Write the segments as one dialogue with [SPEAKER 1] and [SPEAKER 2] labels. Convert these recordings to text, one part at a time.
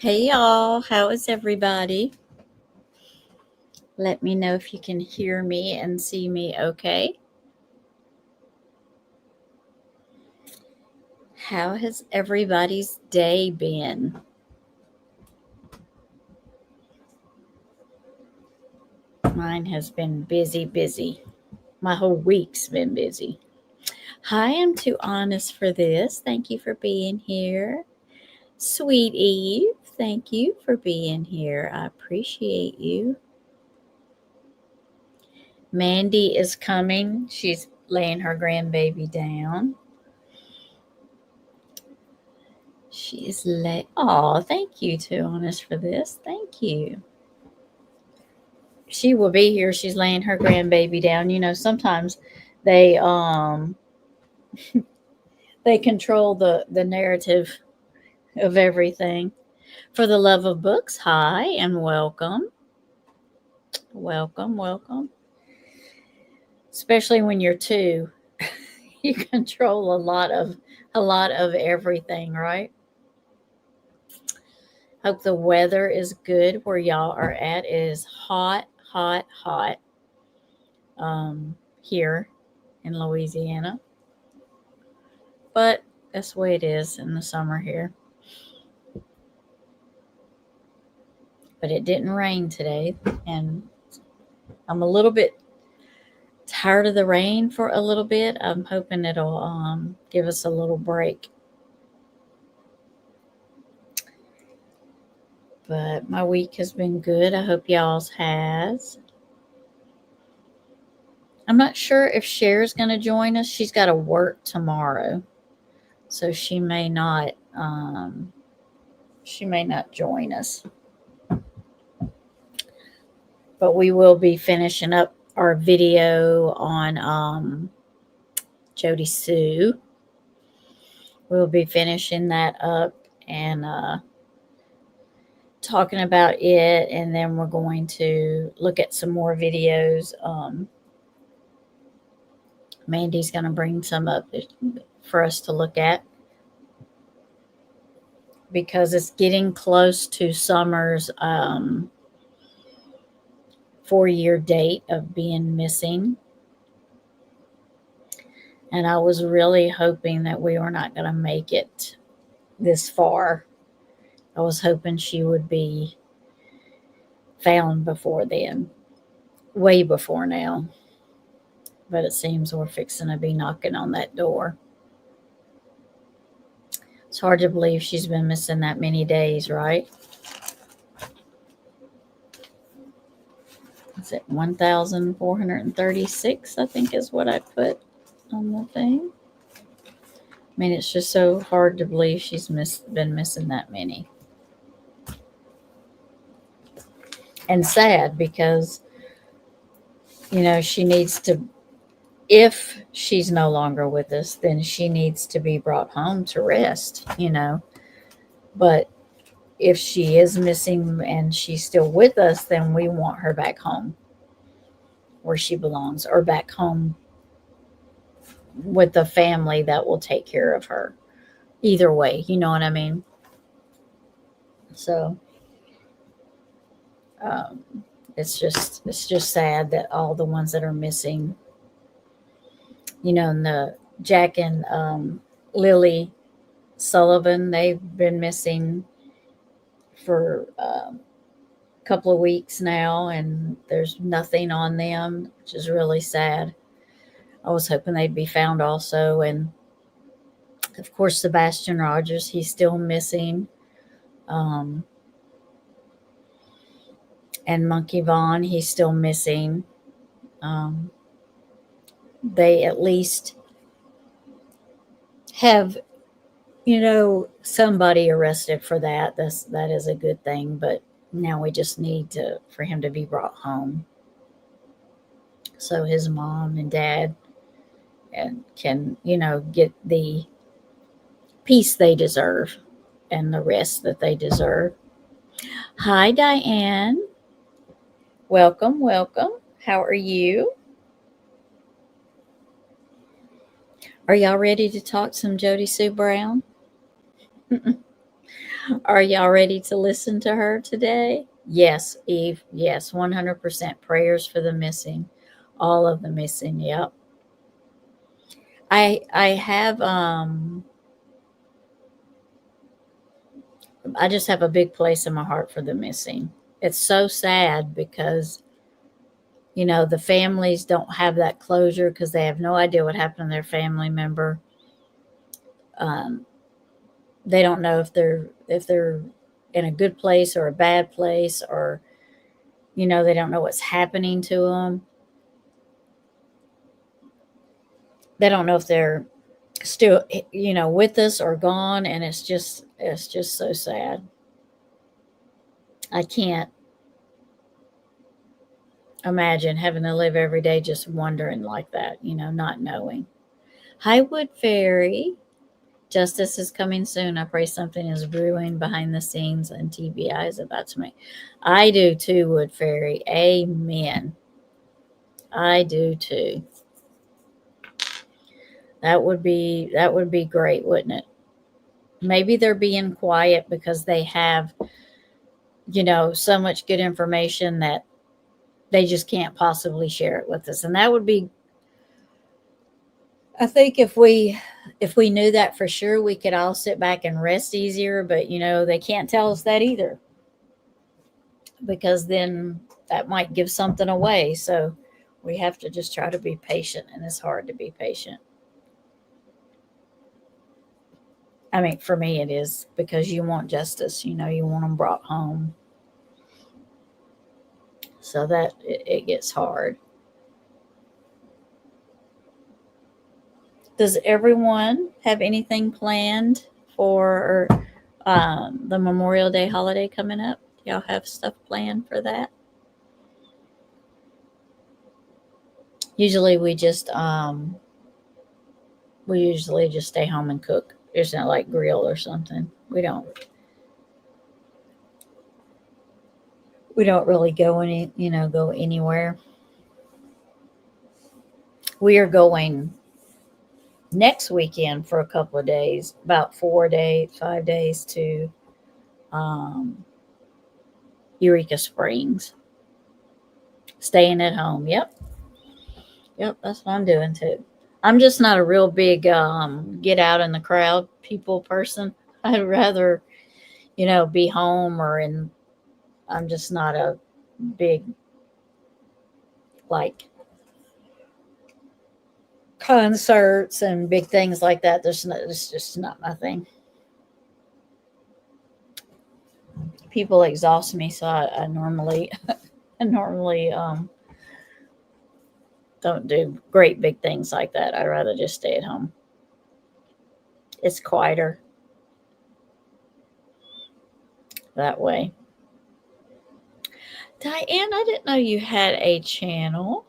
[SPEAKER 1] Hey y'all, how is everybody? Let me know if you can hear me and see me okay. How has everybody's day been? Mine has been busy, busy. My whole week's been busy. Hi, I'm too honest for this. Thank you for being here. Sweet Eve, thank you for being here. I appreciate you. Mandy is coming. She's laying her grandbaby down. She's late. Oh, thank you, Too Honest, for this. Thank you. She will be here. She's laying her grandbaby down. Sometimes they they control the narrative of everything. For the love of books, hi and welcome. Welcome, welcome. Especially when you're two, you control a lot of everything, right? Hope the weather is good where y'all are at. It is hot, hot, hot here in Louisiana. But that's the way it is in the summer here. But it didn't rain today, and I'm a little bit tired of the rain for a little bit. I'm hoping it'll give us a little break. But my week has been good. I hope y'all's has. I'm not sure if Cher's going to join us. She's got to work tomorrow, so she may not. She may not join us. But we will be finishing up our video on Jody Sue. We'll be finishing that up and talking about it, and then we're going to look at some more videos. Mandy's going to bring some up for us to look at because it's getting close to Summer's 4-year date of being missing. And I was really hoping that we were not going to make it this far. I was hoping she would be found before then, way before now. But it seems we're fixing to be knocking on that door. It's hard to believe she's been missing that many days, right? Is it 1,436? I think is what I put on the thing. I mean, it's just so hard to believe she's been missing that many. And sad because, she needs to, if she's no longer with us, then she needs to be brought home to rest, But if she is missing and she's still with us, then we want her back home where she belongs, or back home with the family that will take care of her. Either way, you know what I mean? So um, it's just sad that all the ones that are missing, and the Jack and Lily Sullivan, they've been missing for a couple of weeks now, and there's nothing on them, which is really sad. I was hoping they'd be found also. And of course, Sebastian Rogers, he's still missing. Um, and Monkey Vaughn, he's still missing. Um, they at least have, somebody arrested for that. That is a good thing. But now we just need for him to be brought home, so his mom and dad can, get the peace they deserve and the rest that they deserve. Hi, Diane. Welcome, welcome. How are you? Are y'all ready to talk some Jody Sue Brown? Are y'all ready to listen to her today? Yes, Eve. Yes, 100% prayers for the missing. All of the missing. Yep. I have I just have a big place in my heart for the missing. It's so sad because the families don't have that closure because they have no idea what happened to their family member. Um, they don't know if they're in a good place or a bad place, or they don't know what's happening to them. They don't know if they're still with us or gone, and it's just so sad. I can't imagine having to live every day just wondering like that, not knowing. Hi, Wood Fairy. Justice is coming soon. I pray something is brewing behind the scenes and TBI is about to make. I do too, Wood Fairy. Amen. I do too. That would be great, wouldn't it? Maybe they're being quiet because they have, so much good information that they just can't possibly share it with us. And that would be, I think, if we knew that for sure, we could all sit back and rest easier. But they can't tell us that either, because then that might give something away. So we have to just try to be patient, and it's hard to be patient. I mean, for me, it is, because you want justice. You want them brought home. So that it gets hard. Does everyone have anything planned for the Memorial Day holiday coming up? Do y'all have stuff planned for that? Usually we usually just stay home and cook. It's not like grill or something. We don't really go anywhere. We are going next weekend for a couple of days, about 4 days, 5 days, to um, Eureka Springs. Staying at home. Yep. Yep. That's what I'm doing too. I'm just not a real big get out in the crowd people person. I'd rather, be home or in. I'm just not a big, like, concerts and big things like that. It's just not my thing. People exhaust me, so I normally I normally don't do great big things like that. I'd rather just stay at home. It's quieter that way. Diane, I didn't know you had a channel.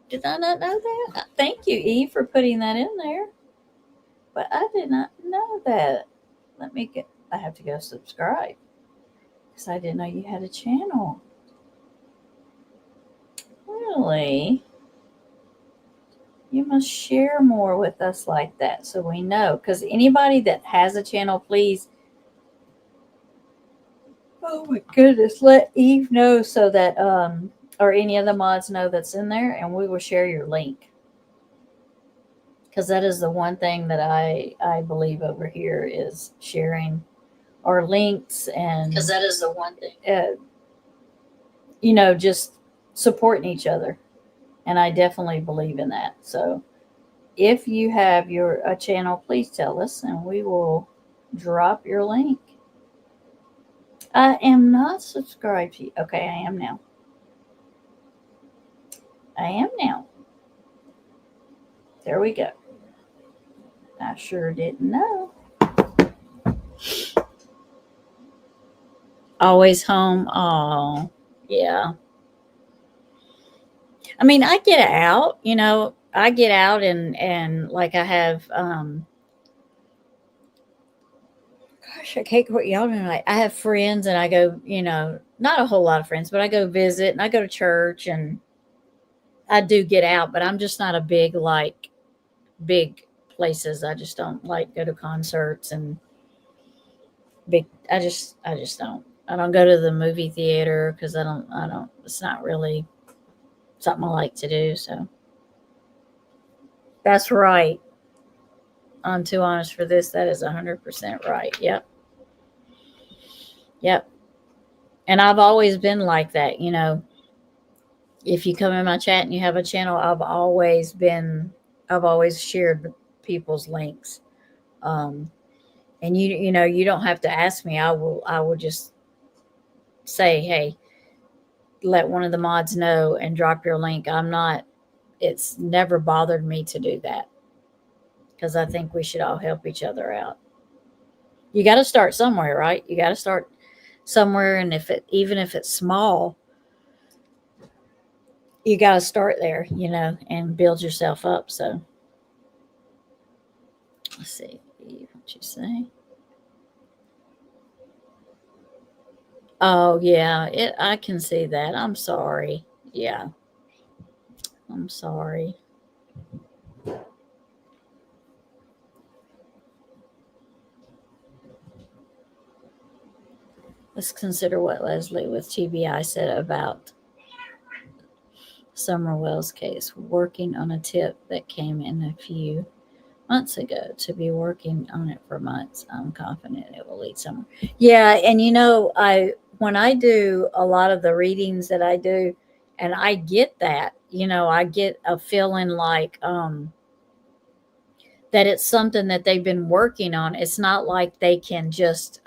[SPEAKER 1] Did I not know that? Thank you, Eve, for putting that in there. But I did not know that. Let me get. I have to go subscribe because I didn't know you had a channel. Really? You must share more with us like that so we know. Because anybody that has a channel, please. Oh my goodness, let Eve know so that or any of the mods know that's in there, and we will share your link. Because that is the one thing that I believe over here is sharing our links, and
[SPEAKER 2] Because that is the one thing.
[SPEAKER 1] Just supporting each other, and I definitely believe in that. So if you have a channel, please tell us, and we will drop your link. I am not subscribed to you. Okay, I am now. I am now. There we go. I sure didn't know. Always home. Oh, yeah. I mean, I get out, I get out, and like I have, gosh, I can't quit yelling. Like, I have friends, and I go, not a whole lot of friends, but I go visit, and I go to church, and I do get out, but I'm just not a big places. I just don't like go to concerts and I just don't. I don't go to the movie theater because I don't. It's not really something I like to do. So that's right. I'm too honest for this. That is 100% right. Yep. Yep. And I've always been like that. If you come in my chat and you have a channel, I've always shared people's links. Um, and you don't have to ask me. I will just say, hey, let one of the mods know and drop your link. It's never bothered me to do that because I think we should all help each other out. You got to start somewhere, right? You got to start somewhere. And even if it's small, you got to start there, and build yourself up. So let's see what you say. Oh yeah, I can see that. I'm sorry. Yeah, I'm sorry. Let's consider what Leslie with TBI said about Summer Wells case. Working on a tip that came in a few months ago. To be working on it for months, I'm confident it will lead somewhere. Yeah, and I when I do a lot of the readings that I do, and I get that, I get a feeling like that it's something that they've been working on. It's not like they can just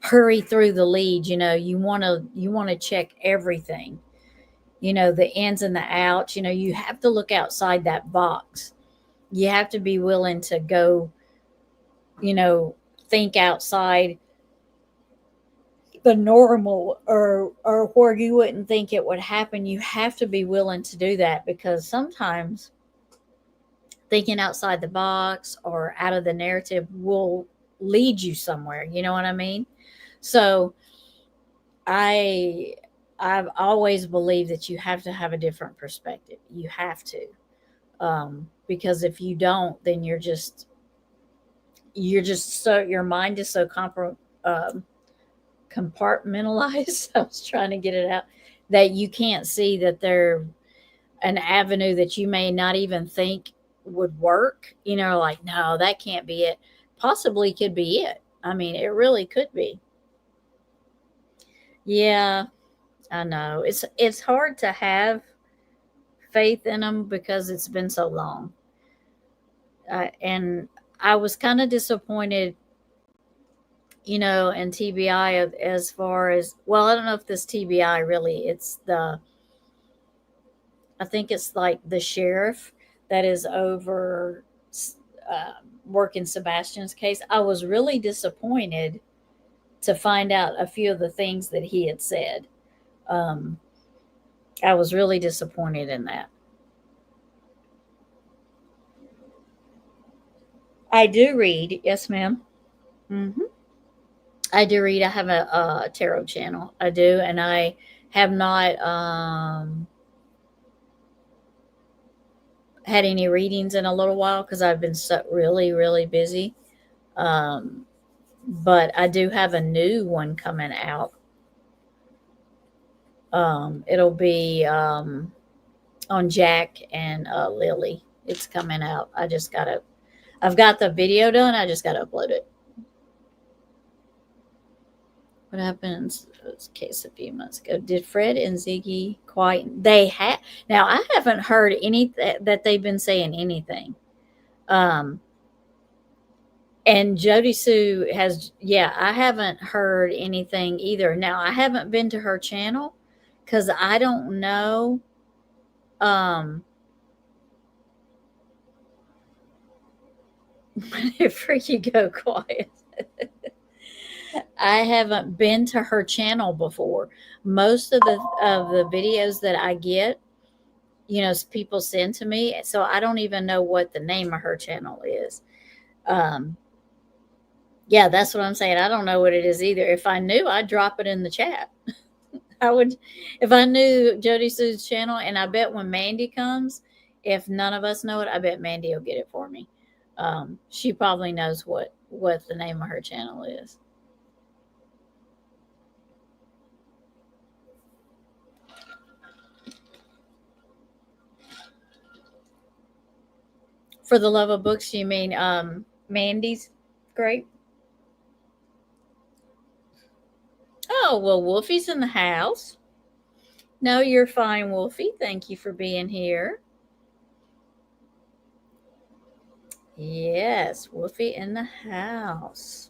[SPEAKER 1] hurry through the lead. You want to check everything. The ins and the outs. You have to look outside that box. You have to be willing to go, you know, think outside the normal, or where you wouldn't think it would happen. You have to be willing to do that because sometimes thinking outside the box or out of the narrative will lead you somewhere. You know what I mean? So I I've always believed that you have to have a different perspective. You have to. Because if you don't, then you're just so your mind is so um, compartmentalized. I was trying to get it out that you can't see that they're an avenue that you may not even think would work. Like, no, that can't be it. Possibly could be it. I mean, it really could be. Yeah, I know. It's hard to have faith in them because it's been so long. And I was kind of disappointed, in TBI as far as, well, I don't know if this TBI really, I think it's like the sheriff that is over uh, working Sebastian's case. I was really disappointed to find out a few of the things that he had said. Um, I was really disappointed in that. I do read, yes, ma'am. Hmm. I do read. I have a tarot channel. I do, and I have not had any readings in a little while because I've been so really, really busy. Um, but I do have a new one coming out. It'll be on Jack and Lily. It's coming out. I've got the video done. I just gotta upload it. What happened in this case a few months ago? Did Fred and Ziggy quite? They had. Now I haven't heard any that they've been saying anything. Um, and Jody Sue has. Yeah, I haven't heard anything either. Now I haven't been to her channel because I don't know. Um, whenever you go quiet. I haven't been to her channel before. Most of the videos that I get, people send to me, so I don't even know what the name of her channel is. Um, yeah, that's what I'm saying. I don't know what it is either. If I knew, I'd drop it in the chat. I would, if I knew Jody Sue's channel, and I bet when Mandy comes, if none of us know it, I bet Mandy will get it for me. She probably knows what the name of her channel is. For the love of books, you mean Mandy's Grape? Oh, well, Wolfie's in the house. No, you're fine, Wolfie. Thank you for being here. Yes, Wolfie in the house.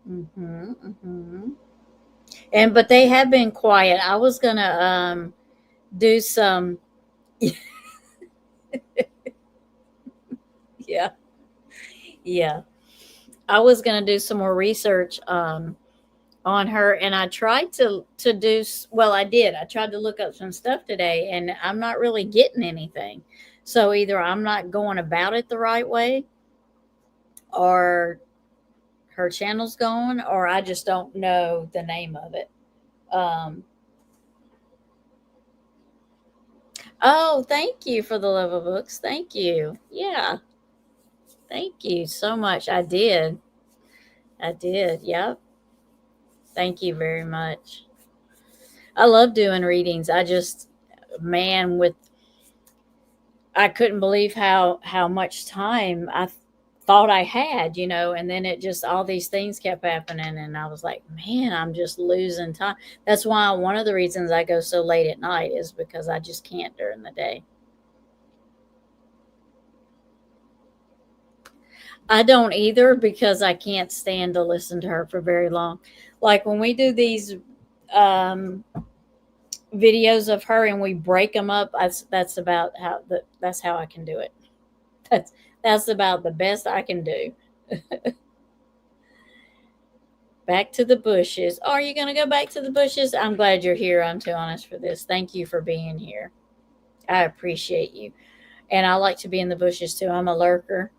[SPEAKER 1] Mhm, mhm. And but they have been quiet. I was gonna do some. Yeah, yeah. I was gonna do some more research on her, and I tried to do well. I did. I tried to look up some stuff today, and I'm not really getting anything. So either I'm not going about it the right way, or her channel's going, or I just don't know the name of it. Um, oh, thank you for the love of books. Thank you. Yeah, thank you so much. I did. I did. Yep. Thank you very much. I love doing readings. I just, man, with I couldn't believe how much time I thought I had, and then it just all these things kept happening, and I was like, man, I'm just losing time. That's why one of the reasons I go so late at night is because I just can't during the day. I don't either because I can't stand to listen to her for very long. Like when we do these um videos of her and we break them up, that's about that's how I can do it. That's that's about the best I can do. Back to the bushes. Are you going to go back to the bushes? I'm glad you're here, I'm too honest for this. Thank you for being here. I appreciate you. And I like to be in the bushes too. I'm a lurker.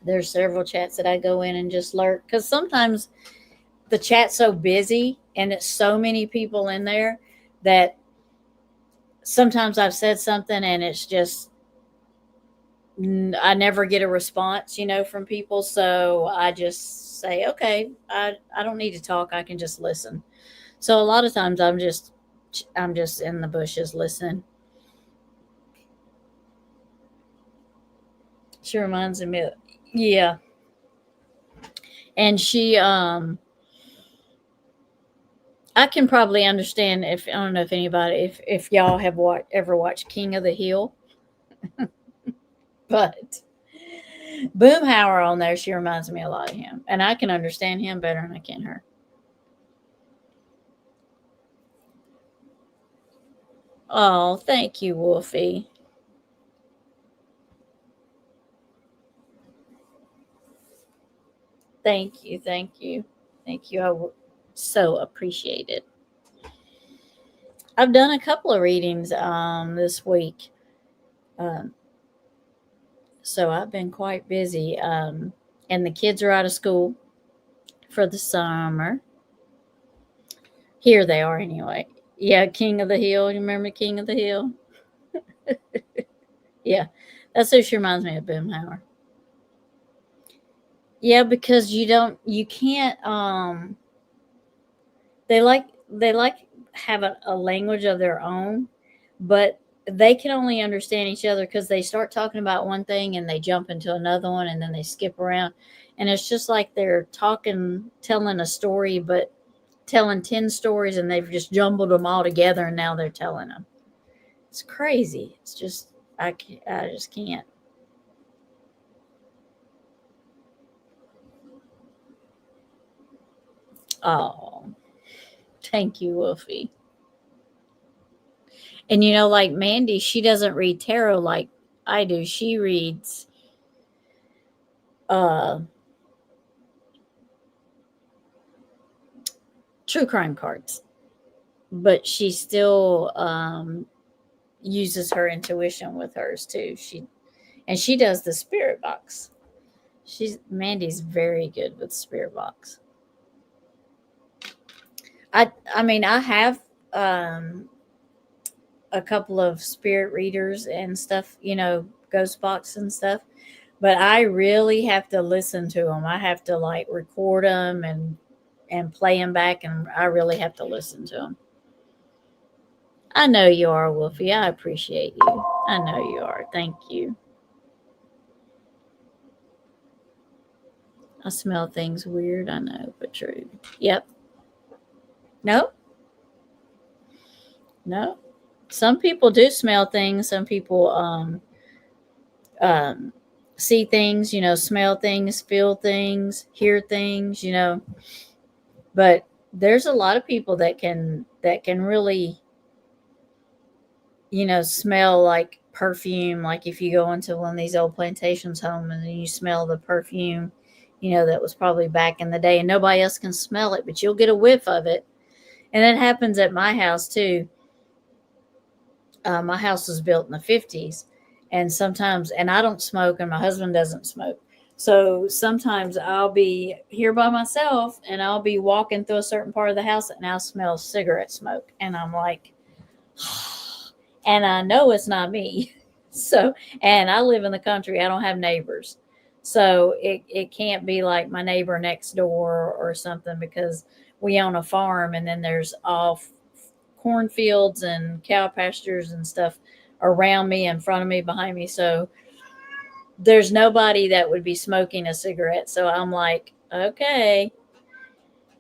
[SPEAKER 1] There's several chats that I go in and just lurk because sometimes the chat's so busy and it's so many people in there that sometimes I've said something and it's just I never get a response, from people. So I just say, okay, I don't need to talk. I can just listen. So a lot of times I'm just in the bushes listening. She reminds me of, yeah. And I can probably understand if I don't know if anybody if y'all have ever watched King of the Hill, but Boomhauer on there, she reminds me a lot of him. And I can understand him better than I can her. Oh, thank you, Wolfie. Thank you, thank you, thank you. So appreciate it. I've done a couple of readings this week, um, so I've been quite busy. And the kids are out of school for the summer. Here they are anyway. Yeah, King of the Hill. You remember King of the Hill? Yeah, that's who she reminds me of, Boomhauer. Yeah, because you can't. They like have a language of their own, but they can only understand each other because they start talking about one thing and they jump into another one and then they skip around, and it's just like they're talking, telling a story, but telling 10 stories and they've just jumbled them all together and now they're telling them. It's crazy. It's just I just can't. Oh, thank you, Wolfie. And like Mandy, she doesn't read tarot like I do. She reads uh true crime cards, but she still uses her intuition with hers too. She does the spirit box. She's Mandy's very good with spirit box. I mean I have um a couple of spirit readers and stuff, ghost box and stuff. But I really have to listen to them. I have to like record them and play them back, and I really have to listen to them. I know you are, Wolfie. I appreciate you. I know you are. Thank you. I smell things weird. I know, but true. Yep. Nope. No. Some people do smell things. Some people um see things, smell things, feel things, hear things, But there's a lot of people that can really, smell like perfume. Like if you go into one of these old plantations home and then you smell the perfume, that was probably back in the day and nobody else can smell it, but you'll get a whiff of it. And it happens at my house too. My house was built in the 50s. And I don't smoke and my husband doesn't smoke. So sometimes I'll be here by myself and I'll be walking through a certain part of the house and I'll smell cigarette smoke. And I'm like, and I know it's not me. So, and I live in the country, I don't have neighbors. So it can't be like my neighbor next door or something because we own a farm and then there's all cornfields and cow pastures and stuff around me, in front of me, behind me. So there's nobody that would be smoking a cigarette. So I'm like, okay,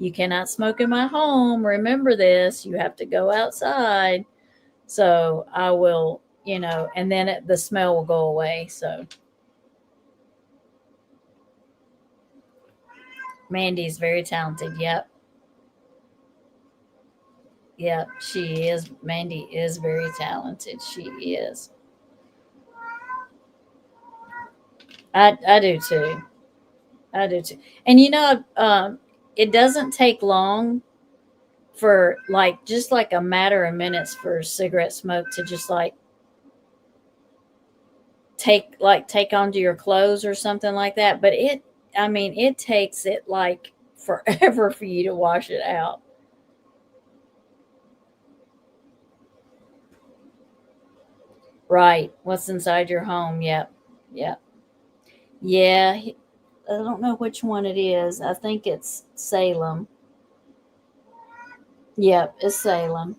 [SPEAKER 1] you cannot smoke in my home. Remember this. You have to go outside. So I will, and then the smell will go away. So Mandy's very talented. Yep. Yep. She is. Mandy is very talented. She is. I do too. I do too. And it doesn't take long for like just like a matter of minutes for cigarette smoke to just like take onto your clothes or something like that. But it takes it like forever for you to wash it out. Right. What's inside your home? Yep. Yep. Yeah. I don't know which one it is. I think it's Salem. Yep, it's Salem.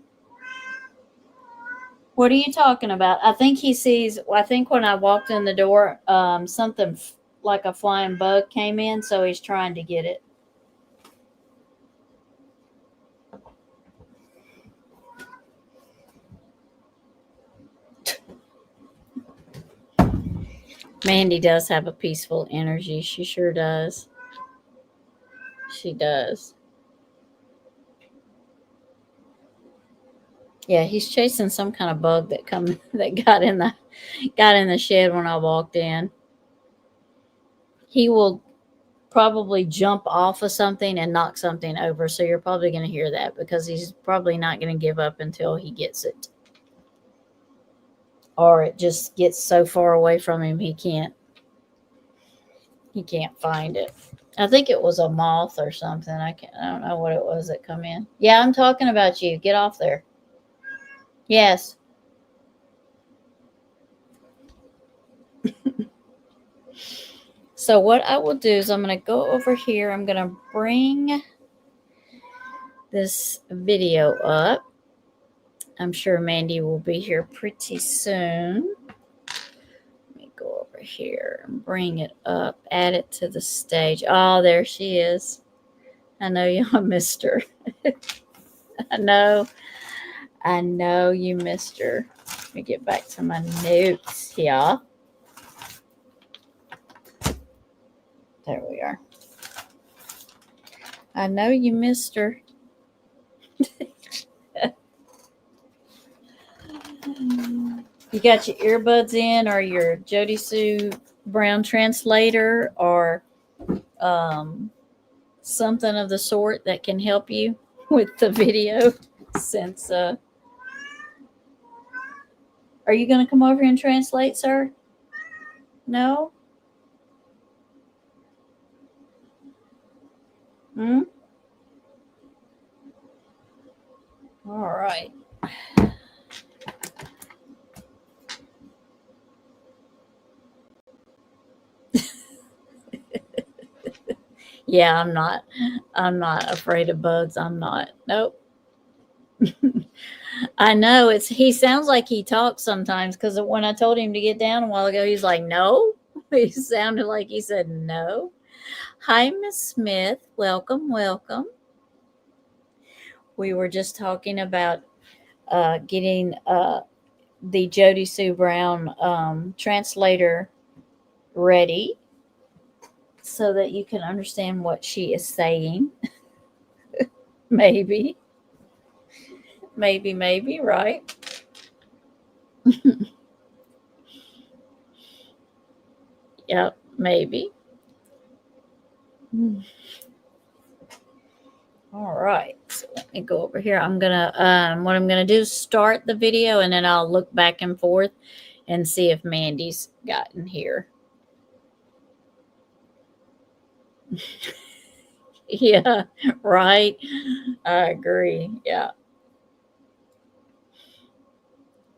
[SPEAKER 1] What are you talking about? I think he sees. I think when I walked in the door, something like a flying bug came in, so he's trying to get it. Mandy does have a peaceful energy. She sure does. She does. Yeah, he's chasing some kind of bug that come that got in the shed when I walked in. He will probably jump off of something and knock something over. So you're probably going to hear that because he's probably not going to give up until he gets it. Or it just gets so far away from him he can't find it. I think it was a moth or something. I don't know what it was that come in. Yeah, I'm talking about you. Get off there. Yes. So what I will do is I'm going to go over here. I'm going to bring this video up. I'm sure Mandy will be here pretty soon. Let me go over here and bring it up, add it to the stage. Oh, there she is. I know y'all missed her. I know. I know you missed her. Let me get back to my notes here. There we are. I know you missed her. You got your earbuds in or your Jody Sue Brown translator or something of the sort that can help you with the video since are you going to come over here and translate, sir? No? Hmm? All right. Yeah, I'm not. I'm not afraid of bugs. I'm not. Nope. I know it's. He sounds like he talks sometimes because when I told him to get down a while ago, he's like, "No." He sounded like he said no. Hi, Miss Smith. Welcome, welcome. We were just talking about getting the Jody Sue Brown translator ready so that you can understand what she is saying. Maybe, maybe, right? Yep, maybe. All right. So let me go over here. I'm gonna what I'm gonna do is start the video and then I'll look back and forth and see if Mandy's gotten here. Yeah, right. I agree. Yeah.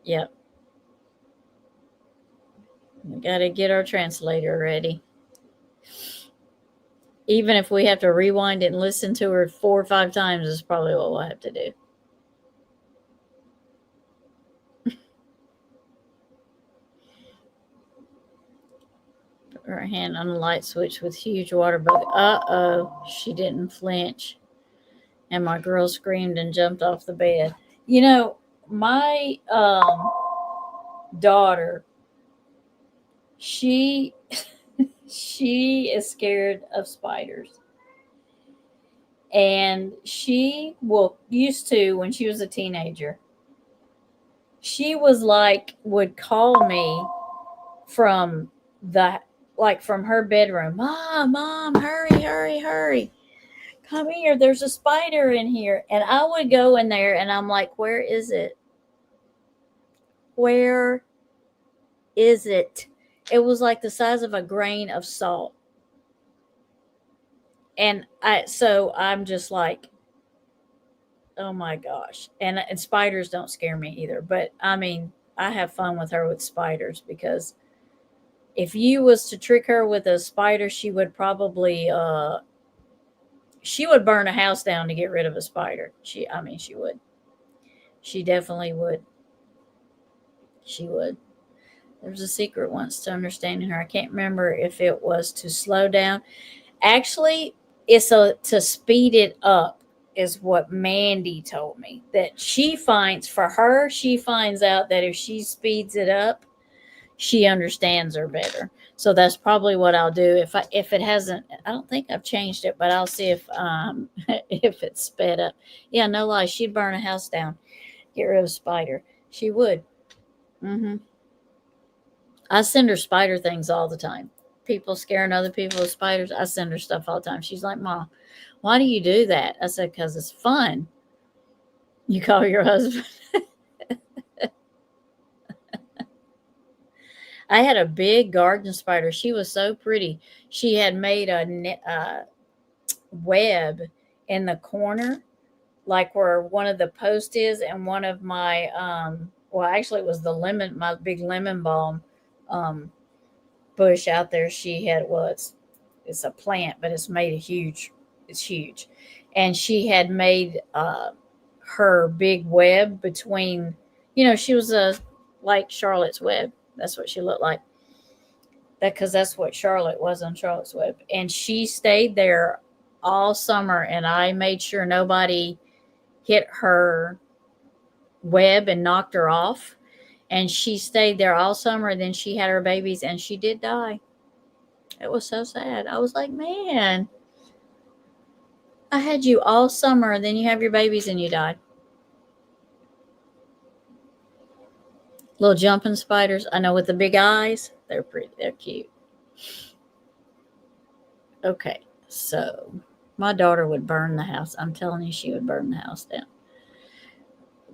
[SPEAKER 1] Yep. We gotta get our translator ready. Even if we have to rewind it and listen to her 4 or 5 times, is probably what we'll have to do. Put her hand on the light switch with huge water bug. Uh-oh. She didn't flinch. And my girl screamed and jumped off the bed. You know, my daughter, she she is scared of spiders. And she will used to when she was a teenager. She was like would call me from the from her bedroom, mom, hurry, hurry, hurry, come here, there's a spider in here. And I would go in there and I'm like, where is it, where is it? It was like the size of a grain of salt. And I'm just like, oh my gosh. And spiders don't scare me either, but I mean, I have fun with her with spiders because if you was to trick her with a spider, she would burn a house down to get rid of a spider. She would. She definitely would. She would. There's a secret once to understanding her. I can't remember if it was to slow down. Actually, to speed it up is what Mandy told me. That she finds out that if she speeds it up, she understands her better. So that's probably what I'll do. If it hasn't, I don't think I've changed it, but I'll see if if it's sped up. Yeah, no lie, she'd burn a house down, get rid of a spider. She would. Hmm. I send her spider things all the time. People scaring other people with spiders. I send her stuff all the time. She's like, Mom, why do you do that? I said, because it's fun. You call your husband. I had a big garden spider. She was so pretty. She had made a web in the corner, like where one of the posts is, and one of my well, actually, it was my big lemon balm um, bush out there. She had it's a plant, but it's made a huge. It's huge, and she had made her big web between. She was a like Charlotte's Web. That's what she looked like. Because that's what Charlotte was on Charlotte's Web, and she stayed there all summer. And I made sure nobody hit her web and knocked her off. And she stayed there all summer. And then she had her babies, and she did die. It was so sad. I was like, man, I had you all summer, and then you have your babies and you died. Little jumping spiders. I know with the big eyes. They're pretty. They're cute. Okay, so my daughter would burn the house. I'm telling you, she would burn the house down.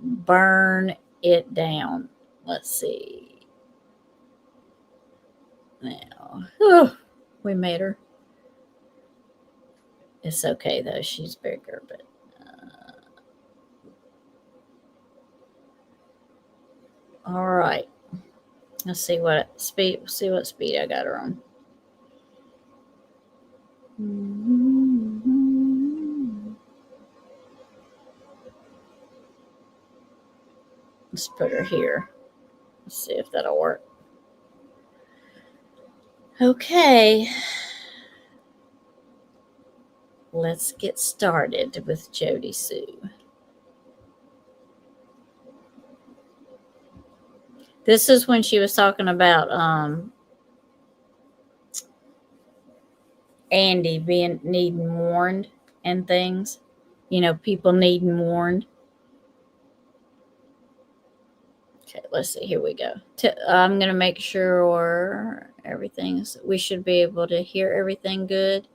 [SPEAKER 1] Burn it down. Let's see. Now, we made her. It's okay though. She's bigger, but all right. Let's see what speed. See what speed I got her on. Let's put her here. Let's see if that'll work. Okay. Let's get started with Jody Sue. This is when she was talking about Andy needing warned and things. You know, people needing warned. Okay, let's see. Here we go. I'm going to make sure we should be able to hear everything good.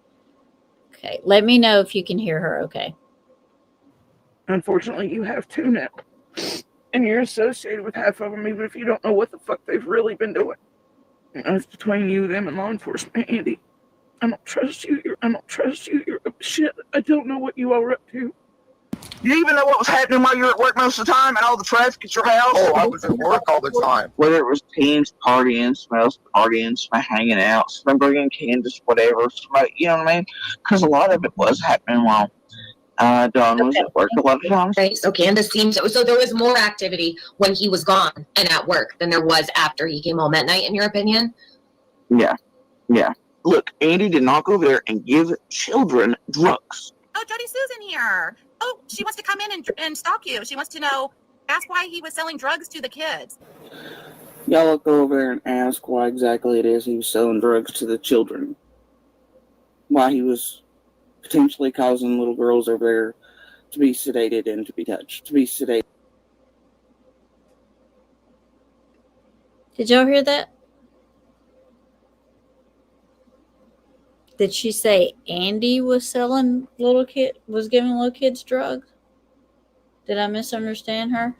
[SPEAKER 1] Okay, let me know if you can hear her okay.
[SPEAKER 2] Unfortunately, you have two now. And you're associated with half of them, even if you don't know what the fuck they've really been doing. And that's between you, them, and law enforcement, Andy. I don't trust you. You're shit. I don't know what you all are up to.
[SPEAKER 3] You even know what was happening while you were at work most of the time and all the traffic at your house?
[SPEAKER 4] Oh, I was at work all the time.
[SPEAKER 3] Whether it was teens partying, smells partying, hanging out, some bringing Candace, whatever, you know what I mean? Because a lot of it was happening while Don was at work a lot of times.
[SPEAKER 5] Okay, so Candace seems so there was more activity when he was gone and at work than there was after he came home at night, in your opinion?
[SPEAKER 3] Yeah. Look, Andy did not go there and give children drugs.
[SPEAKER 6] Oh, Jody Sue's in here. Oh, she wants to come in and stalk you. She wants to ask why he was selling drugs to the kids.
[SPEAKER 2] Y'all go over there and ask why exactly it is he was selling drugs to the children. Why he was potentially causing little girls over there to be sedated and to be touched.
[SPEAKER 1] Did y'all hear that? Did she say Andy was giving little kids drugs? Did I misunderstand her?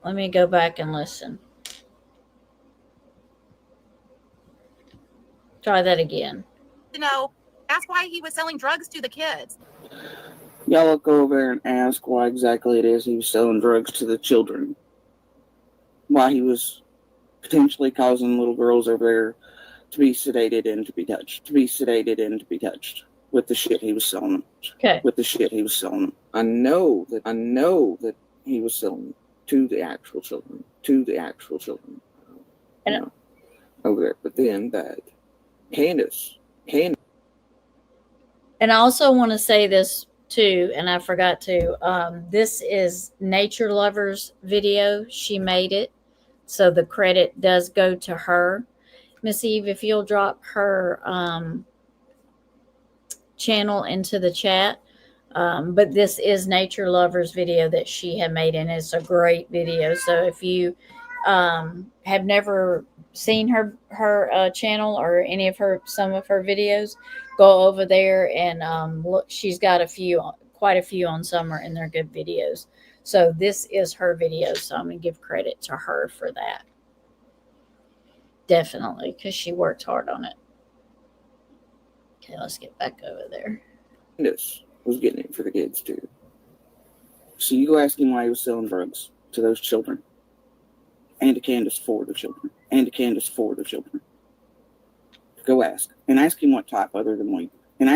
[SPEAKER 1] Let me go back and listen. Try that again.
[SPEAKER 6] Ask why he was selling drugs to the kids.
[SPEAKER 2] Y'all go over there and ask why exactly it is he was selling drugs to the children. Why he was potentially causing little girls over there to be sedated and to be touched. With the shit he was selling them.
[SPEAKER 1] Okay.
[SPEAKER 2] I know that he was selling to the actual children.
[SPEAKER 1] And
[SPEAKER 2] over there. But then that Candace.
[SPEAKER 1] And I also want to say this too, and I forgot to. This is Nature Lover's video. She made it, so the credit does go to her. Miss Eve, if you'll drop her channel into the chat. But this is Nature Lover's video that she had made, and it's a great video. So if you have never seen her channel or some of her videos, go over there and look. She's got quite a few on Summer, and they're good videos. So this is her video, so I'm gonna give credit to her for that. Definitely, because she worked hard on it. Okay, let's get back over there.
[SPEAKER 2] Candace was getting it for the kids too. So you go ask him why he was selling drugs to those children. And to Candace for the children. Go ask. And ask him what type other than weed. And what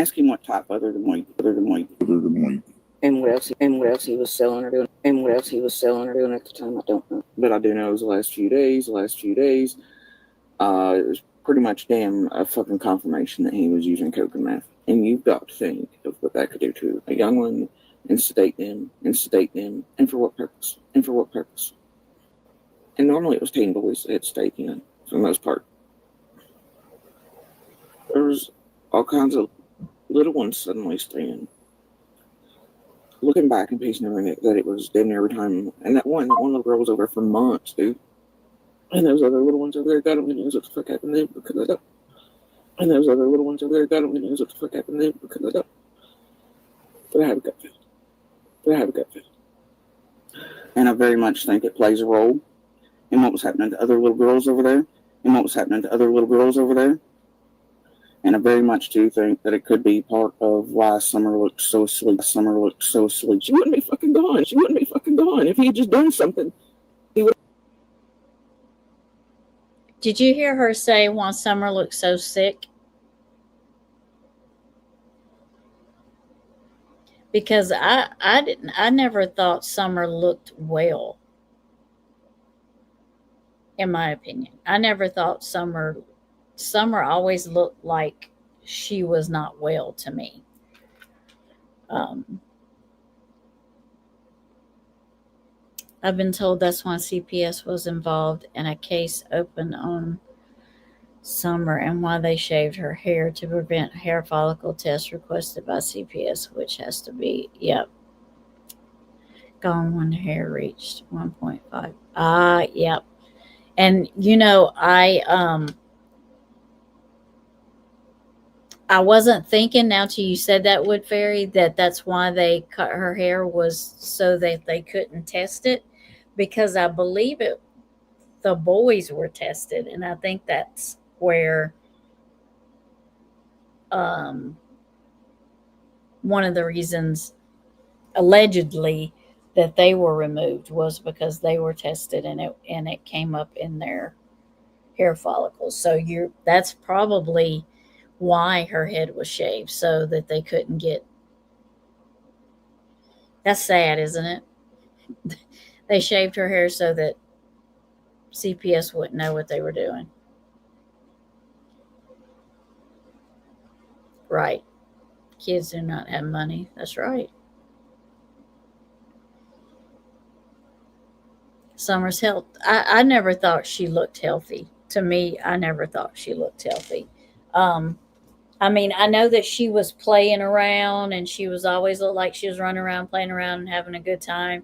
[SPEAKER 2] else he was selling or doing. At the time, I don't know. But I do know it was the last few days, it was pretty much a fucking confirmation that he was using coke and meth. And you've got to think of what that could do to a young one and sedate them, and for what purpose? And normally it was teen boys that had stayed in, for the most part. There was all kinds of little ones suddenly staying. Looking back and piecing everything that it was damn near every time. And that one little girl was over there for months, dude. And those other little ones over there, God only knows what the fuck happened to them because I don't. But I have a gut feel. And I very much think it plays a role in what was happening to other little girls over there. And I very much do think that it could be part of why Summer looked so sweet. She wouldn't be fucking gone. If he had just done something, he would.
[SPEAKER 1] Did you hear her say why Summer looks so sick? because I never thought Summer looked well. In my opinion, I never thought Summer always looked like she was not well to me. I've been told that's why CPS was involved in a case open on Summer and why they shaved her hair to prevent hair follicle tests requested by CPS, which has to be, yep, gone when hair reached 1.5. Yep. And I wasn't thinking now till you said that, Wood Fairy, that's why they cut her hair, was so that they couldn't test it, because I believe the boys were tested, and I think that's where one of the reasons allegedly that they were removed was because they were tested and it came up in their hair follicles. So that's probably why her head was shaved, so that they couldn't get. That's sad, isn't it? They shaved her hair so that CPS wouldn't know what they were doing. Right. Kids do not have money. That's right. Summer's health. I never thought she looked healthy. To me, I never thought she looked healthy. I mean, I know that she was playing around and she was always looked like she was running around, playing around and having a good time.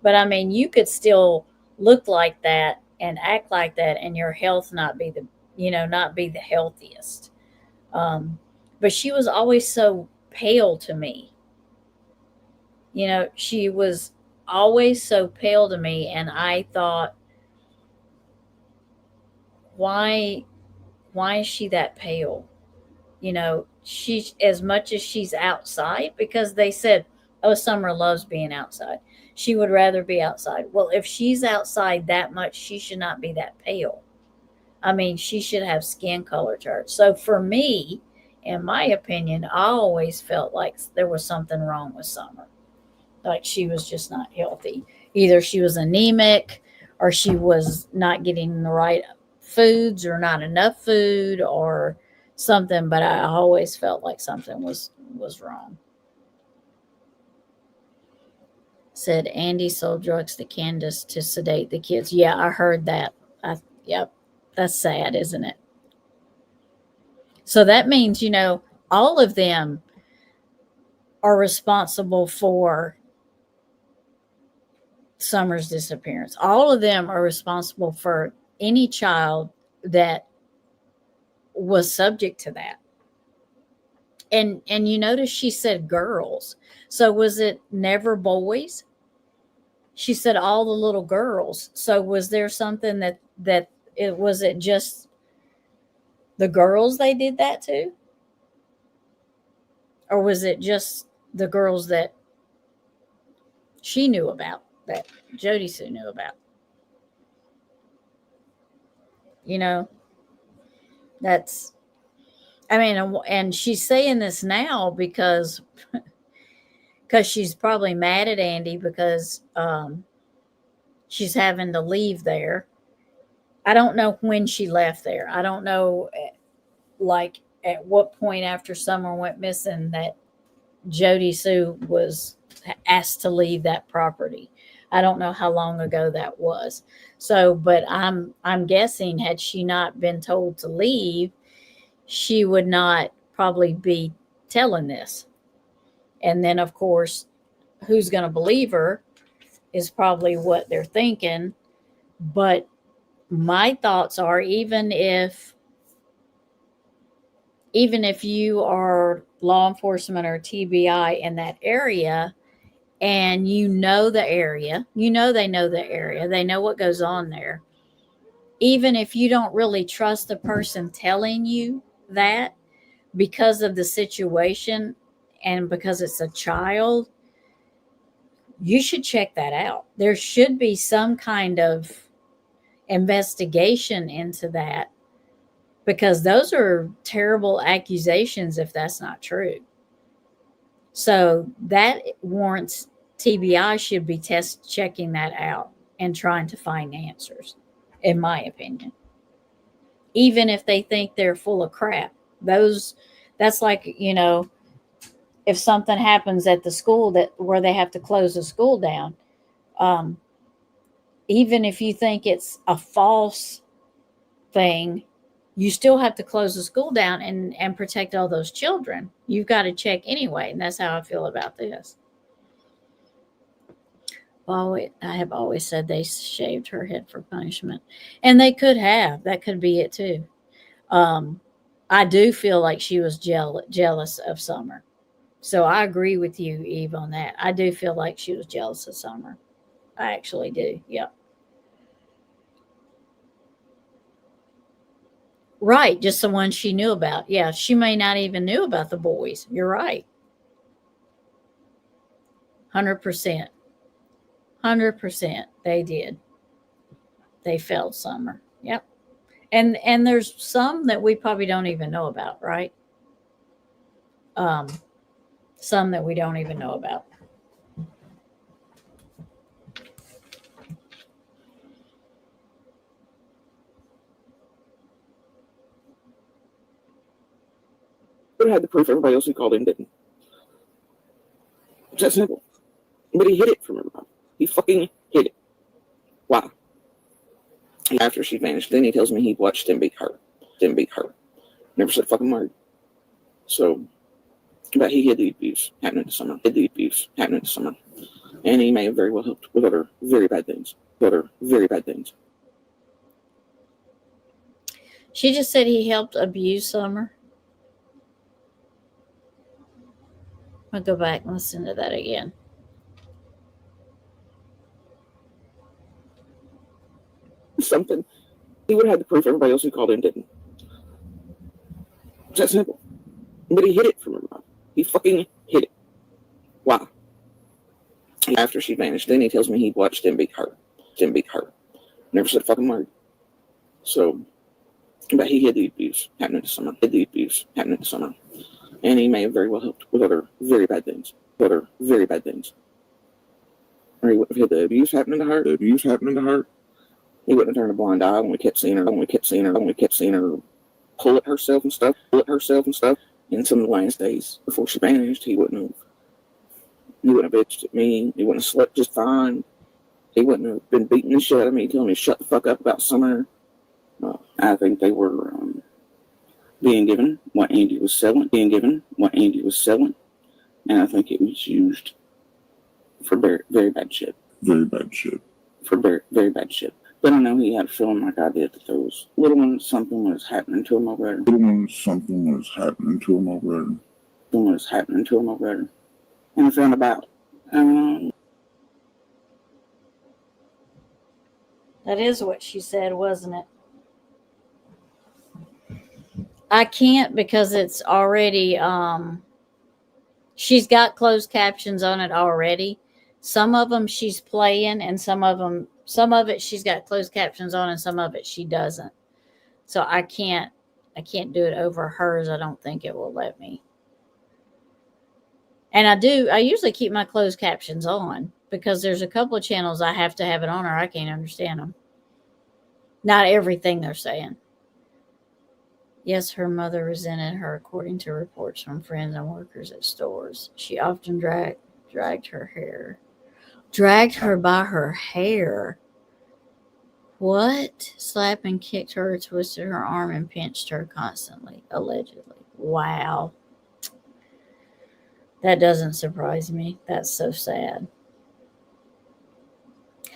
[SPEAKER 1] But I mean, you could still look like that and act like that and your health not be the healthiest. But she was always so pale to me. She was always so pale to me, and I thought, why is she that pale? She's, as much as she's outside, because they said, oh, Summer loves being outside. She would rather be outside. Well, if she's outside that much, she should not be that pale. I mean, she should have skin color to her. So for me, in my opinion, I always felt like there was something wrong with Summer. Like she was just not healthy. Either she was anemic, or she was not getting the right foods, or not enough food, or something. But I always felt like something was wrong. Said Andy sold drugs to Candace to sedate the kids. Yeah, I heard that. Yep. That's sad, isn't it? So that means, all of them are responsible for Summer's disappearance. All of them are responsible for any child that was subject to that. And you notice she said girls. So was it never boys? She said all the little girls. So was there something that was it just the girls they did that to? Or was it just the girls that she knew about, that Jody Sue knew about? That's, I mean, and she's saying this now because she's probably mad at Andy because she's having to leave there. I don't know when she left there. I don't know, like, at what point after Summer went missing that Jody Sue was asked to leave that property. I don't know how long ago that was. So, but I'm guessing had she not been told to leave, she would not probably be telling this. And then, of course, who's going to believe her is probably what they're thinking. But my thoughts are, even if you are law enforcement or TBI in that area, and the area, they know the area, they know what goes on there. Even if you don't really trust the person telling you that because of the situation and because it's a child, you should check that out. There should be some kind of investigation into that, because those are terrible accusations if that's not true. So that warrants TBI should be checking that out and trying to find answers, in my opinion. Even if they think they're full of crap. That's like, if something happens at the school where they have to close the school down, even if you think it's a false thing, you still have to close the school down and protect all those children. You've got to check anyway, and that's how I feel about this. Well, I have always said they shaved her head for punishment, and they could have. That could be it too. I do feel like she was jealous of Summer. So I agree with you, Eve, on that. I do feel like she was jealous of Summer. I actually do. Yep. Right. Just the one she knew about. Yeah. She may not even knew about the boys. You're right. 100%. 100%. They did. They failed Summer. Yep. And there's some that we probably don't even know about, right? Some that we don't even know about.
[SPEAKER 2] But had the proof. Everybody else who called in didn't. It's that simple. But he hid it from everybody. He fucking hid it. Why? After she vanished, then he tells me he watched them beat her. Never said fucking word. So, but he hid the abuse happening to Summer. And he may have very well helped with other very bad things.
[SPEAKER 1] She just said he helped abuse Summer. I'll go back and listen to that again.
[SPEAKER 2] Something. He would have had the proof. Everybody else who called in didn't. It's that simple. But he hid it from everybody. He fucking hid it. Why? After she vanished, then he tells me he watched them beat her. Never said fucking word. So, but he hid the abuse happening to Summer. And he may have very well helped with other very bad things. Or he would have hid the abuse happening to her. He wouldn't have turned a blind eye when we kept seeing her pull at herself and stuff. In some of the last days before she vanished, he wouldn't have bitched at me. He wouldn't have slept just fine. He wouldn't have been beating the shit out of me, telling me to shut the fuck up about Summer. I think they were being given what Andy was selling, and I think it was used for very, very bad shit. But I know he had a feeling like I did that there was something was happening to him already. And I found about.
[SPEAKER 1] That is what she said, wasn't it? I can't because it's already, she's got closed captions on it already. Some of them she's playing and some of it she's got closed captions on and some of it she doesn't. So I can't do it over hers. I don't think it will let me. And I usually keep my closed captions on because there's a couple of channels I have to have it on or I can't understand them. Not everything they're saying. Yes, her mother resented her, according to reports from friends and workers at stores. She often dragged her by her hair. What? Slapped and kicked her, twisted her arm, and pinched her constantly, allegedly. Wow. That doesn't surprise me. That's so sad.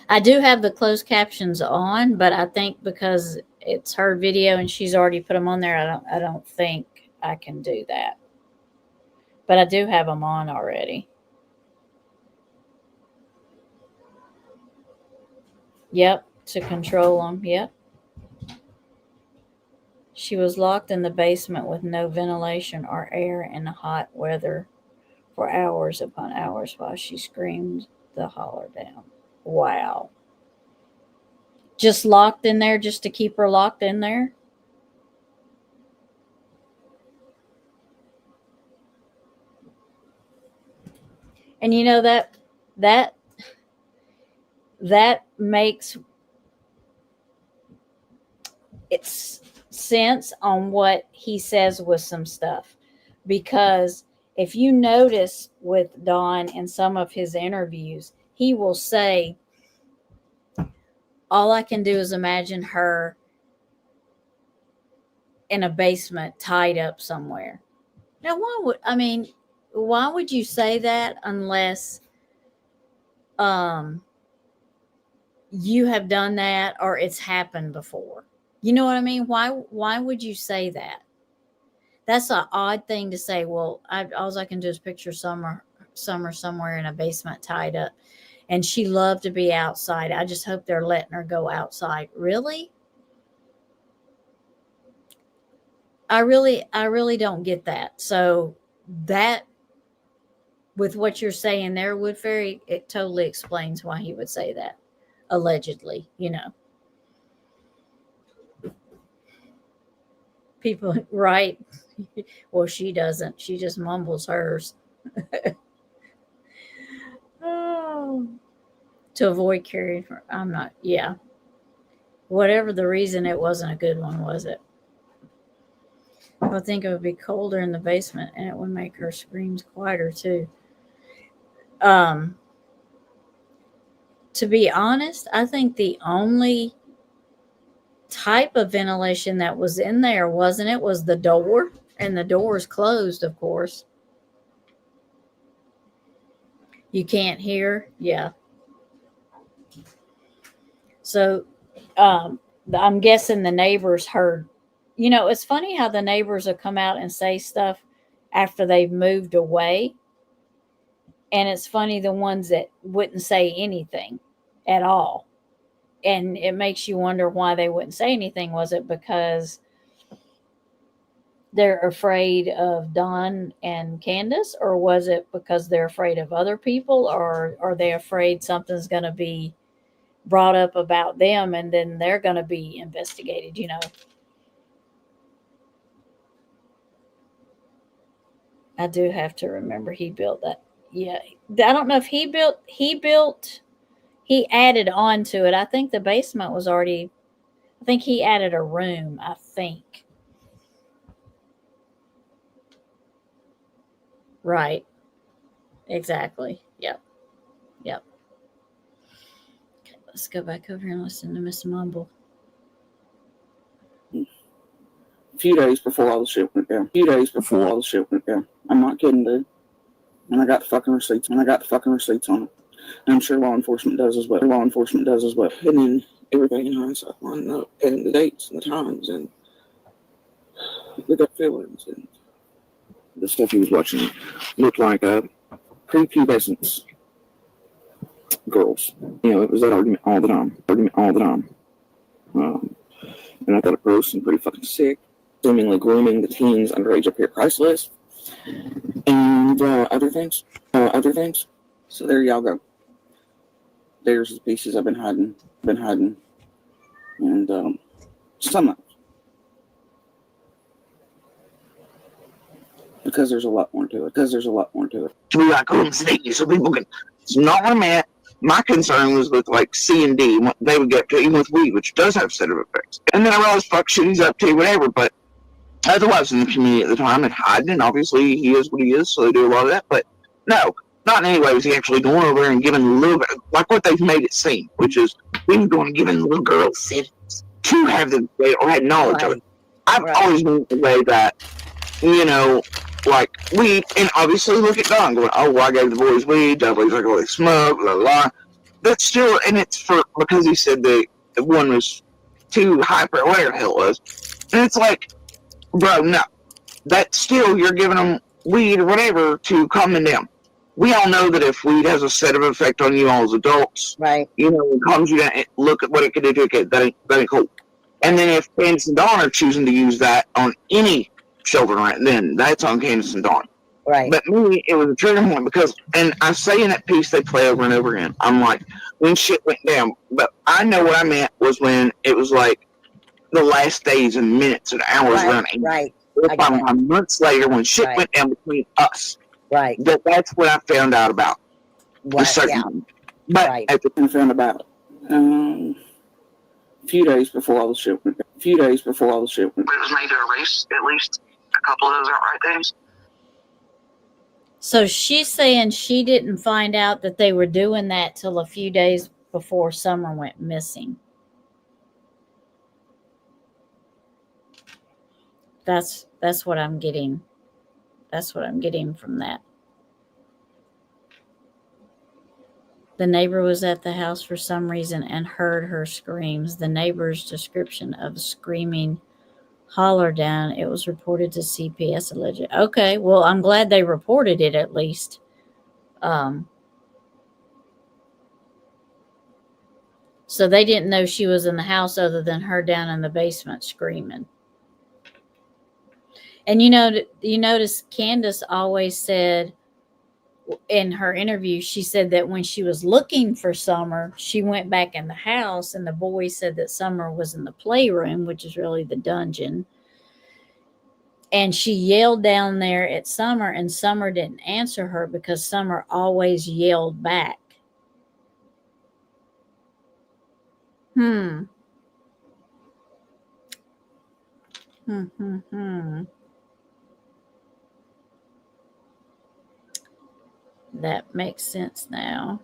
[SPEAKER 1] I do have the closed captions on, but I think because it's her video and she's already put them on there, I don't think I can do that. But I do have them on already. Yep, to control them. Yep. She was locked in the basement with no ventilation or air in the hot weather for hours upon hours while she screamed the holler down. Wow. Just locked in there just to keep her locked in there? And you know that makes it's sense on what he says with some stuff. Because if you notice with Don in some of his interviews, he will say, all I can do is imagine her in a basement tied up somewhere. Now, why would you say that unless you have done that or it's happened before? You know what I mean? Why would you say that? That's an odd thing to say. Well, all I can do is picture Summer somewhere in a basement tied up, and she loved to be outside. I just hope they're letting her go outside. Really? I really don't get that. So that, with what you're saying there, Wood Fairy, it totally explains why he would say that. Allegedly, people, right? Well, she doesn't. She just mumbles hers. Oh, to avoid carrying her. I'm not. Yeah. Whatever the reason, it wasn't a good one, was it? I think it would be colder in the basement, and it would make her screams quieter too. To be honest, I think the only type of ventilation that was in there, wasn't it, was the door, and the door is closed, of course. You can't hear. Yeah. So I'm guessing the neighbors heard. It's funny how the neighbors will come out and say stuff after they've moved away. And it's funny the ones that wouldn't say anything at all. And it makes you wonder why they wouldn't say anything. Was it because they're afraid of Don and Candace? Or was it because they're afraid of other people? Or are they afraid something's going to be brought up about them and then they're going to be investigated, I do have to remember he built that. Yeah. I don't know if he added on to it. I think the basement was already, I think he added a room, I think. Right. Exactly. Yep. Okay, let's go back over here and listen to Miss Mumble.
[SPEAKER 2] A few days before all the shit went down. I'm not kidding, dude. And I got the fucking receipts. on it. And I'm sure law enforcement does as well. And then everybody in hindsight lining up, and the dates and the times and the gut feelings and the stuff he was watching looked like prepubescent girls. It was that argument all the time. And I thought it gross and pretty fucking sick. Seemingly grooming the teens underage up here priceless. And other things. So there y'all go. There's the pieces I've been hiding. And some of it. Because there's a lot more to it.
[SPEAKER 3] To be like, oh, I'm sneaky, so people can. It's not what I meant. My concern was with like C and D, what they would get to, even with weed, which does have sedative effects. And then I realized, fuck shit, he's up to whatever. But otherwise, in the community at the time, and hiding, and obviously he is what he is, so they do a lot of that. But no, not in any way was he actually going over there and giving a little bit, like what they've made it seem, which is we were going and giving little girls settings to have the way or had knowledge of it. I've always been the way that, like weed, and obviously look at Don going, oh, well, I gave the boys weed, Dudley's like, oh, they smoke, blah, blah, blah. That's still, and it's because he said the one was too hyper, whatever the hell it was. And it's like, bro, no. That's still, you're giving them weed or whatever to calm them down. We all know that if weed has a sedative effect on you all as adults,
[SPEAKER 7] right?
[SPEAKER 3] It calms you down. Look at what it can do to a kid. That ain't cool. And then if Candace and Dawn are choosing to use that on any children, right, then that's on Candace and Dawn.
[SPEAKER 7] Right.
[SPEAKER 3] But me, it was a trigger point because, and I say in that piece they play over and over again, I'm like, when shit went down. But I know what I meant was when it was like the last days and minutes and hours running.
[SPEAKER 7] Right.
[SPEAKER 3] Months later, when shit went down between us.
[SPEAKER 7] Right.
[SPEAKER 3] That's what I found out about.
[SPEAKER 7] Well,
[SPEAKER 3] certain
[SPEAKER 7] yeah,
[SPEAKER 3] one. But
[SPEAKER 7] right.
[SPEAKER 3] at the
[SPEAKER 2] I found about a few days before all the shit went down. It was made to erase at least a couple of those outright things.
[SPEAKER 1] So she's saying she didn't find out that they were doing that till a few days before Summer went missing. That's what I'm getting. That's what I'm getting from that. The neighbor was at the house for some reason and heard her screams. The neighbor's description of screaming holler down. It was reported to CPS alleged. Okay, well, I'm glad they reported it at least. So they didn't know she was in the house other than her down in the basement screaming. And you notice Candace always said in her interview, she said that when she was looking for Summer, she went back in the house and the boys said that Summer was in the playroom, which is really the dungeon. And she yelled down there at Summer, and Summer didn't answer her because Summer always yelled back. That makes sense now.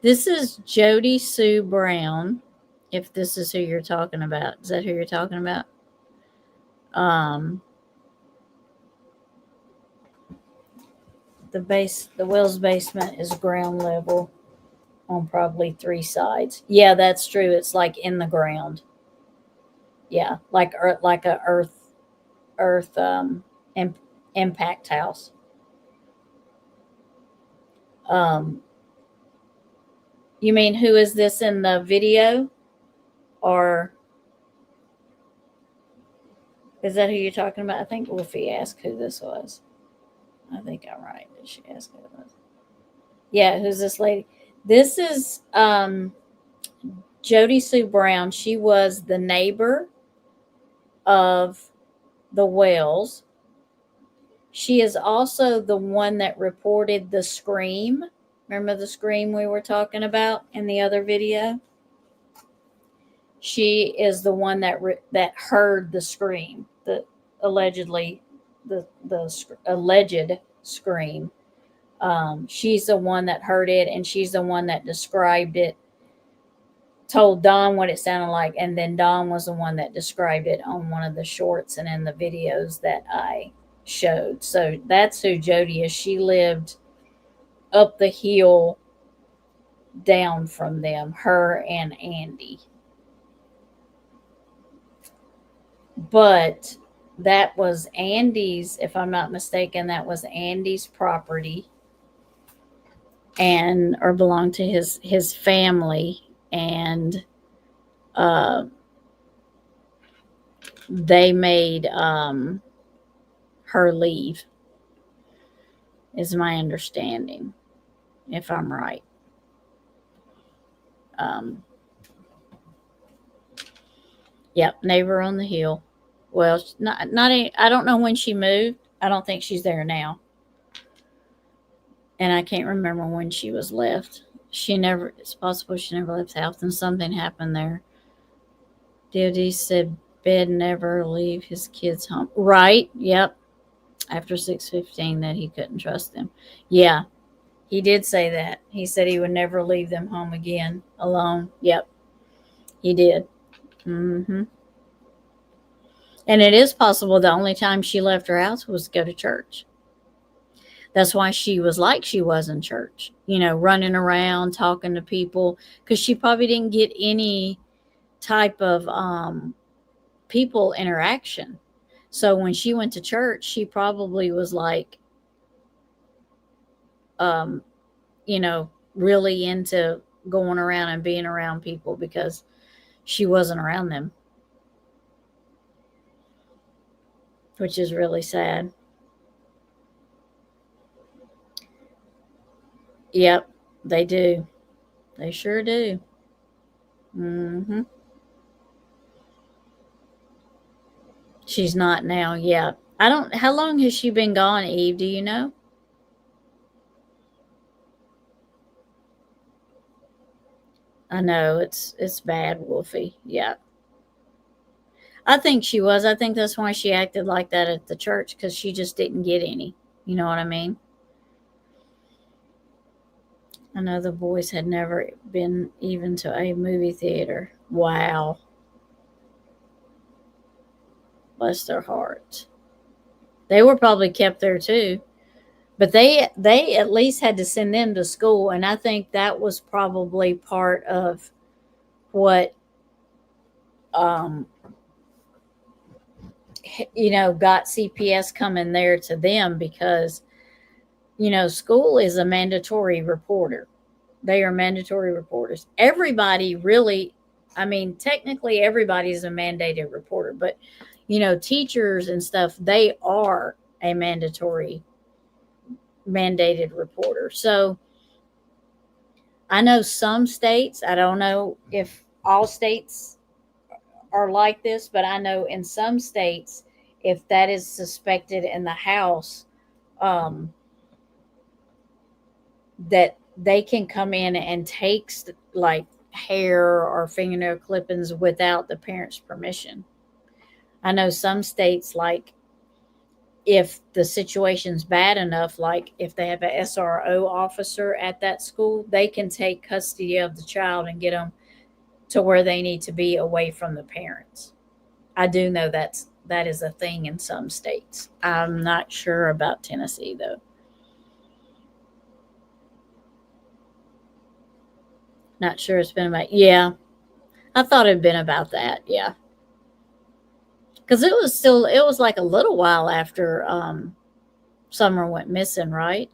[SPEAKER 1] This is Jody Sue Brown, if this is who you're talking about. Is that who you're talking about? The Wells basement is ground level on probably 3 sides. Yeah, that's true. It's like in the ground. Yeah, like a earth impact house. You mean who is this in the video, or is that who you're talking about? I think Wolfie asked who this was. I think I'm right. Did she ask who it was? Yeah, who's this lady? This is Jody Sue Brown. She was the neighbor of the Wells. She is also the one that reported the scream. Remember the scream we were talking about in the other video? She is the one that heard the scream, the alleged scream. She's the one that heard it, and she's the one that described it, told Don what it sounded like, and then Don was the one that described it on one of the shorts and in the videos that I showed. So that's who Jody is. She lived up the hill down from them, her and Andy. But that was Andy's, if I'm not mistaken, that was Andy's property or belonged to his family. And they made her leave, is my understanding, if I'm right. Yep, neighbor on the hill. Well, I don't know when she moved. I don't think she's there now. And I can't remember when she was left. It's possible she never left the house and something happened there. DOD said Bed never leave his kids home. Right, yep. After 6:15 that he couldn't trust them. Yeah, he did say that. He said he would never leave them home again alone. Yep, he did. And it is possible the only time she left her house was to go to church. That's why she was like she was in church, running around, talking to people, because she probably didn't get any type of people interaction. So when she went to church, she probably was like, really into going around and being around people because she wasn't around them, which is really sad. Yep, they do. They sure do. She's not now. Yeah. How long has she been gone, Eve? Do you know? I know it's bad, Wolfie. Yeah. I think she was. I think that's why she acted like that at the church, because she just didn't get any. You know what I mean? I know the boys had never been even to a movie theater. Wow. Bless their hearts. They were probably kept there too. But they at least had to send them to school, and I think that was probably part of what got CPS coming there to them, because school is a mandatory reporter. They are mandatory reporters. Everybody really, I mean, technically everybody's a mandated reporter, but teachers and stuff, they are a mandated reporter. So I know some states, I don't know if all states are like this, but I know in some states, if that is suspected in the house, that they can come in and take like hair or fingernail clippings without the parents' permission. I know some states, like if the situation's bad enough, like if they have a SRO officer at that school, they can take custody of the child and get them to where they need to be away from the parents. I do know that is a thing in some states. I'm not sure about Tennessee though. Not sure it's been about, yeah. I thought it'd been about that, yeah. Because it was like a little while after Summer went missing, right?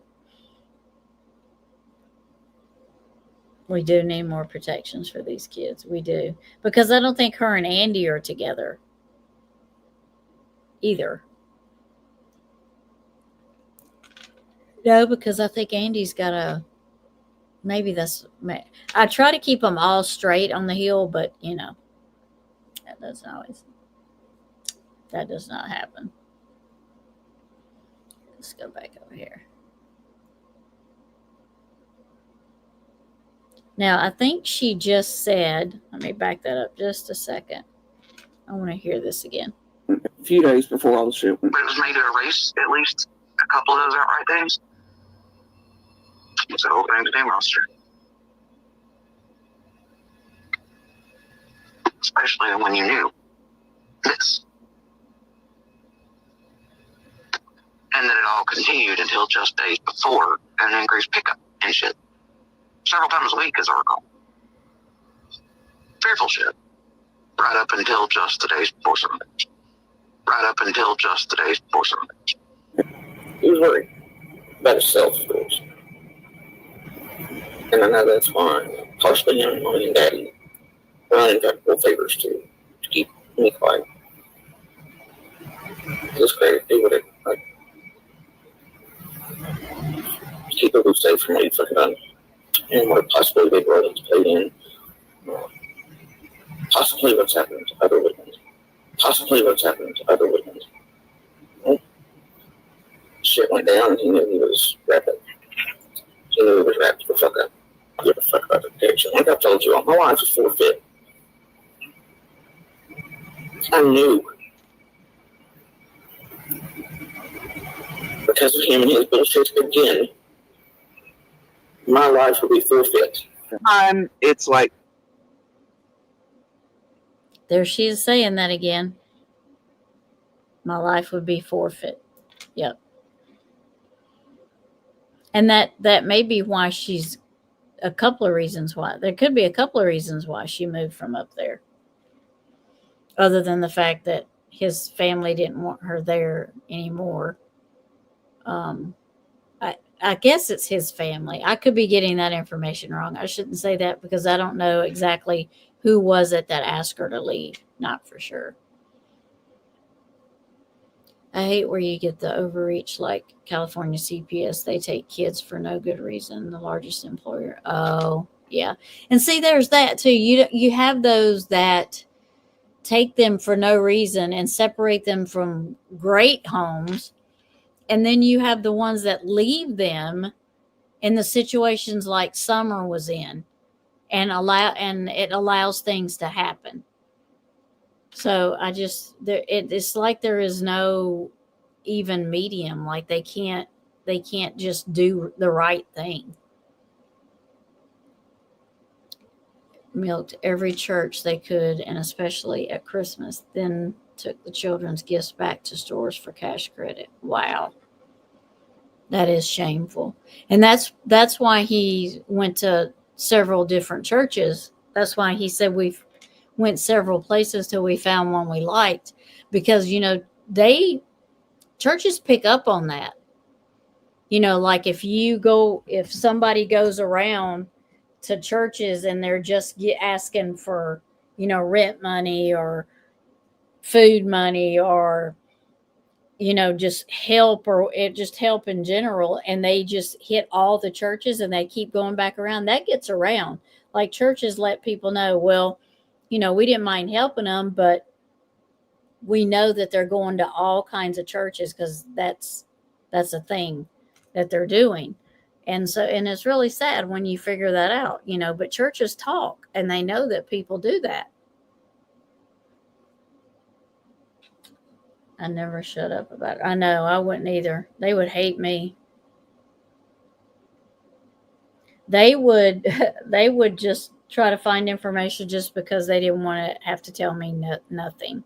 [SPEAKER 1] We do need more protections for these kids. We do. Because I don't think her and Andy are together either. No, because I think Andy's got maybe that's, I try to keep them all straight on the hill, but that does not happen. Let's go back over here. Now, I think she just said, let me back that up just a second. I want to hear this again.
[SPEAKER 2] A few days before all the shit went.
[SPEAKER 3] But it was made to erase at least a couple of those outright things. It's an opening to name roster. Especially when you knew this. And that it all continued until just days before an increased pickup and shit. Several times a week, as I recall. Fearful shit. Right up until just the days before Sunday. Right up until just the days before Sunday.
[SPEAKER 2] He was worried about himself, of course. And I know that's why, partially him, mommy and daddy, Ryan got full favors to keep me quiet. It's great. They would have, keep it safe from what you fucking done. And what possibly they brought into play in. Possibly what's happened to other witnesses. Possibly what's happened to other witnesses. Well, shit went down and he knew he was wrapping. He knew he was wrapped the fuck up. I give a fuck about the picture. Like I've told you all my life is forfeit. I knew. Because of him and his bullshit again, my life would be forfeit. It's like,
[SPEAKER 1] There she is saying that again. My life would be forfeit. Yep. And that may be why she's a couple of reasons why. There could be a couple of reasons why she moved from up there. Other than the fact that his family didn't want her there anymore. I guess it's his family. I could be getting that information wrong. I shouldn't say that because I don't know exactly who was it that asked her to leave. Not for sure. I hate where you get the overreach like California CPS. They take kids for no good reason. The largest employer. Oh, yeah. And see, there's that too. You have those that take them for no reason and separate them from great homes. And then you have the ones that leave them in the situations like Summer was in. and it allows things to happen. So it's like there is no even medium. Like they can't just do the right thing. Milked every church they could, and especially at Christmas, then took the children's gifts back to stores for cash credit. Wow. That is shameful. And that's why he went to several different churches. That's why he said we've went several places till we found one we liked, because churches pick up on that. Like if somebody goes around to churches and they're just asking for, rent money or food money or, just help, or it just help in general, and they just hit all the churches and they keep going back around, that gets around. Like churches let people know, well, we didn't mind helping them, but we know that they're going to all kinds of churches because that's a thing that they're doing. And it's really sad when you figure that out, but churches talk and they know that people do that. I never shut up about it. I know, I wouldn't either. They would hate me. They would just try to find information just because they didn't want to have to tell me nothing.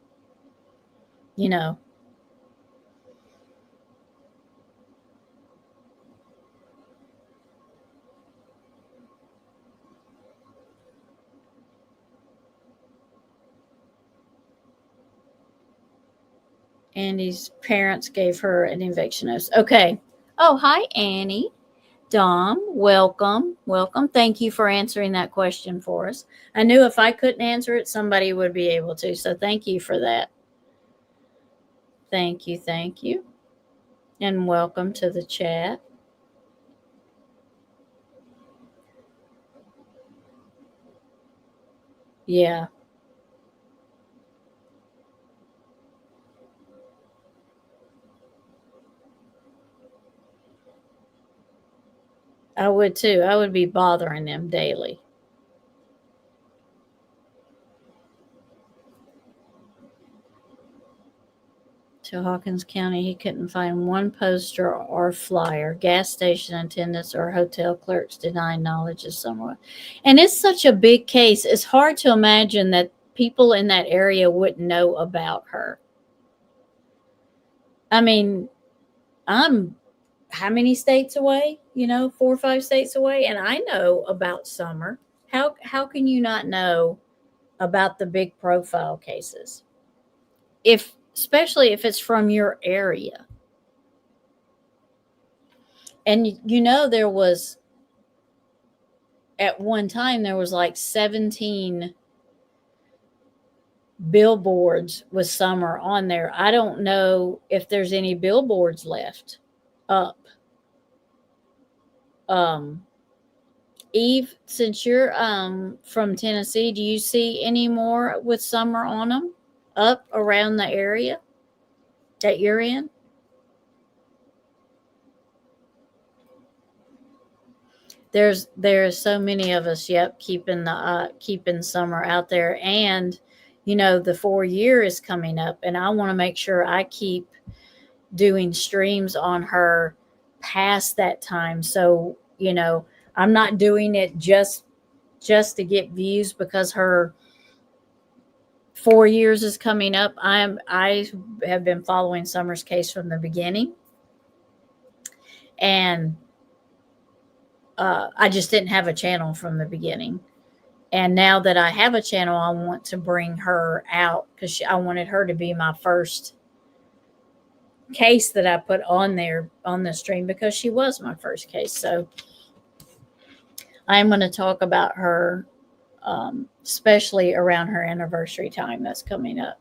[SPEAKER 1] Annie's parents gave her an eviction notice. Okay. Oh, hi, Annie. Dom, welcome. Welcome. Thank you for answering that question for us. I knew if I couldn't answer it, somebody would be able to. So thank you for that. Thank you. Thank you. And welcome to the chat. Yeah. I would too. I would be bothering them daily. To Hawkins County, he couldn't find one poster or flyer. Gas station attendants or hotel clerks deny knowledge of someone. And it's such a big case. It's hard to imagine that people in that area wouldn't know about her. I mean, I'm how many states away? 4 or 5 states away, and I know about Summer. How can you not know about the big profile cases? Especially if it's from your area. And there was at one time there was like 17 billboards with Summer on there. I don't know if there's any billboards left up. Eve, since you're from Tennessee, do you see any more with Summer on them up around the area that you're in? There's so many of us, yep, keeping Summer out there, and the 4-year is coming up, and I want to make sure I keep doing streams on her past that time. So I'm not doing it just to get views because her 4 years is coming up. I have been following Summer's case from the beginning, and I just didn't have a channel from the beginning. And now that I have a channel, I want to bring her out because I wanted her to be my first case that I put on there on the stream because she was my first case. So I'm going to talk about her, especially around her anniversary time that's coming up.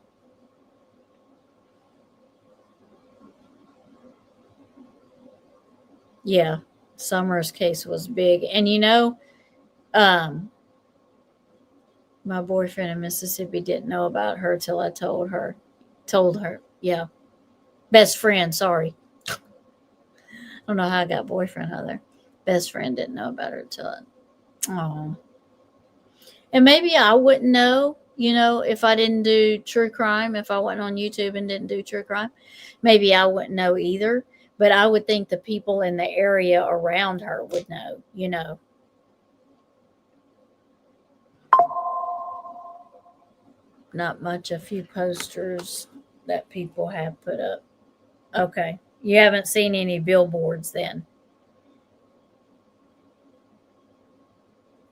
[SPEAKER 1] Yeah, Summer's case was big. And my boyfriend in Mississippi didn't know about her till I told her. Yeah. Best friend, sorry. I don't know how I got boyfriend out there. Best friend didn't know about her till oh. And maybe I wouldn't know, if I didn't do true crime, if I wasn't on YouTube and didn't do true crime, maybe I wouldn't know either. But I would think the people in the area around her would know. Not much, a few posters that people have put up. Okay. You haven't seen any billboards then?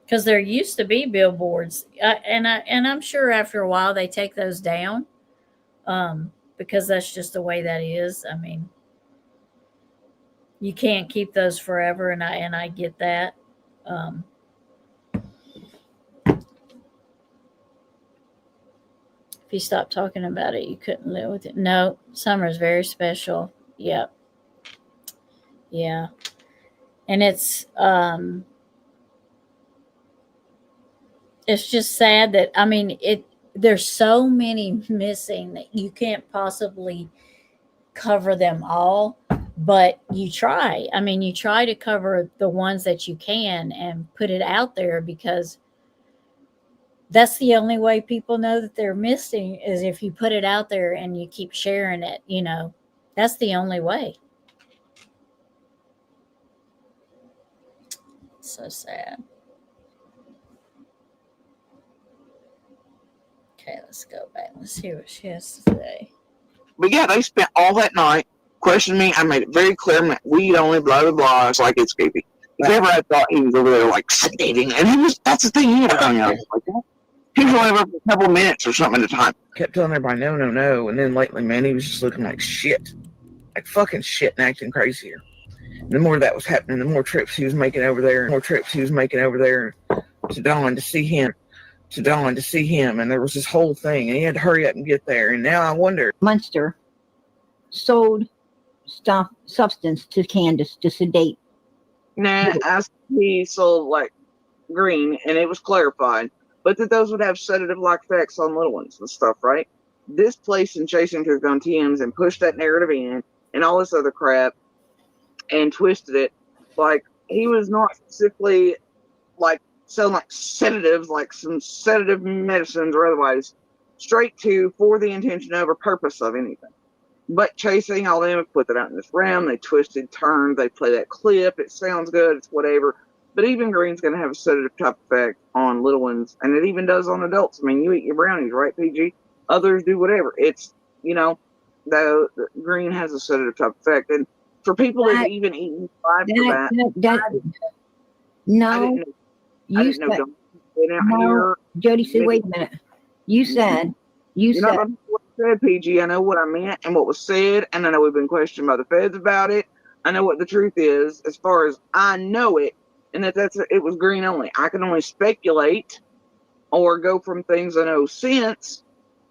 [SPEAKER 1] Because there used to be billboards, and I'm sure after a while they take those down, because that's just the way that is. I mean, you can't keep those forever, and I get that. Um, if you stopped talking about it, you couldn't live with it. No, summer's very special. Yep, yeah, and it's just sad that, I mean, there's so many missing that you can't possibly cover them all, but you try. I mean, you try to cover the ones that you can and put it out there, because that's the only way people know that they're missing, is if you put it out there and you keep sharing it. That's the only way. So sad. Okay, let's go back. Let's see what she has to say.
[SPEAKER 3] But yeah, they spent all that night questioning me. I made it very clear, I'm like, weed only, blah, blah, blah. It's like, it's creepy. If ever I thought he was over there, like, sedating, and that's the thing, he was hung out. Like, he was only over for a couple minutes or something at a time. Kept telling everybody, no, no, no. And then lately, man, he was just looking like shit. Like fucking shit and acting crazier. And the more that was happening, the more trips he was making over there, to Dawn to see him. And there was this whole thing, and he had to hurry up and get there. And now I wonder,
[SPEAKER 7] Munster sold substance to Candace to sedate.
[SPEAKER 3] nah, he sold like green, and it was clarified, but that those would have sedative-like effects on little ones and stuff, right? This place in Chasing took on Tim's and pushed that narrative in, and all this other crap, and twisted it. Like, he was not specifically like selling like sedatives, like some sedative medicines or otherwise, straight to for the intention of or purpose of anything. But Chasing, all them have put that out in this realm. They twisted, turned, they play that clip. It sounds good, it's whatever. But even green's going to have a sedative type effect on little ones, and it even does on adults. I mean, you eat your brownies, right, PG? Others do whatever. It's, the green has a sedative type effect. And for people that have even eaten five for that,
[SPEAKER 7] no, you said, no, Jody said, wait a minute. You said,
[SPEAKER 3] You're not going to what I said, PG. I know what I meant and what was said, and I know we've been questioned by the feds about it. I know what the truth is as far as I know it, and it was green only. I can only speculate or go from things I know since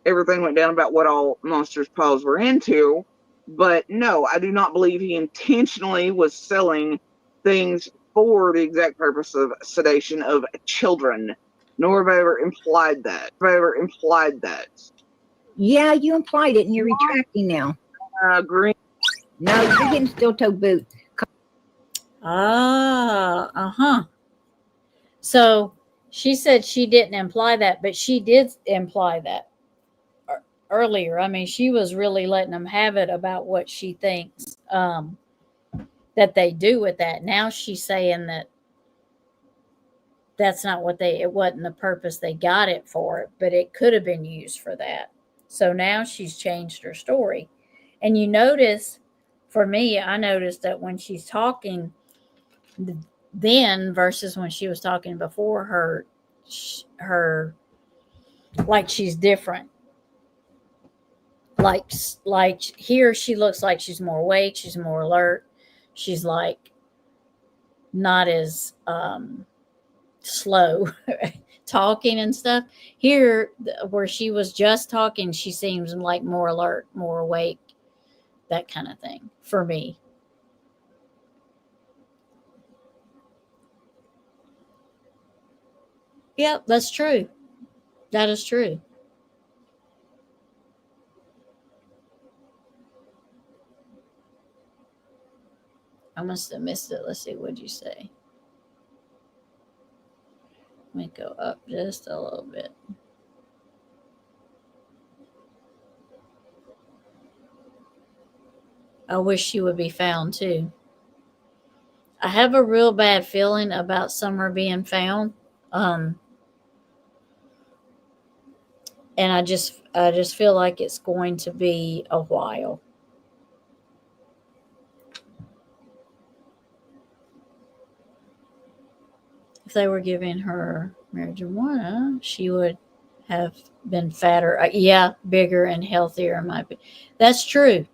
[SPEAKER 3] everything went down about what all Monster's Paws were into. But no, I do not believe he intentionally was selling things for the exact purpose of sedation of children, nor have I ever implied that.
[SPEAKER 7] Yeah, you implied it, and you're retracting now.
[SPEAKER 3] Green.
[SPEAKER 7] No, you're getting steel-toe boot.
[SPEAKER 1] So she said she didn't imply that, but she did imply that earlier. I mean, she was really letting them have it about what she thinks that they do with that. Now she's saying that that's not it wasn't the purpose they got it for, but it could have been used for that. So now she's changed her story. And you notice, for me, I noticed that when she's talking then versus when she was talking before, her like she's different. Like here she looks like she's more awake, she's more alert. She's like not as slow talking and stuff. Here, where she was just talking, she seems like more alert, more awake, that kind of thing for me. Yep, that's true. That is true. I must have missed it. Let's see. What'd you say? me go up just a little bit. I wish she would be found too. I have a real bad feeling about Summer being found. And I just feel like it's going to be a while. If they were giving her marijuana, she would have been fatter. Yeah, bigger and healthier. Might be. That's true.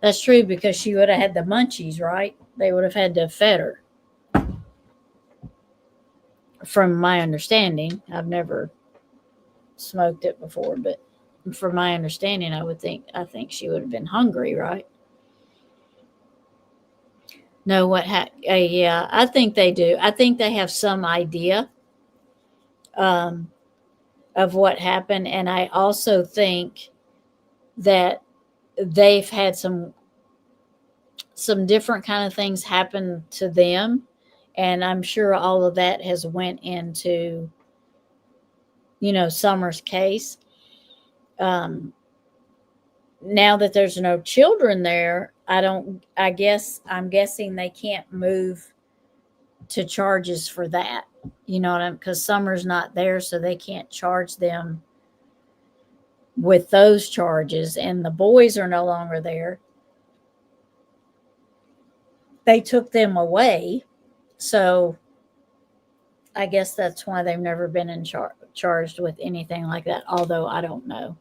[SPEAKER 1] That's true because she would have had the munchies, right? They would have had to fed her. From my understanding, I've never smoked it before, but from my understanding, I think she would have been hungry, right? No, yeah, I think they do. I think they have some idea of what happened, and I also think that they've had some different kind of things happen to them, and I'm sure all of that has went into Summer's case. Now that there's no children there, I'm guessing they can't move to charges for that. You know what I'm, because Summer's not there, so they can't charge them with those charges, and the boys are no longer there. They took them away, so I guess that's why they've never been charged with anything like that, although I don't know.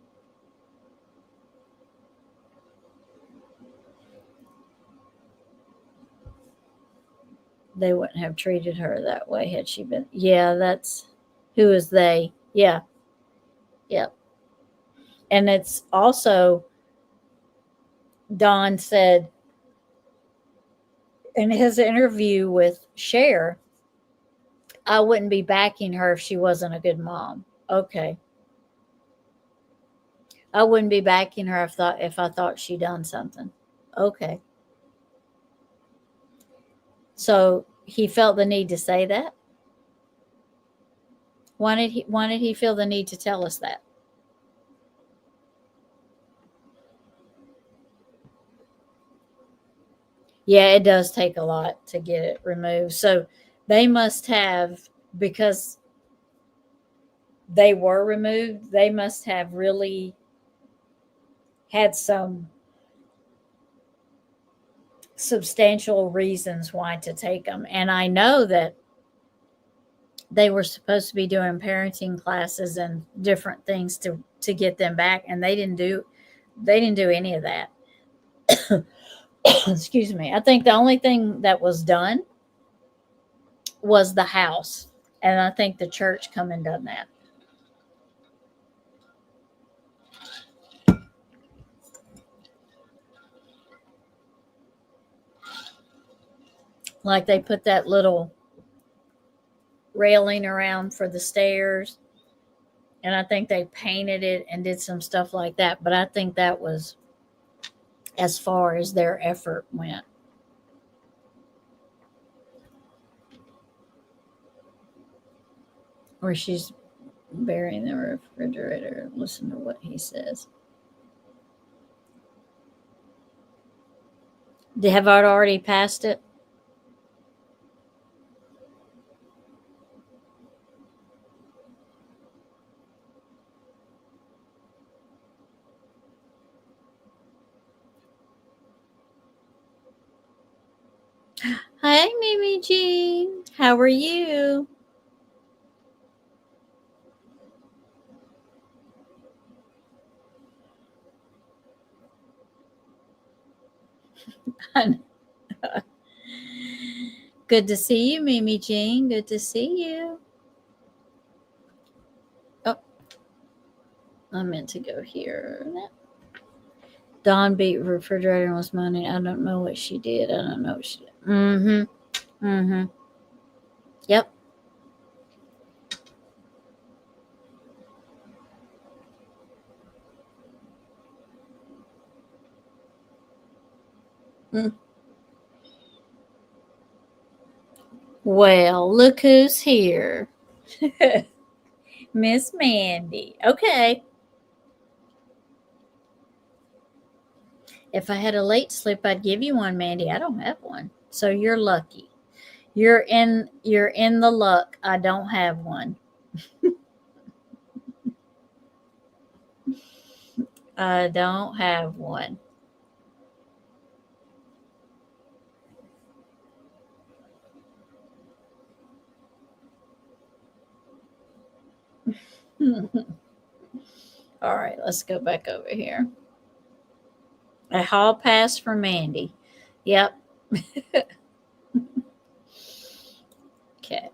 [SPEAKER 1] They wouldn't have treated her that way had she been. Yeah, that's who is they. Yeah. Yep. And it's also, Don said in his interview with Cher, I wouldn't be backing her if she wasn't a good mom. Okay. I wouldn't be backing her if I thought she done something. Okay. So he felt the need to say that. Why did he feel the need to tell us that? Yeah, it does take a lot to get it removed. So they must have, because they were removed, they must have really had some substantial reasons why to take them. And I know that they were supposed to be doing parenting classes and different things to get them back, and they didn't do any of that. Excuse me. I think the only thing that was done was the house, and I think the church come and done that. Like they put that little railing around for the stairs, and I think they painted it and did some stuff like that, but I think that was as far as their effort went. Or she's burying the refrigerator. Listen to what he says. Have I already passed it? Hi, Mimi Jean. How are you? Good to see you, Mimi Jean. Good to see you. Oh, I meant to go here. Dawn beat refrigerator and was moaning. I don't know what she did. I don't know what she did. Mm-hmm. Mm-hmm. Yep. Mm. Well, look who's here. Miss Mandy. Okay. If I had a late slip, I'd give you one, Mandy. I don't have one. So you're lucky. You're in the luck. I don't have one. I don't have one. All right, let's go back over here. A hall pass for Mandy. Yep. Okay.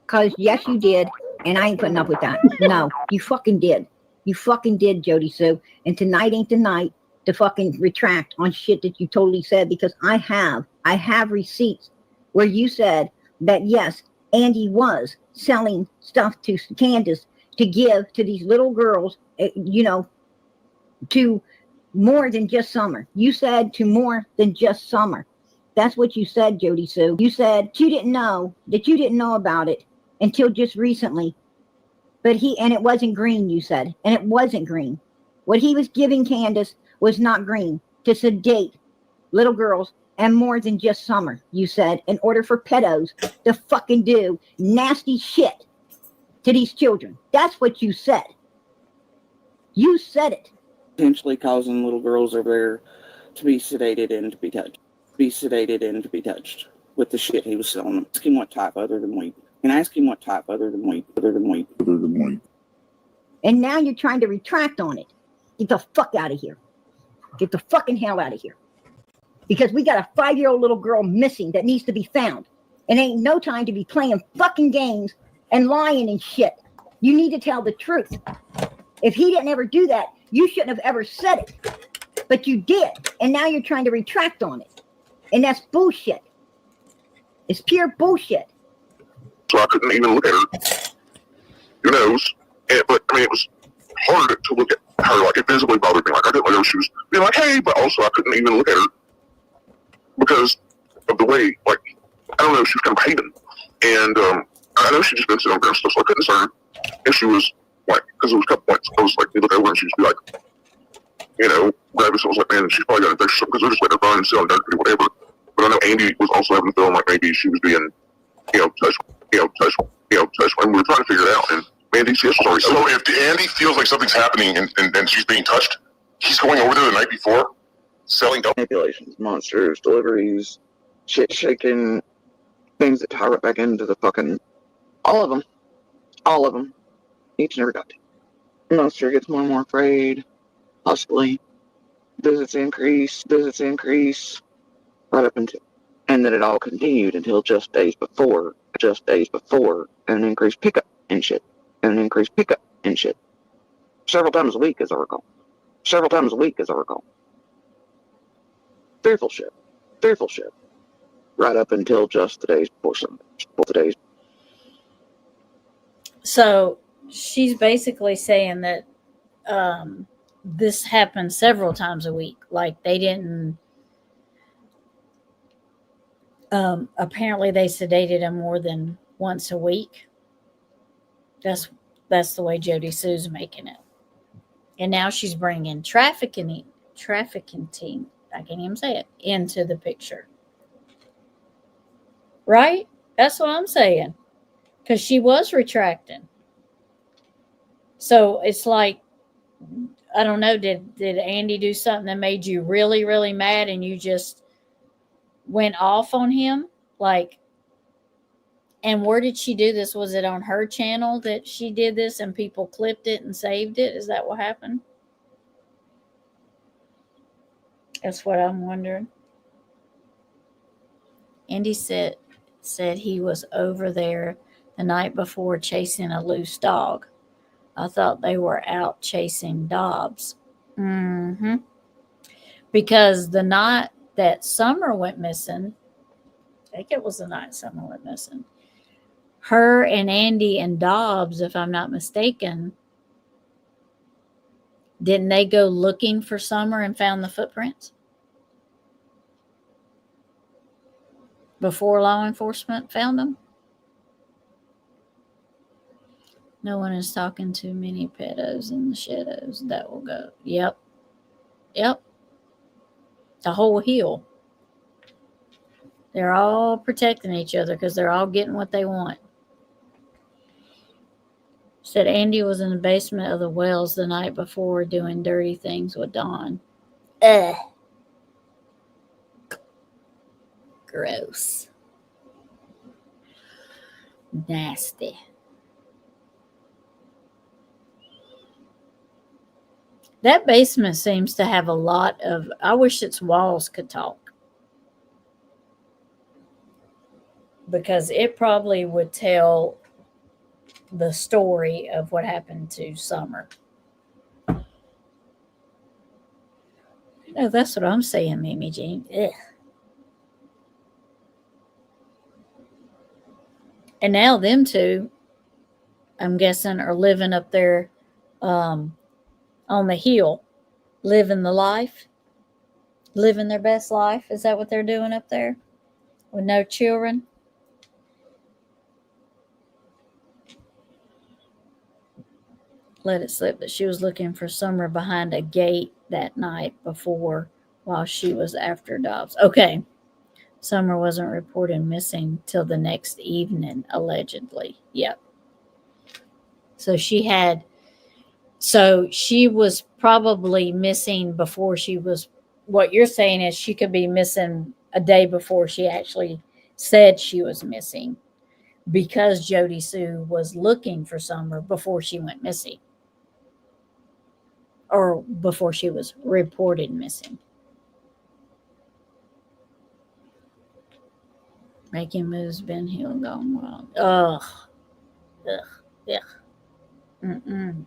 [SPEAKER 7] Because, yes, you did. And I ain't putting up with that. No, you fucking did. You fucking did, Jody Sue. And tonight ain't the night to fucking retract on shit that you totally said, because I have receipts where you said that, yes, Andy was selling stuff to Candace to give to these little girls, to more than just Summer. You said to more than just Summer. That's what you said, Jody Sue. You said you didn't know about it until just recently. But it wasn't green, you said. And it wasn't green. What he was giving Candace was not green. To sedate little girls and more than just Summer, you said, in order for pedos to fucking do nasty shit to these children. That's what you said. You said it.
[SPEAKER 2] Potentially causing little girls over there to be sedated and to be touched. With the shit he was selling them. Ask him what type other than weed. And ask him what type other than weed.
[SPEAKER 7] And now you're trying to retract on it. Get the fuck out of here. Get the fucking hell out of here. Because we got a 5-year-old little girl missing that needs to be found. And ain't no time to be playing fucking games and lying and shit. You need to tell the truth. If he didn't ever do that, you shouldn't have ever said it. But you did. And now you're trying to retract on it. And that's bullshit. It's pure bullshit.
[SPEAKER 3] So I couldn't even look at her. Who knows? But I mean, it was hard to look at her. Like, it visibly bothered me. Like, I didn't know she was being like, hey, but also I couldn't even look at her because of the way, like, I don't know, she was kind of hating. And I know she just been sitting over there and stuff, so I couldn't say her. And she was like, because there was a couple points, I was like, you look over and she'd be like, grab us. I was like, man, she's probably got an infection because they're just letting her run and selling dirt or whatever. But I know Andy was also having a feeling like maybe she was being, touched, and we were trying to figure it out. And Mandy's story.
[SPEAKER 8] So if Andy feels like something's happening and she's being touched, he's going over there the night before, selling dope.
[SPEAKER 2] Manipulations, monsters, deliveries, shit shaking, things that tie right back into the fucking, all of them, each and every goddamn. Monster gets more and more afraid, possibly. Visits increase, right up until, and then it all continued until just days before, an increased pickup and shit. Several times a week, as I recall. Fearful shit. Right up until just the days before Sunday.
[SPEAKER 1] So she's basically saying that this happened several times a week. Like they didn't. Apparently, they sedated him more than once a week. That's the way Jody Sue's making it. And now she's bringing trafficking team, I can't even say it, into the picture. Right? That's what I'm saying. Because she was retracting. So it's like, I don't know, did Andy do something that made you really, really mad and you just went off on him? Like, and where did she do this? Was it on her channel that she did this and people clipped it and saved it? Is that what happened? That's what I'm wondering. Andy said he was over there the night before chasing a loose dog. I thought they were out chasing Dobbs. Mm-hmm. Because the night that Summer went missing, I think it was the night Summer went missing, her and Andy and Dobbs, if I'm not mistaken, didn't they go looking for Summer and found the footprints? Before law enforcement found them? No one is talking to many pedos in the shadows. That will go. Yep. Yep. The whole hill. They're all protecting each other because they're all getting what they want. Said Andy was in the basement of the Wells the night before doing dirty things with Dawn. Ugh. Gross. Nasty. That basement seems to have a lot of, I wish its walls could talk. Because it probably would tell the story of what happened to Summer. No, that's what I'm saying, Mimi Jean. Ugh. And now them two, I'm guessing, are living up there on the hill, living the life, living their best life. Is that what they're doing up there with no children? Let it slip that she was looking for Summer behind a gate that night before while she was after Dobbs. Okay. Summer wasn't reported missing till the next evening, allegedly. Yep. So she was probably missing before she was, what you're saying is she could be missing a day before she actually said she was missing because Jody Sue was looking for Summer before she went missing or before she was reported missing. Making moves, Ben Hill gone wild. Ugh. Ugh. Mm-mm.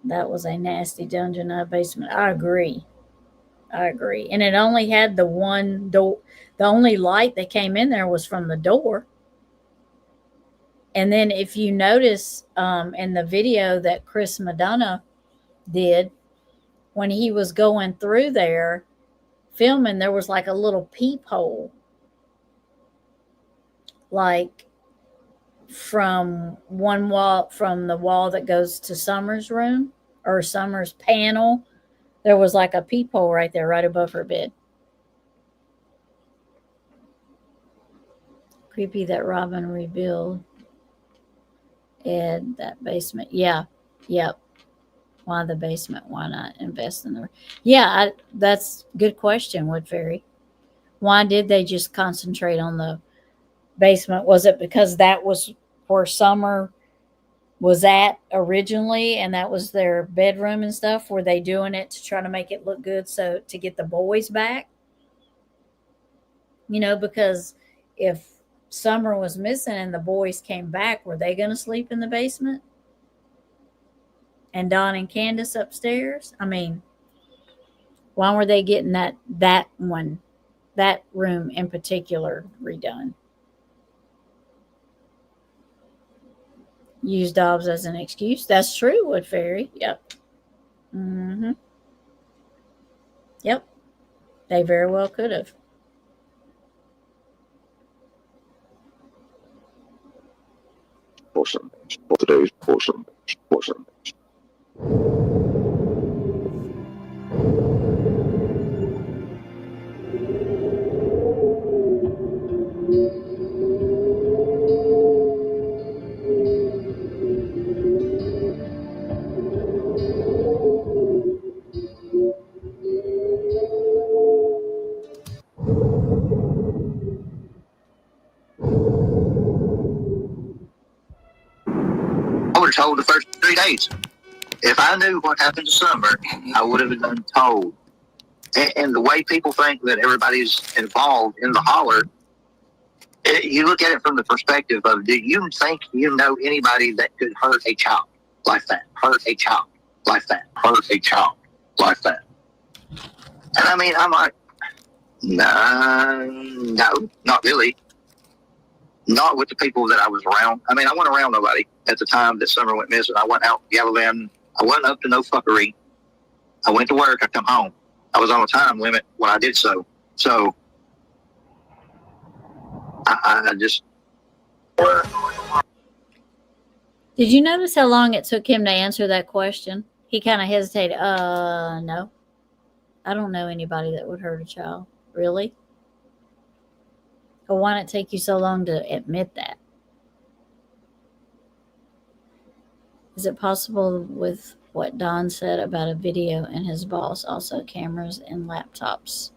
[SPEAKER 1] That was a nasty dungeon, not a basement. I agree. And it only had the one door. The only light that came in there was from the door. And then if you notice in the video that Chris Madonna did, when he was going through there filming, there was like a little peephole. Like from one wall, from the wall that goes to Summer's room or Summer's panel, there was like a peephole right there, right above her bed. Creepy that Robin revealed Ed that basement. Yeah. Yep. Why the basement? Why not invest in the? Yeah, that's a good question, Wood Fairy. Why did they just concentrate on the basement? Was it because that was where Summer was at originally and that was their bedroom and stuff? Were they doing it to try to make it look good so to get the boys back? You know, because if Summer was missing and the boys came back, were they going to sleep in the basement? And Don and Candace upstairs? I mean, why were they getting that room in particular redone? Use Dobbs as an excuse. That's true, Wood Fairy. Yep. Mm-hmm. Yep. They very well could have.
[SPEAKER 3] Awesome. For today's awesome.
[SPEAKER 9] I would have told the first 3 days. If I knew what happened to Summer, I would have been told. And the way people think that everybody's involved in the holler, you look at it from the perspective of, do you think you know anybody that could hurt a child like that? Hurt a child like that? Hurt a child like that? And I mean, I'm like, no, not really. Not with the people that I was around. I mean, I wasn't around nobody at the time that Summer went missing. I went out gallivanting. I wasn't up to no fuckery. I went to work. I come home. I was on a time limit when I did so. So I just.
[SPEAKER 1] Did you notice how long it took him to answer that question? He kind of hesitated. No. I don't know anybody that would hurt a child. Really? Well, why did it take you so long to admit that? Is it possible with what Don said about a video and his boss, also cameras and laptops?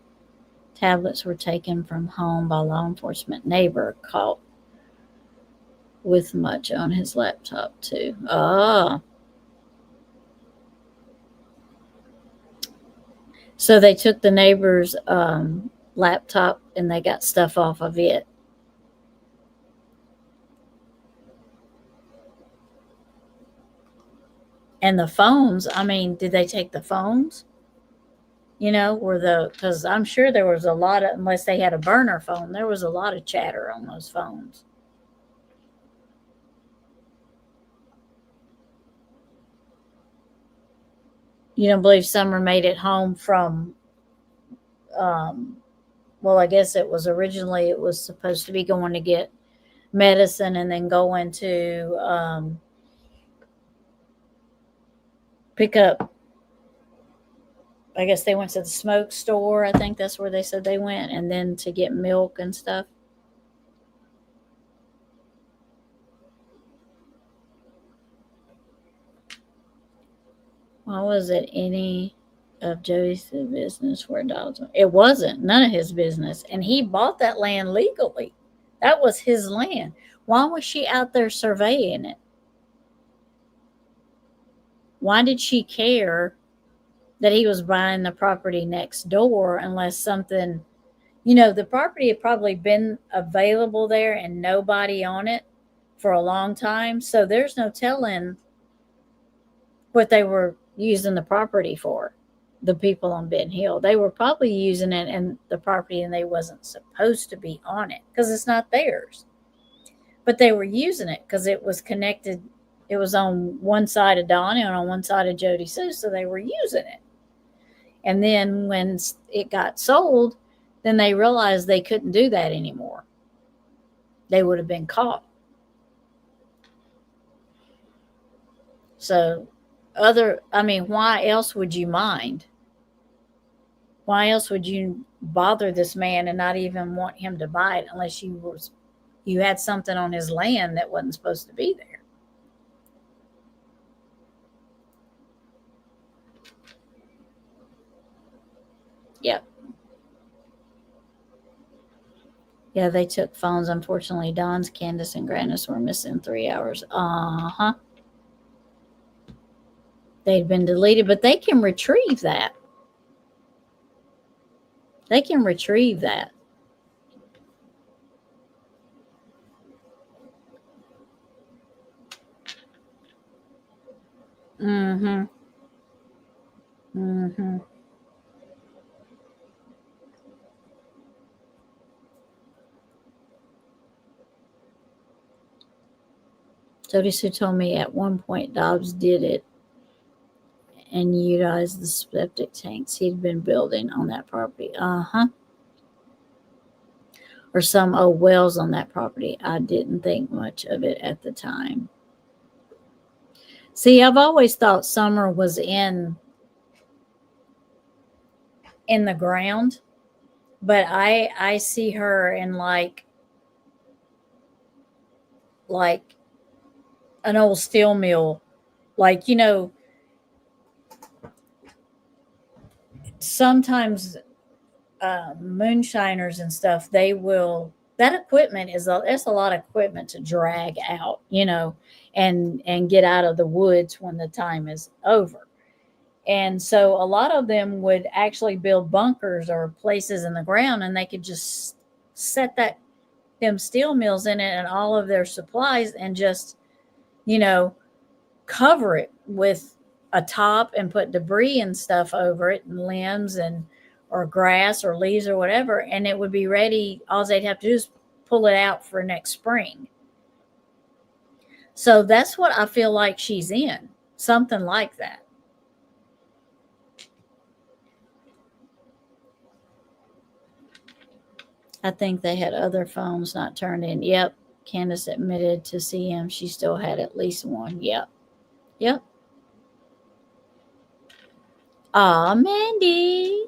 [SPEAKER 1] Tablets were taken from home by law enforcement. Neighbor caught with much on his laptop too. Oh. So they took the neighbor's laptop and they got stuff off of it. And the phones, I mean, did they take the phones? You know, because I'm sure there was a lot of, unless they had a burner phone, there was a lot of chatter on those phones. You don't believe Summer made it home from, well, I guess it was supposed to be going to get medicine and then going to pick up, I guess they went to the smoke store. I think that's where they said they went, and then to get milk and stuff. Why was it any of Jody's business where dogs were? It wasn't none of his business. And he bought that land legally. That was his land. Why was she out there surveying it? Why did she care that he was buying the property next door unless something, the property had probably been available there and nobody on it for a long time. So there's no telling what they were using the property for. The people on Ben Hill, they were probably using it and the property and they wasn't supposed to be on it because it's not theirs. But they were using it because it was connected. It was on one side of Donnie and on one side of Jody Sue, so they were using it. And then when it got sold, then they realized they couldn't do that anymore. They would have been caught. So why else would you mind? Why else would you bother this man and not even want him to buy it unless you had something on his land that wasn't supposed to be there? Yep. Yeah, they took phones. Unfortunately, Don's, Candace, and Grandis were missing 3 hours. Uh-huh. They'd been deleted, but they can retrieve that. They can retrieve that. Mm-hmm. Mm-hmm. Jody Sue told me at one point Dobbs did it and utilized the septic tanks he'd been building on that property. Uh-huh. Or some old wells on that property. I didn't think much of it at the time. See, I've always thought Summer was in the ground, but I see her in like an old steel mill, like, sometimes moonshiners and stuff, that equipment that's a lot of equipment to drag out, and get out of the woods when the time is over. And so a lot of them would actually build bunkers or places in the ground, and they could just set them steel mills in it and all of their supplies and just, cover it with a top and put debris and stuff over it and limbs or grass or leaves or whatever, and it would be ready. All they'd have to do is pull it out for next spring. So that's what I feel like she's in, something like that. I think they had other phones not turned in. Yep. Candace admitted to CM she still had at least one. Yep. Yep. Aw, Mandy.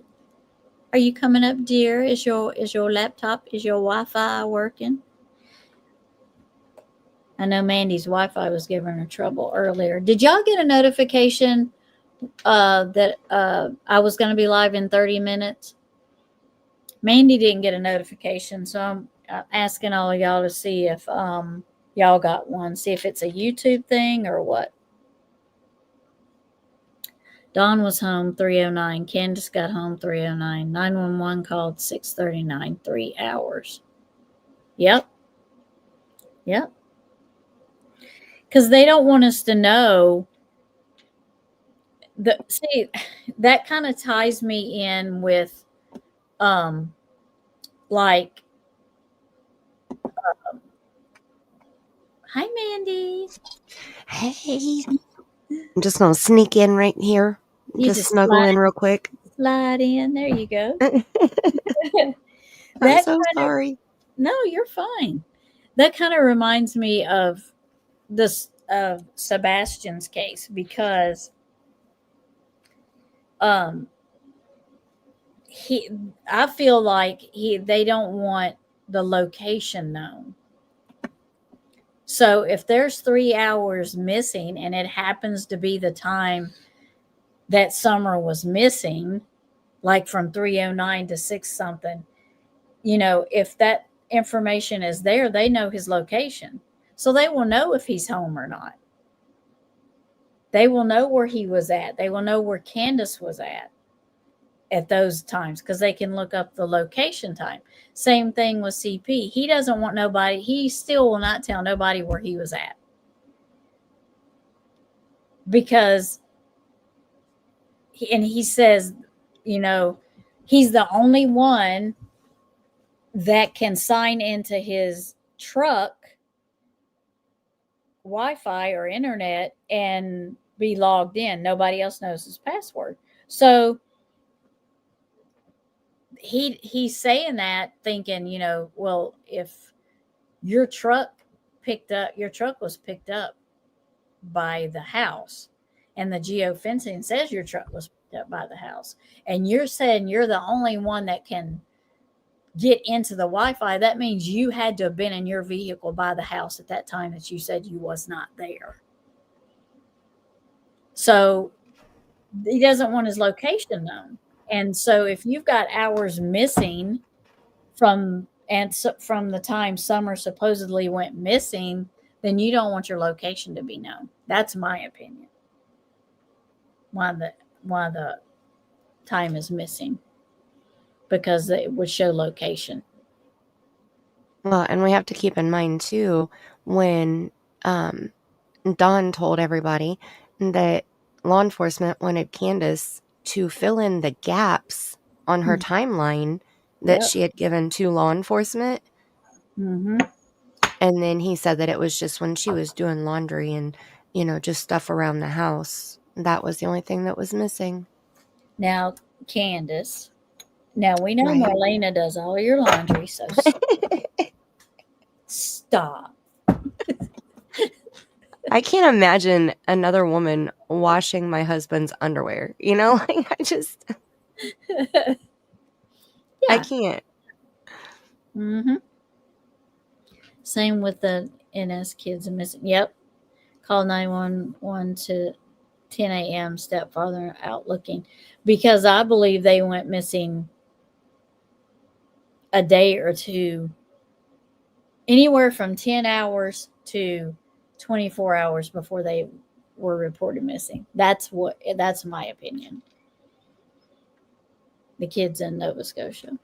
[SPEAKER 1] Are you coming up, dear? Is your laptop, is your Wi-Fi working? I know Mandy's Wi-Fi was giving her trouble earlier. Did y'all get a notification that I was going to be live in 30 minutes? Mandy didn't get a notification, so I'm asking all of y'all to see if y'all got one. See if it's a YouTube thing or what. Dawn was home 3:09. Candace got home 3:09. 911 called 6:39. 3 hours. Yep. Yep. Because they don't want us to know. See, that kind of ties me in with, like, hi, Mandy.
[SPEAKER 10] Hey, I'm just gonna sneak in right here.
[SPEAKER 1] You
[SPEAKER 10] Just snuggle in real quick.
[SPEAKER 1] Slide in. There you go.
[SPEAKER 10] I'm so sorry.
[SPEAKER 1] No, you're fine. That kind of reminds me of this Sebastian's case because I feel like they don't want the location known. So if there's 3 hours missing and it happens to be the time that Summer was missing, like from 3:09 to 6 something, if that information is there, they know his location. So they will know if he's home or not. They will know where he was at. They will know where Candace was at those times because they can look up the location time. Same thing with CP. He doesn't want nobody. He still will not tell nobody where he was at because he says, he's the only one that can sign into his truck Wi-Fi or internet and be logged in. Nobody else knows his password. So he's saying that thinking, well, if your truck was picked up by the house and the geofencing says your truck was picked up by the house and you're saying you're the only one that can get into the Wi-Fi, that means you had to have been in your vehicle by the house at that time that you said you was not there. So he doesn't want his location known. And so if you've got hours missing from the time Summer supposedly went missing, then you don't want your location to be known. That's my opinion. Why the time is missing. Because it would show location.
[SPEAKER 10] Well, and we have to keep in mind too, when Dawn told everybody that law enforcement wanted Candace to fill in the gaps on her timeline that she had given to law enforcement.
[SPEAKER 1] Mm-hmm.
[SPEAKER 10] And then he said that it was just when she was doing laundry and, just stuff around the house. That was the only thing that was missing.
[SPEAKER 1] Now, Candace. Now, we know
[SPEAKER 10] Right.
[SPEAKER 1] Marlena does all your laundry, so stop.
[SPEAKER 10] I can't imagine another woman washing my husband's underwear. I just... I can't.
[SPEAKER 1] Mm-hmm. Same with the NS kids missing. Yep. Call 911 to 10 a.m. Stepfather out looking. Because I believe they went missing a day or two, anywhere from 10 hours to 24 hours before they were reported missing. That's my opinion. The kids in Nova Scotia.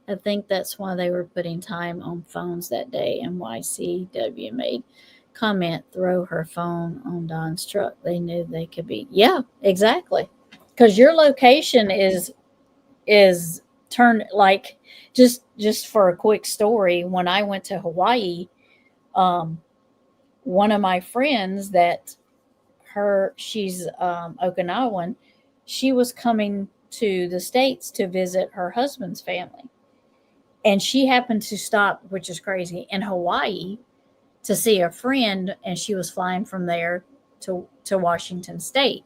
[SPEAKER 1] I think that's why they were putting time on phones that day. NYCW made comment, throw her phone on Don's truck. They knew they could be. Yeah, exactly. Because your location is turned, like, just for a quick story, when I went to Hawaii, one of my friends she's Okinawan, she was coming to the States to visit her husband's family. And she happened to stop, which is crazy, in Hawaii to see a friend, and she was flying from there to Washington State.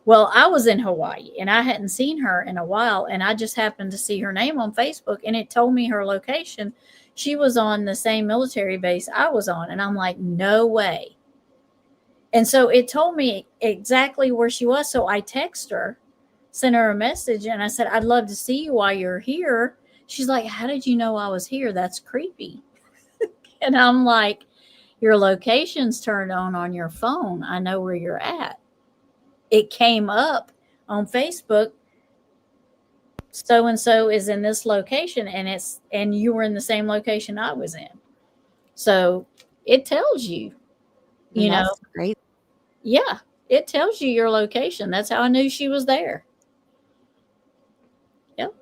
[SPEAKER 1] Well, I was in Hawaii and I hadn't seen her in a while, and I just happened to see her name on Facebook and it told me her location. She was on the same military base I was on, and I'm like, no way. And so it told me exactly where she was. So I texted her, sent her a message, and I said, I'd love to see you while you're here. She's like, how did you know I was here? That's creepy. And I'm like, your location's turned on your phone. I know where you're at. It came up on Facebook. So and so is in this location, and you were in the same location I was in. So it tells you, you know,
[SPEAKER 10] That's great.
[SPEAKER 1] yeah, it tells you your location. That's how I knew she was there. Yep.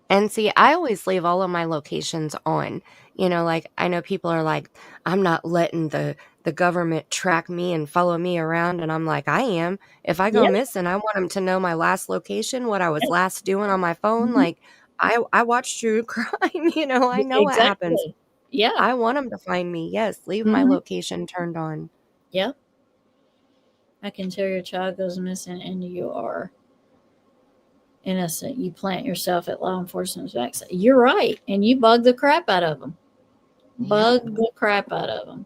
[SPEAKER 10] And see, I always leave all of my locations on. You know, like I know people are like, I'm not letting the government track me and follow me around. And I'm like, I am. If I go
[SPEAKER 1] Yeah.
[SPEAKER 10] missing, I want them to know my last location, what I was last doing on my phone.
[SPEAKER 1] Mhm.
[SPEAKER 10] Like I watch true crime, you know, I know what happens.
[SPEAKER 1] Exactly. Yeah.
[SPEAKER 10] I want them to find me. Yes, leave my
[SPEAKER 1] Mhm.
[SPEAKER 10] location turned on.
[SPEAKER 1] Yep. I can tell your child goes missing and you are innocent. You plant yourself at law enforcement's back. You're right. And you bug the crap out of them. Bug the crap out of them.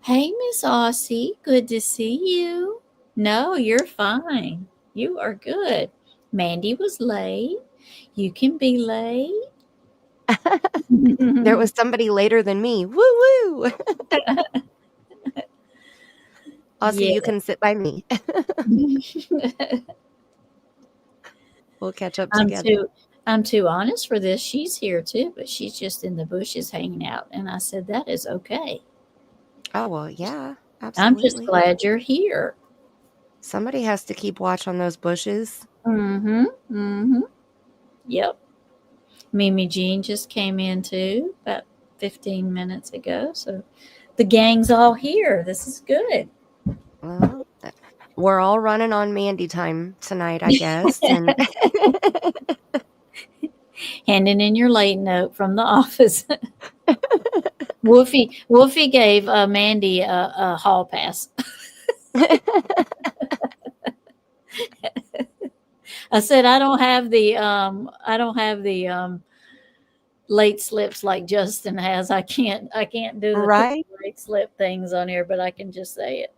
[SPEAKER 1] Hey, Miss Aussie, good to see you. No, you're fine. You are good. Mandy was late. You can be late.
[SPEAKER 10] There was somebody later than me. Woo woo. Also,
[SPEAKER 1] Yeah.
[SPEAKER 10] you can sit by me. We'll catch up together.
[SPEAKER 1] I'm too honest for this. She's here too, but she's just in the bushes hanging out. And I said, that is okay.
[SPEAKER 10] Oh, well, yeah,
[SPEAKER 1] I'm just
[SPEAKER 10] absolutely.
[SPEAKER 1] glad you're here.
[SPEAKER 10] Somebody has to keep watch on those bushes.
[SPEAKER 1] Mm-hmm. Mm-hmm. Yep. Mimi Jean just came in too about 15 minutes ago. So the gang's all here. This is good.
[SPEAKER 10] Well, we're all running on Mandy time tonight, I guess. And
[SPEAKER 1] Handing in your late note from the office. Wolfie gave Mandy a hall pass. I said I don't have the late slips like Justin has. I can't do the
[SPEAKER 10] right?
[SPEAKER 1] late slip things on here, but I can just say it.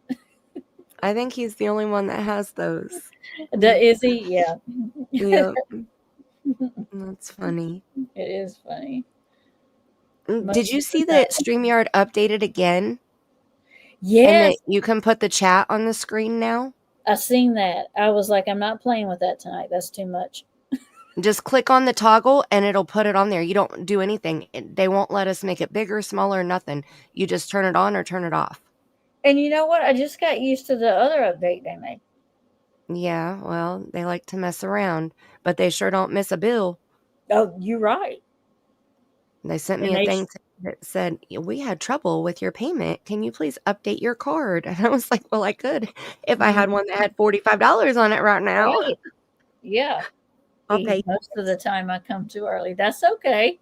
[SPEAKER 10] I think he's the only one that has those.
[SPEAKER 1] Is he? Yeah.
[SPEAKER 10] Yep. That's funny.
[SPEAKER 1] It is funny.
[SPEAKER 10] Did you see that StreamYard updated again? And
[SPEAKER 1] Yes,
[SPEAKER 10] that you can put the chat on the screen now?
[SPEAKER 1] I seen that. I was like, I'm not playing with that tonight. That's too much.
[SPEAKER 10] Just click on the toggle and it'll put it on there. You don't do anything. They won't let us make it bigger, smaller, nothing. You just turn it on or turn it off.
[SPEAKER 1] And you know what? I just got used to the other update they made.
[SPEAKER 10] Yeah, well, they like to mess around, but they sure don't miss a bill.
[SPEAKER 1] Oh, you're right.
[SPEAKER 10] They sent
[SPEAKER 1] And
[SPEAKER 10] me a
[SPEAKER 1] they
[SPEAKER 10] thing that said, we had trouble with your payment. Can you please update your card? And I was like, well, I could if I had one that had $45 on it right now.
[SPEAKER 1] Right. Yeah.
[SPEAKER 10] Okay.
[SPEAKER 1] Most of the time I come too early. That's okay.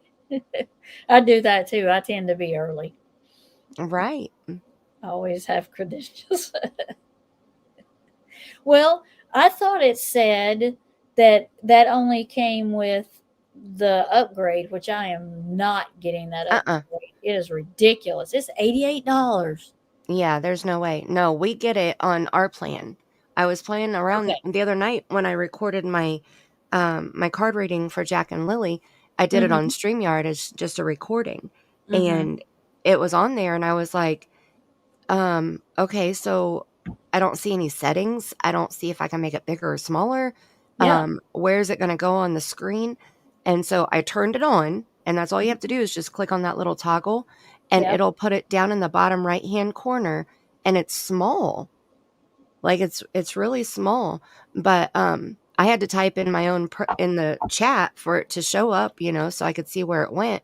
[SPEAKER 1] I do that too. I tend to be early.
[SPEAKER 10] Right.
[SPEAKER 1] I always have credentials. Well, I thought it said that only came with the upgrade, which I am not getting that upgrade. It is ridiculous. It's $88.
[SPEAKER 10] Yeah, there's no way. No, we get it on our plan. I was playing around the other night when I recorded my my card reading for Jack and Lily. I did it on StreamYard as just a recording. And it was on there and I was like, okay, so I don't see any settings. I don't see if I can make it bigger or smaller.
[SPEAKER 1] Yeah.
[SPEAKER 10] Where's it going to go on the screen? And so I turned it on, and that's all you have to do is just click on that little toggle, and it'll put it down in the bottom right-hand corner, and it's small. Like it's really small, but I had to type in my own in the chat for it to show up, you know, so I could see where it went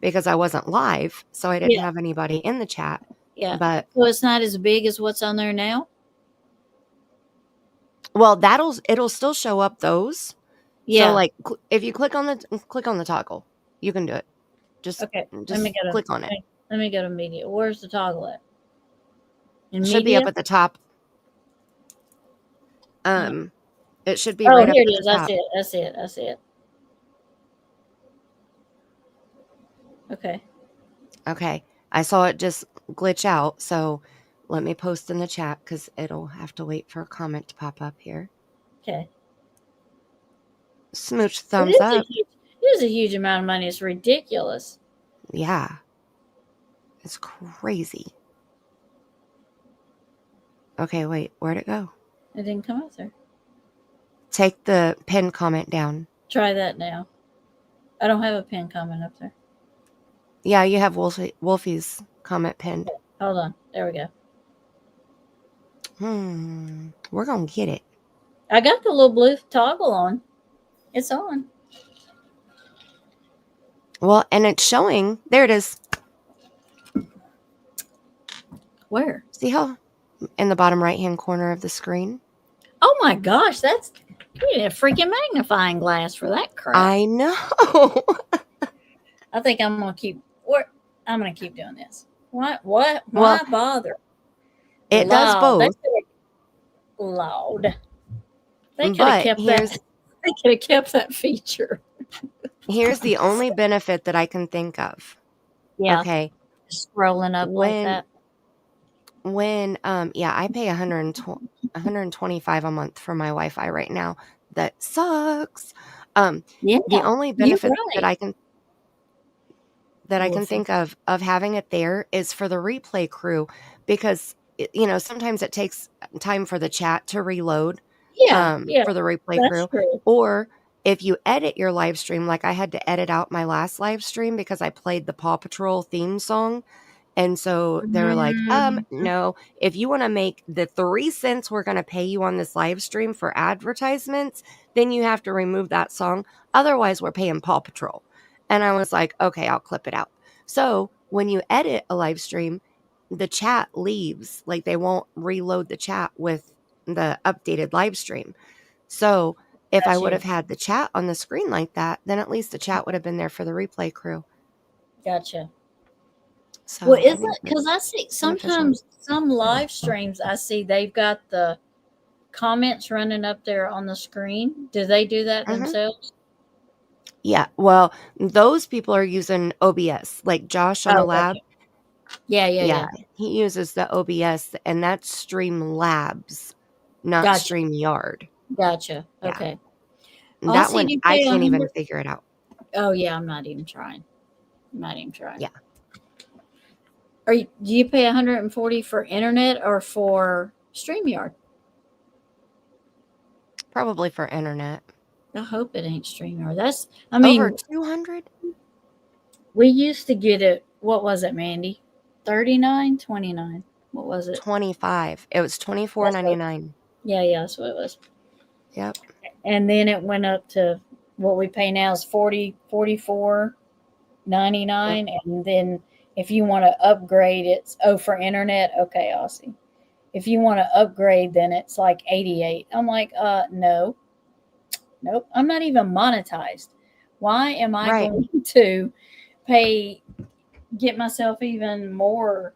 [SPEAKER 10] because I wasn't live, so I didn't have anybody in the chat.
[SPEAKER 1] Yeah.
[SPEAKER 10] But
[SPEAKER 1] so it's not as big as what's on there now?
[SPEAKER 10] Well, it'll still show up those.
[SPEAKER 1] Yeah.
[SPEAKER 10] So like if you click on the toggle, you can do it. Just
[SPEAKER 1] Okay.
[SPEAKER 10] just click on it.
[SPEAKER 1] Let me go to media. Where's the toggle at? In
[SPEAKER 10] Should be
[SPEAKER 1] media?
[SPEAKER 10] up at the top. It should be
[SPEAKER 1] Oh,
[SPEAKER 10] right up
[SPEAKER 1] here
[SPEAKER 10] at
[SPEAKER 1] it
[SPEAKER 10] the
[SPEAKER 1] is. I
[SPEAKER 10] top.
[SPEAKER 1] see it. I see it. I see it. Okay.
[SPEAKER 10] Okay. I saw it just glitch out, so let me post in the chat because it'll have to wait for a comment to pop up here.
[SPEAKER 1] Okay.
[SPEAKER 10] Smooch
[SPEAKER 1] It
[SPEAKER 10] thumbs
[SPEAKER 1] is
[SPEAKER 10] up.
[SPEAKER 1] it is a huge amount of money. It's ridiculous.
[SPEAKER 10] Yeah. It's crazy. Okay, wait. Where'd it go?
[SPEAKER 1] It didn't come up there.
[SPEAKER 10] Take the pin comment down.
[SPEAKER 1] Try that now. I don't have a pin comment up there.
[SPEAKER 10] Yeah, you have Wolfie's comment pinned.
[SPEAKER 1] Hold on. There we go.
[SPEAKER 10] We're going to get it.
[SPEAKER 1] I got the little blue toggle on. It's on.
[SPEAKER 10] Well, and it's showing. There it is.
[SPEAKER 1] Where?
[SPEAKER 10] See how in the bottom right-hand corner of the screen?
[SPEAKER 1] Oh my gosh, that's you need a freaking magnifying glass for that crap.
[SPEAKER 10] I know.
[SPEAKER 1] I think I'm gonna keep doing this. What?
[SPEAKER 10] Well,
[SPEAKER 1] Why bother?
[SPEAKER 10] It does both.
[SPEAKER 1] Loud. They could
[SPEAKER 10] But
[SPEAKER 1] have kept that. They could have kept that feature.
[SPEAKER 10] Here's the only benefit that I can think of.
[SPEAKER 1] Yeah.
[SPEAKER 10] Okay.
[SPEAKER 1] Scrolling up like that.
[SPEAKER 10] When I pay $125 a month for my Wi-Fi right now. That sucks. The only benefit that I can think of having it there is for the replay crew, because sometimes it takes time for the chat to reload. For the replay crew.
[SPEAKER 1] True.
[SPEAKER 10] Or if you edit your live stream, like I had to edit out my last live stream because I played the Paw Patrol theme song. And so they were like, no, if you want to make the 3 cents we're going to pay you on this live stream for advertisements, then you have to remove that song. Otherwise, we're paying Paw Patrol. And I was like, okay, I'll clip it out. So when you edit a live stream, the chat leaves. Like they won't reload the chat with the updated live stream. So if I would have had the chat on the screen like that, then at least the chat would have been there for the replay crew.
[SPEAKER 1] Gotcha.
[SPEAKER 10] So,
[SPEAKER 1] well, isn't because I see sometimes some live streams I see they've got the comments running up there on the screen. Do they do that themselves?
[SPEAKER 10] Yeah. Well, those people are using OBS, like Josh on the lab.
[SPEAKER 1] Yeah.
[SPEAKER 10] He uses the OBS, and that's Streamlabs, not StreamYard.
[SPEAKER 1] Gotcha.
[SPEAKER 10] Yeah.
[SPEAKER 1] Okay.
[SPEAKER 10] That one, I can't even figure it out.
[SPEAKER 1] Oh, yeah. I'm not even trying.
[SPEAKER 10] Yeah.
[SPEAKER 1] Do you pay $140 for internet or for StreamYard?
[SPEAKER 10] Probably for internet.
[SPEAKER 1] I hope it ain't StreamYard. Over
[SPEAKER 10] $200.
[SPEAKER 1] We used to get it. What was it, Mandy? $39, $29. What was it?
[SPEAKER 10] $25. It was $24.99.
[SPEAKER 1] Yeah, that's what it was.
[SPEAKER 10] Yep.
[SPEAKER 1] And then it went up to what we pay now is $44.99, and then if you want to upgrade, it's for internet. Okay, Aussie. If you want to upgrade, then it's like $88. I'm like, no, nope. I'm not even monetized. Why am I going to get myself even more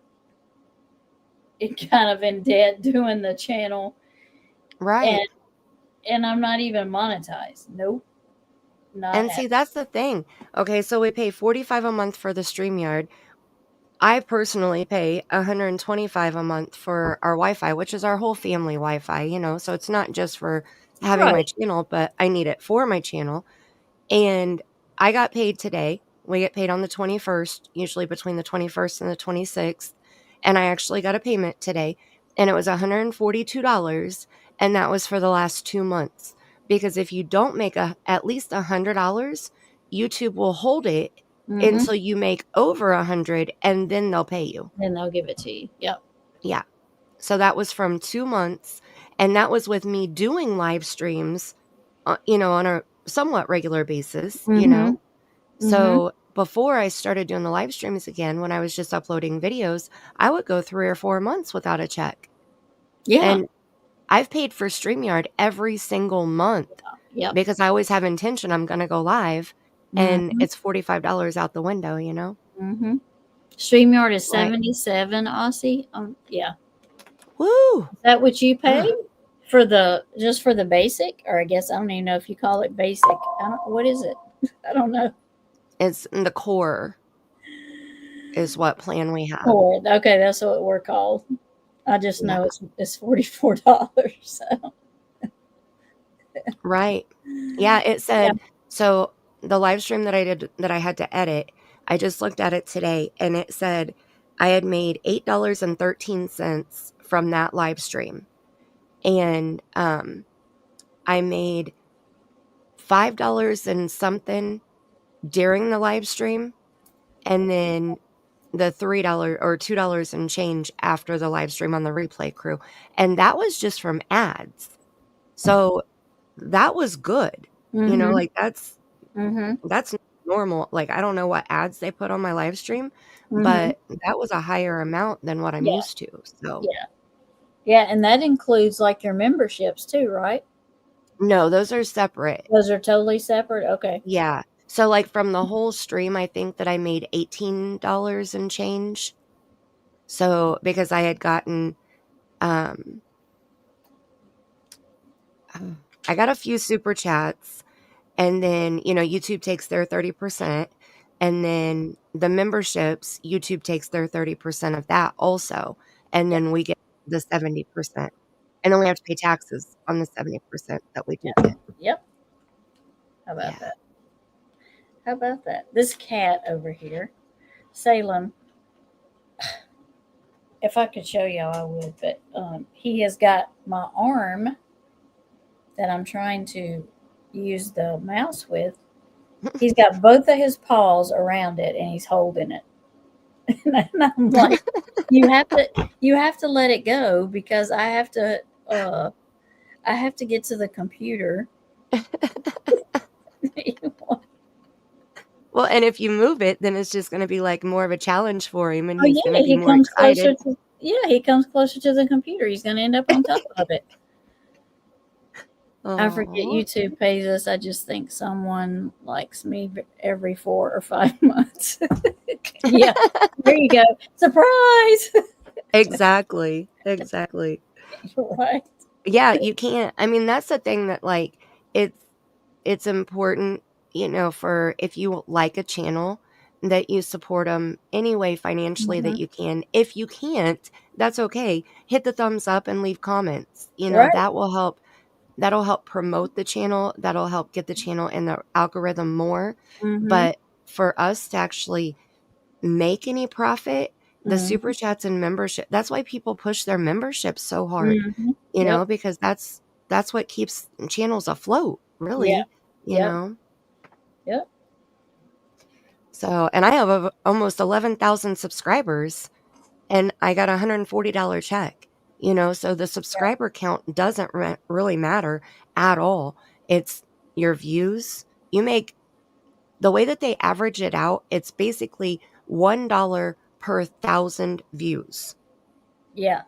[SPEAKER 1] kind of in debt doing the channel?
[SPEAKER 10] Right.
[SPEAKER 1] And I'm not even monetized. Nope.
[SPEAKER 10] See, that's the thing. Okay, so we pay $45 a month for the StreamYard. I personally pay $125 a month for our Wi-Fi, which is our whole family Wi-Fi, so it's not just for having my channel, but I need it for my channel. And I got paid today. We get paid on the 21st, usually between the 21st and the 26th. And I actually got a payment today, and it was $142. And that was for the last 2 months. Because if you don't make at least $100, YouTube will hold it until you make over 100, and then they'll pay you.
[SPEAKER 1] Then they'll give it to you. Yep.
[SPEAKER 10] Yeah. So that was from 2 months, and that was with me doing live streams, on a somewhat regular basis, So before I started doing the live streams again, when I was just uploading videos, I would go 3 or 4 months without a check.
[SPEAKER 1] Yeah.
[SPEAKER 10] And I've paid for StreamYard every single month because I always have intention I'm going to go live, and it's $45 out the window,
[SPEAKER 1] Mm-hmm. StreamYard is
[SPEAKER 10] Right.
[SPEAKER 1] 77 Aussie. Yeah.
[SPEAKER 10] Woo!
[SPEAKER 1] Is that what you pay
[SPEAKER 10] Ah,
[SPEAKER 1] for just for the basic? Or I guess I don't even know if you call it basic. What is it? I don't know.
[SPEAKER 10] it's the core is what plan we have.
[SPEAKER 1] Oh, okay, that's what we're called. I just
[SPEAKER 10] Yeah.
[SPEAKER 1] know it's $44. So.
[SPEAKER 10] Right. Yeah, it
[SPEAKER 1] Yeah.
[SPEAKER 10] said so the live stream that I did that I had to edit, I just looked at it today and it said I had made $8.13 from that live stream. And I made $5 and something during the live stream and then the $3 or $2 and change after the live stream on the replay crew. And that was just from ads. So that was good. You know,
[SPEAKER 1] Mm-hmm.
[SPEAKER 10] like that's
[SPEAKER 1] Mm-hmm.
[SPEAKER 10] normal. Like I don't know what ads they put on my live stream,
[SPEAKER 1] Mm-hmm.
[SPEAKER 10] but that was a higher amount than what I'm
[SPEAKER 1] Yeah.
[SPEAKER 10] used to. So
[SPEAKER 1] Yeah. Yeah. And that includes like your memberships too, right?
[SPEAKER 10] no, those are separate.
[SPEAKER 1] Those are totally separate. Okay.
[SPEAKER 10] Yeah. So like from the whole stream, I think that I made $18 and change. So because I had gotten um I got a few super chats and then, you know, YouTube takes their 30% and then the memberships, YouTube takes their 30% of that also. And
[SPEAKER 1] Yeah.
[SPEAKER 10] then we get the 70%. And then we have to pay taxes on the 70% that we do
[SPEAKER 1] Yeah.
[SPEAKER 10] get.
[SPEAKER 1] Yep. How about
[SPEAKER 10] Yeah.
[SPEAKER 1] that? How about that? This cat over here, Salem. If I could show you, I would, but he has got my arm that I'm trying to use the mouse with. He's got both of his paws around it, and he's holding it. And I'm like, you have to let it go because I have to get to the computer.
[SPEAKER 10] Well, and if you move it, then it's just going to be like more of a challenge for him and
[SPEAKER 1] Oh
[SPEAKER 10] he's going
[SPEAKER 1] yeah,
[SPEAKER 10] to be
[SPEAKER 1] he
[SPEAKER 10] more
[SPEAKER 1] comes closer
[SPEAKER 10] excited.
[SPEAKER 1] to he comes closer to the computer. He's going to end up on top of it. I forget
[SPEAKER 10] Oh,
[SPEAKER 1] YouTube pays us. I just think someone likes me every 4 or 5 months. Yeah, there you go. Surprise!
[SPEAKER 10] exactly. Exactly.
[SPEAKER 1] Right.
[SPEAKER 10] Yeah, you can't. I mean, that's the thing that like it's important, you know, for if you like a channel that you support them any way financially that
[SPEAKER 1] Mhm.
[SPEAKER 10] you can. If you can't, that's okay. Hit the thumbs up and leave comments. You know,
[SPEAKER 1] Right.
[SPEAKER 10] that'll help promote the channel. That'll help get the channel in the algorithm more.
[SPEAKER 1] Mhm.
[SPEAKER 10] But for us to actually make any profit, the super
[SPEAKER 1] Mhm.
[SPEAKER 10] chats and membership, that's why people push their memberships so hard,
[SPEAKER 1] Mhm.
[SPEAKER 10] you
[SPEAKER 1] Yep.
[SPEAKER 10] know, because that's what keeps channels afloat,
[SPEAKER 1] Yeah.
[SPEAKER 10] really, you
[SPEAKER 1] Yep.
[SPEAKER 10] know.
[SPEAKER 1] Yep.
[SPEAKER 10] So, and I have almost 11,000 subscribers and I got a $140 check, you know, so the
[SPEAKER 1] Yeah.
[SPEAKER 10] subscriber count doesn't really matter at all. It's your views. You make the way that they average it out, it's basically $1 per 1,000 views.
[SPEAKER 1] Yeah.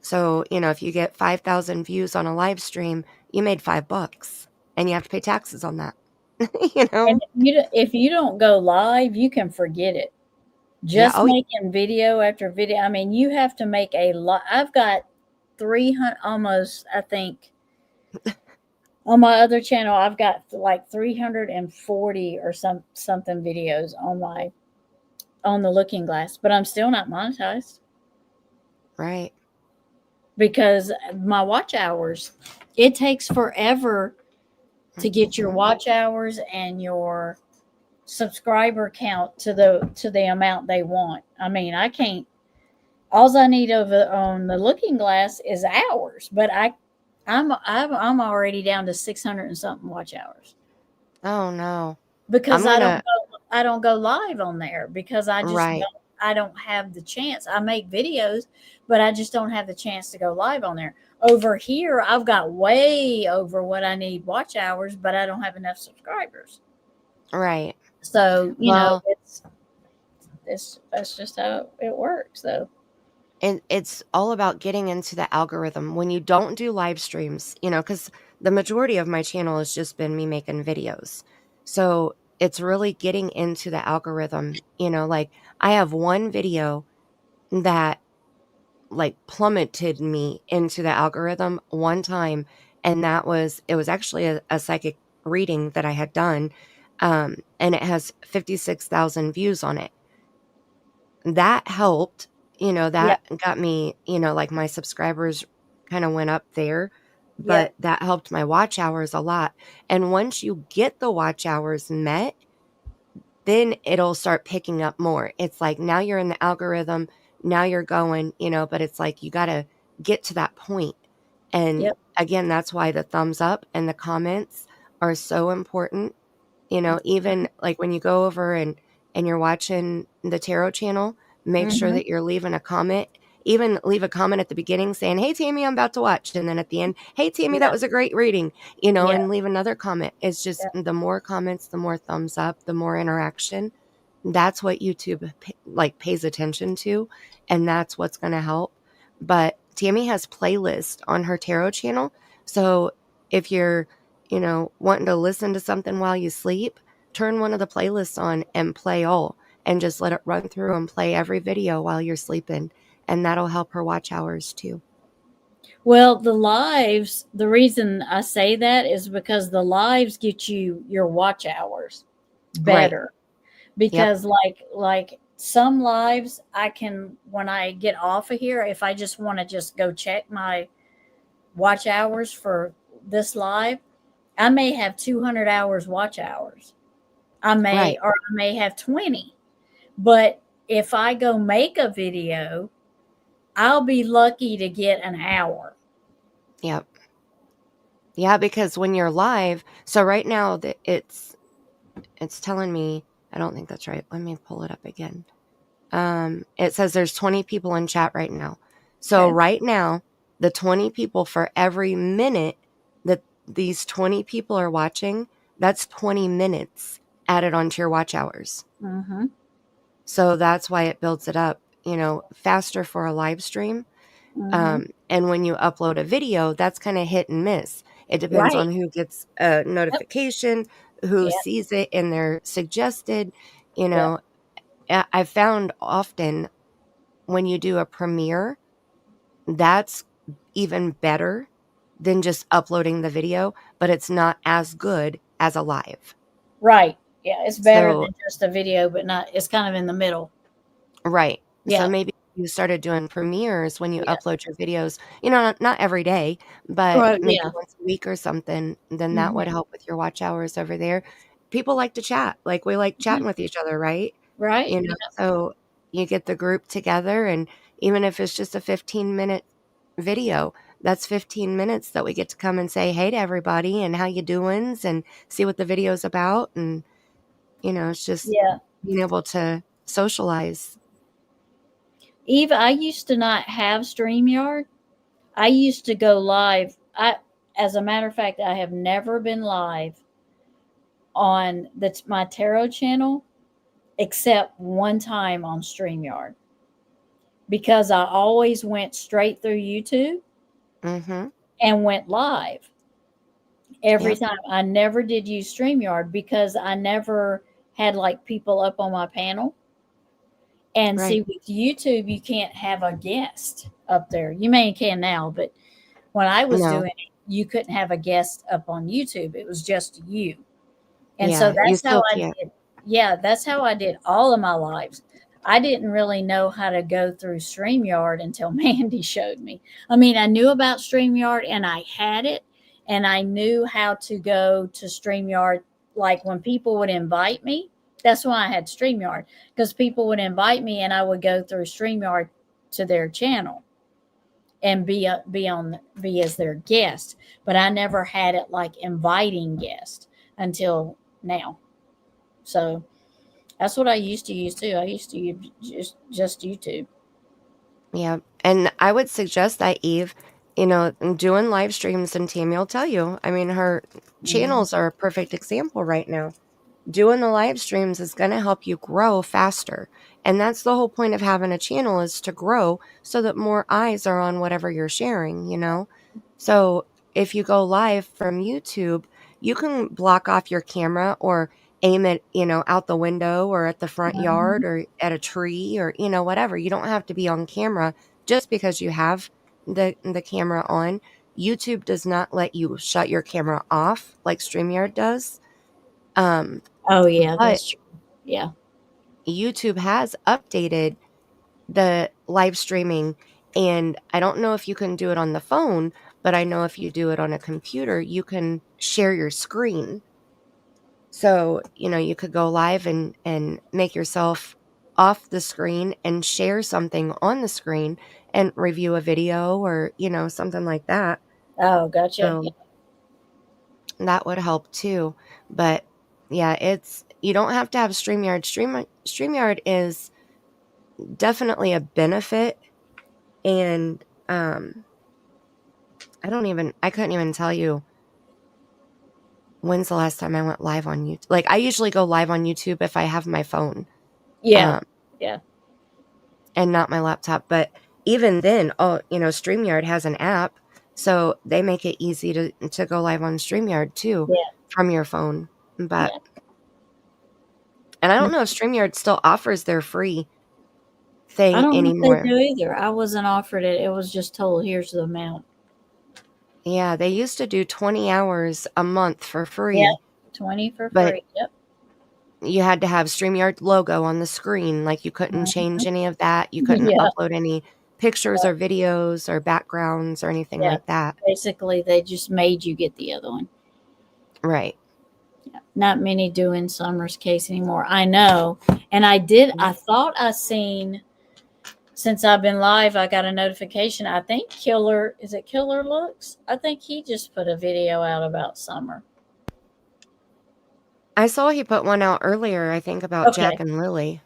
[SPEAKER 10] So, you know, if you get 5,000 views on a live stream, you made $5 and you have to pay taxes on that. You
[SPEAKER 1] And
[SPEAKER 10] know?
[SPEAKER 1] if you don't go live, you can forget it.
[SPEAKER 10] Yeah.
[SPEAKER 1] Just
[SPEAKER 10] Oh,
[SPEAKER 1] making video after video. I mean, you have to make a lot. I've got 300 almost, I think, on my other channel, I've got like 340 or something videos on the Looking Glass, but I'm still not monetized
[SPEAKER 10] right.
[SPEAKER 1] because my watch hours, it takes forever to get your
[SPEAKER 10] Mhm.
[SPEAKER 1] watch hours and your subscriber count to the amount they want. I mean, I can't. All I need on the Looking Glass is hours, but I'm already down to 600 and something watch hours
[SPEAKER 10] Oh, no. I'm
[SPEAKER 1] because
[SPEAKER 10] gonna,
[SPEAKER 1] I don't go live on there because
[SPEAKER 10] right.
[SPEAKER 1] I don't have the chance. I make videos, but I just don't have the chance to go live on there. Over here, I've got way over what I need watch hours, but I don't have enough subscribers.
[SPEAKER 10] Right.
[SPEAKER 1] So,
[SPEAKER 10] Well,
[SPEAKER 1] it's that's just how it works. So,
[SPEAKER 10] and it's all about getting into the algorithm. When you don't do live streams, you know, because the majority of my channel has just been me making videos. So it's really getting into the algorithm. You know, like I have one video that like plummeted me into the algorithm one time, and it was actually a psychic reading that I had done, and it has 56,000 views on it. That helped, you know,
[SPEAKER 1] Yep.
[SPEAKER 10] that got me, you know, like my subscribers kind of went up there, but
[SPEAKER 1] Yep.
[SPEAKER 10] that helped my watch hours a lot. And once you get the watch hours met, then it'll start picking up more. It's like now you're in the algorithm, now you're going, you know, but it's like you got to get to that point. And
[SPEAKER 1] Yep.
[SPEAKER 10] again, that's why the thumbs up and the comments are so important. You know, even like when you go over and you're watching the tarot channel, make sure
[SPEAKER 1] Mm-hmm.
[SPEAKER 10] that you're leaving a comment. Even leave a comment at the beginning saying, "Hey Tammy, I'm about to watch." And then at the end, "Hey Tammy, that
[SPEAKER 1] Yeah.
[SPEAKER 10] was a great reading." You know,
[SPEAKER 1] Yeah.
[SPEAKER 10] and leave another comment. It's just
[SPEAKER 1] Yeah.
[SPEAKER 10] the more comments, the more thumbs up, the more interaction. That's what YouTube like pays attention to, and that's what's going to help. But Tammy has playlists on her tarot channel. So if you're, you know, wanting to listen to something while you sleep, turn one of the playlists on and play all and just let it run through and play every video while you're sleeping. And that'll help her watch hours too.
[SPEAKER 1] Well, the lives, the reason I say that is because the lives get you your watch hours
[SPEAKER 10] Right.
[SPEAKER 1] better. Because like some lives I can, when I get off of here, if I just want to just go check my watch hours for this live, I may have 200 hours watch hours. I
[SPEAKER 10] Right.
[SPEAKER 1] may have 20. But if I go make a video, I'll be lucky to get an hour.
[SPEAKER 10] Yep. Yeah, because when you're live, so right now it's telling me, I don't think that's right. Let me pull it up again. It says there's 20 people in chat right now. So
[SPEAKER 1] Okay.
[SPEAKER 10] right now, the 20 people, for every minute that these 20 people are watching, that's 20 minutes added onto your watch hours.
[SPEAKER 1] Mm-hmm.
[SPEAKER 10] So that's why it builds it up, you know, faster for a live stream.
[SPEAKER 1] Mm-hmm.
[SPEAKER 10] And when you upload a video, that's kind of hit and miss. It depends
[SPEAKER 1] Right.
[SPEAKER 10] on who gets a
[SPEAKER 1] Yep.
[SPEAKER 10] notification, who
[SPEAKER 1] Yeah.
[SPEAKER 10] sees it in their suggested, you
[SPEAKER 1] Yeah.
[SPEAKER 10] know. I found often when you do a premiere, that's even better than just uploading the video, but it's not as good as a live.
[SPEAKER 1] Right. Yeah. It's better
[SPEAKER 10] So,
[SPEAKER 1] than just a video, but not, it's kind of in the middle.
[SPEAKER 10] right. So
[SPEAKER 1] Yeah.
[SPEAKER 10] maybe you started doing premieres when you
[SPEAKER 1] Yeah.
[SPEAKER 10] upload your videos, you know, not every day, but
[SPEAKER 1] Right.
[SPEAKER 10] maybe
[SPEAKER 1] Yeah.
[SPEAKER 10] once a week or something, then that
[SPEAKER 1] Mm-hmm.
[SPEAKER 10] would help with your watch hours over there. People like to chat. Like we like
[SPEAKER 1] Mm-hmm.
[SPEAKER 10] chatting with each other, right?
[SPEAKER 1] Right.
[SPEAKER 10] You know, so you get the group together, and even if it's just a 15-minute video, that's 15 minutes that we get to come and say hey to everybody and how you doing and see what the video's about. And, you know, it's just
[SPEAKER 1] Yeah.
[SPEAKER 10] being able to socialize.
[SPEAKER 1] Eve, I used to not have StreamYard. I used to go live. As a matter of fact, I have never been live on my tarot channel except one time on StreamYard because I always went straight through YouTube
[SPEAKER 10] Mm-hmm.
[SPEAKER 1] and went live every
[SPEAKER 10] Yep.
[SPEAKER 1] time. I never did use StreamYard because I never had like people up on my panel. And see,
[SPEAKER 10] Right.
[SPEAKER 1] with YouTube, you can't have a guest up there. You may can now, but when I was
[SPEAKER 10] No.
[SPEAKER 1] doing it, you couldn't have a guest up on YouTube. It was just you. And so
[SPEAKER 10] Yeah, you
[SPEAKER 1] that's how
[SPEAKER 10] still
[SPEAKER 1] I
[SPEAKER 10] can't.
[SPEAKER 1] did. Yeah, that's how I did all of my lives. I didn't really know how to go through StreamYard until Mandy showed me. I mean, I knew about StreamYard and I had it, and I knew how to go to StreamYard. Like when people would invite me, that's why I had StreamYard, because people would invite me and I would go through StreamYard to their channel and be as their guest. But I never had it like inviting guests until now. So that's what I used to use too. I used to use just YouTube.
[SPEAKER 10] Yeah. And I would suggest that, Eve, you know, doing live streams, and Tammy will tell you. I mean, her channels are a perfect example right now. Doing the live streams is going to help you grow faster. And that's the whole point of having a channel, is to grow so that more eyes are on whatever you're sharing, you know? So if you go live from YouTube, you can block off your camera, or aim it, out the window or at the front
[SPEAKER 1] Mhm.
[SPEAKER 10] yard or at a tree or, whatever. You don't have to be on camera just because you have the camera on. YouTube does not let you shut your camera off like StreamYard does.
[SPEAKER 1] Oh yeah,
[SPEAKER 10] But
[SPEAKER 1] that's true. Yeah.
[SPEAKER 10] YouTube has updated the live streaming, and I don't know if you can do it on the phone, but I know if you do it on a computer, you can share your screen. So, you could go live and make yourself off the screen and share something on the screen and review a video or, something like that.
[SPEAKER 1] Oh, gotcha.
[SPEAKER 10] So that would help too. But yeah, you don't have to have StreamYard. StreamYard is definitely a benefit. And I couldn't even tell you when's the last time I went live on YouTube. Like, I usually go live on YouTube if I have my phone.
[SPEAKER 1] Yeah. Yeah.
[SPEAKER 10] And not my laptop. But even then, StreamYard has an app, so they make it easy to go live on StreamYard too
[SPEAKER 1] Yeah.
[SPEAKER 10] from your phone. But
[SPEAKER 1] Yeah.
[SPEAKER 10] and I don't know if StreamYard still offers their free
[SPEAKER 1] I
[SPEAKER 10] thing
[SPEAKER 1] don't know if
[SPEAKER 10] anymore.
[SPEAKER 1] they do either. I wasn't offered it. It was just told, here's the amount.
[SPEAKER 10] Yeah, they used to do 20 hours a month for free.
[SPEAKER 1] Yeah. 20 for
[SPEAKER 10] But
[SPEAKER 1] free. Yep.
[SPEAKER 10] you had to have StreamYard logo on the screen. Like, you couldn't change any of that. You couldn't
[SPEAKER 1] Yeah.
[SPEAKER 10] upload any pictures or videos or backgrounds or anything
[SPEAKER 1] Yeah.
[SPEAKER 10] like that.
[SPEAKER 1] Basically, they just made you get the other one.
[SPEAKER 10] Right.
[SPEAKER 1] Yeah. Not many doing Summer's case anymore. I know. And I thought I seen, since I've been live, I got a notification. I think Killer Looks? I think he just put a video out about Summer.
[SPEAKER 10] I saw he put one out earlier, I think, about
[SPEAKER 1] Okay.
[SPEAKER 10] Jack and Lily.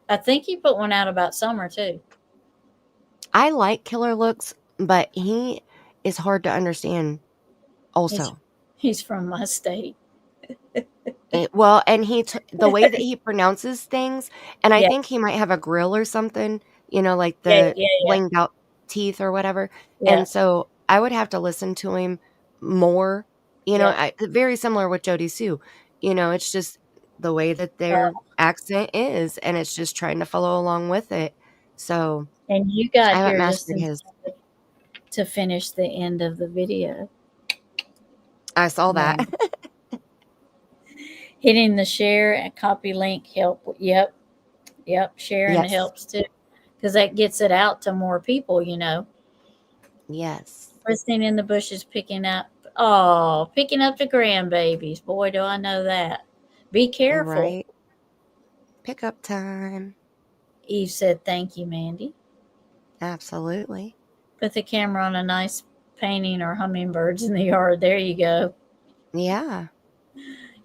[SPEAKER 1] I think he put one out about Summer too.
[SPEAKER 10] I like Killer Looks, but he is hard to understand also.
[SPEAKER 1] He's from my state.
[SPEAKER 10] Well, and the way that he pronounces things, and I
[SPEAKER 1] Yeah.
[SPEAKER 10] think he might have a grill or something, like
[SPEAKER 1] Yeah.
[SPEAKER 10] the
[SPEAKER 1] Yeah.
[SPEAKER 10] blinged out teeth or whatever.
[SPEAKER 1] Yeah.
[SPEAKER 10] And so I would have to listen to him more,
[SPEAKER 1] Yeah.
[SPEAKER 10] very similar with Jody Sue. It's just the way that their accent is, and it's just trying to follow along with it. So
[SPEAKER 1] And you
[SPEAKER 10] I
[SPEAKER 1] got
[SPEAKER 10] haven't
[SPEAKER 1] here just
[SPEAKER 10] mastered
[SPEAKER 1] in
[SPEAKER 10] his.
[SPEAKER 1] time to finish the end of the video.
[SPEAKER 10] I saw that.
[SPEAKER 1] Hitting the share and copy link help. Yep. Sharing
[SPEAKER 10] Yes.
[SPEAKER 1] helps too, because that gets it out to more people.
[SPEAKER 10] Yes.
[SPEAKER 1] Listening in the bushes, picking up the grandbabies. Boy, do I know that. Be careful.
[SPEAKER 10] Right. Pickup time.
[SPEAKER 1] Eve said, "Thank you, Mandy."
[SPEAKER 10] Absolutely.
[SPEAKER 1] Put the camera on a nice painting or hummingbirds in the yard. There you go.
[SPEAKER 10] Yeah.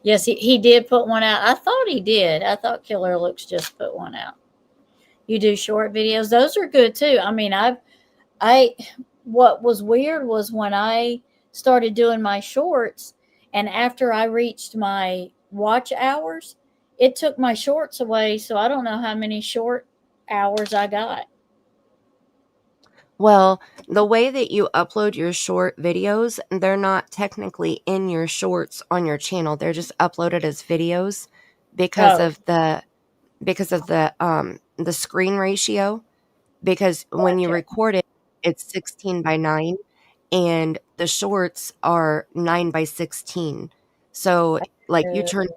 [SPEAKER 1] Yes, he did put one out. I thought he did. I thought Killer Looks just put one out. You do short videos. Those are good too. I mean, what was weird was when I started doing my shorts, and after I reached my watch hours, it took my shorts away. So I don't know how many short hours I got.
[SPEAKER 10] Well, the way that you upload your short videos, they're not technically in your shorts on your channel. They're just uploaded as videos because
[SPEAKER 1] Oh,
[SPEAKER 10] of the screen ratio. Because when you
[SPEAKER 1] gotcha.
[SPEAKER 10] record it, it's 16:9, and the shorts are 9:16. So, like, you turn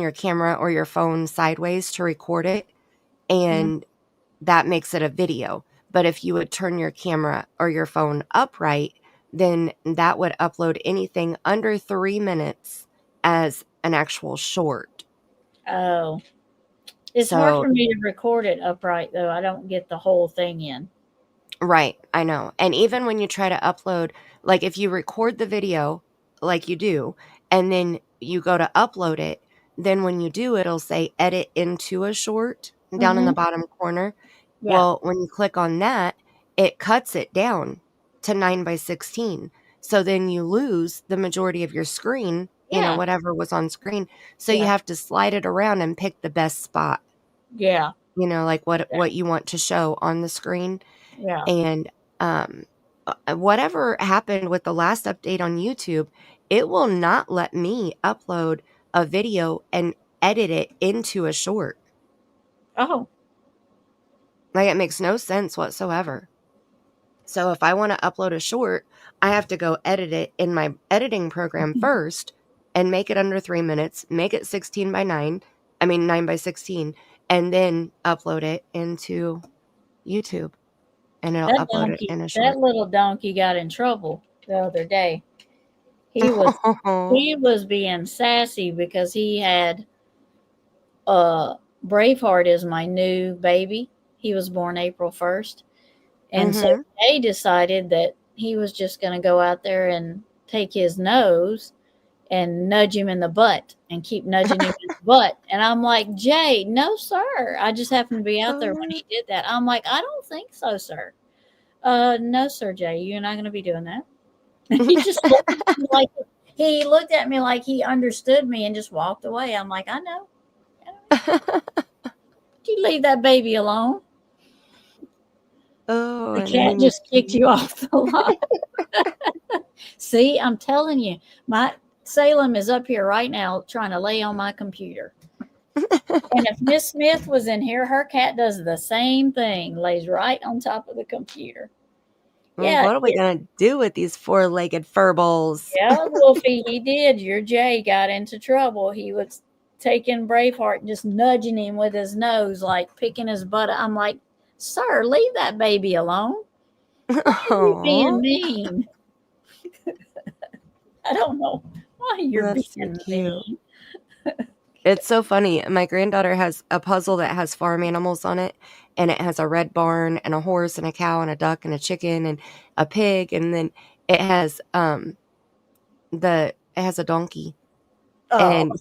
[SPEAKER 10] your camera or your phone sideways to record it, and that makes it a video. But if you would turn your camera or your phone upright, then that would upload anything under 3 minutes as an actual short.
[SPEAKER 1] Oh, it's hard
[SPEAKER 10] So,
[SPEAKER 1] for me to record it upright though. I don't get the whole thing in.
[SPEAKER 10] right, I know. And even when you try to upload, like, if you record the video like you do, and then you go to upload it, then when you do, it'll say edit into a short down in the bottom corner.
[SPEAKER 1] Yeah.
[SPEAKER 10] Well, when you click on that, it cuts it down to 9:16. So then you lose the majority of your screen,
[SPEAKER 1] Yeah.
[SPEAKER 10] whatever was on screen. So you
[SPEAKER 1] Yeah.
[SPEAKER 10] have to slide it around and pick the best spot,
[SPEAKER 1] Yeah.
[SPEAKER 10] like what you want to show on the screen.
[SPEAKER 1] Yeah.
[SPEAKER 10] And whatever happened with the last update on YouTube, it will not let me upload a video and edit it into a short.
[SPEAKER 1] Oh,
[SPEAKER 10] Like, it makes no sense whatsoever. So if I want to upload a short, I have to go edit it in my editing program first and make it under 3 minutes, make it 16 by 9, 9 by 16, and then upload it into YouTube. And it'll upload it in a
[SPEAKER 1] that
[SPEAKER 10] short.
[SPEAKER 1] little donkey got in trouble the other day. He was being sassy because he had Braveheart is my new baby. He was born April 1st. And so they decided that he was just going to go out there and take his nose and nudge him in the butt and keep nudging him in the butt. And I'm like, Jay, no, sir. I just happened to be out there when he did that. I'm like, I don't think so, sir. No, sir, Jay, you're not going to be doing that. He just looked at me like he understood me and just walked away. I'm like, I know. You leave that baby alone.
[SPEAKER 10] Oh,
[SPEAKER 1] The cat just kicked you off the line. See, I'm telling you, my Salem is up here right now trying to lay on my computer. And if Miss Smith was in here, her cat does the same thing, lays right on top of the computer.
[SPEAKER 10] Yeah, what are we going to do with these four-legged fur balls?
[SPEAKER 1] Yeah, Wolfie, he did. Your Jay got into trouble. He was taking Braveheart and just nudging him with his nose, like picking his butt. I'm like, sir, leave that baby alone. Why are you being mean? I don't know why you're being mean.
[SPEAKER 10] It's so funny. My granddaughter has a puzzle that has farm animals on it, and it has a red barn and a horse and a cow and a duck and a chicken and a pig, and then it has a donkey.
[SPEAKER 1] Oh.
[SPEAKER 10] And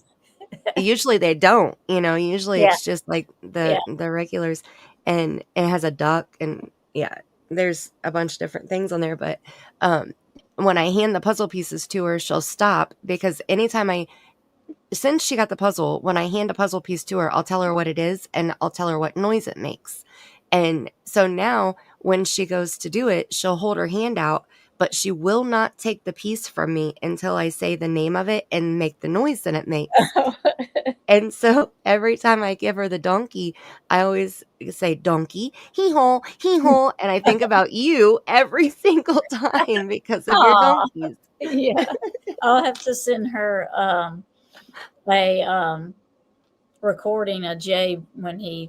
[SPEAKER 10] usually they don't, usually it's just like the regulars, and it has a duck, and there's a bunch of different things on there. But when I hand the puzzle pieces to her, she'll stop, because anytime since she got the puzzle, when I hand a puzzle piece to her, I'll tell her what it is and I'll tell her what noise it makes. And so now when she goes to do it, she'll hold her hand out, but she will not take the piece from me until I say the name of it and make the noise that it makes. And so every time I give her the donkey, I always say, donkey, hee-haw, hee-haw. And I think about you every single time because of your donkeys.
[SPEAKER 1] Yeah. I'll have to send her a recording of Jay when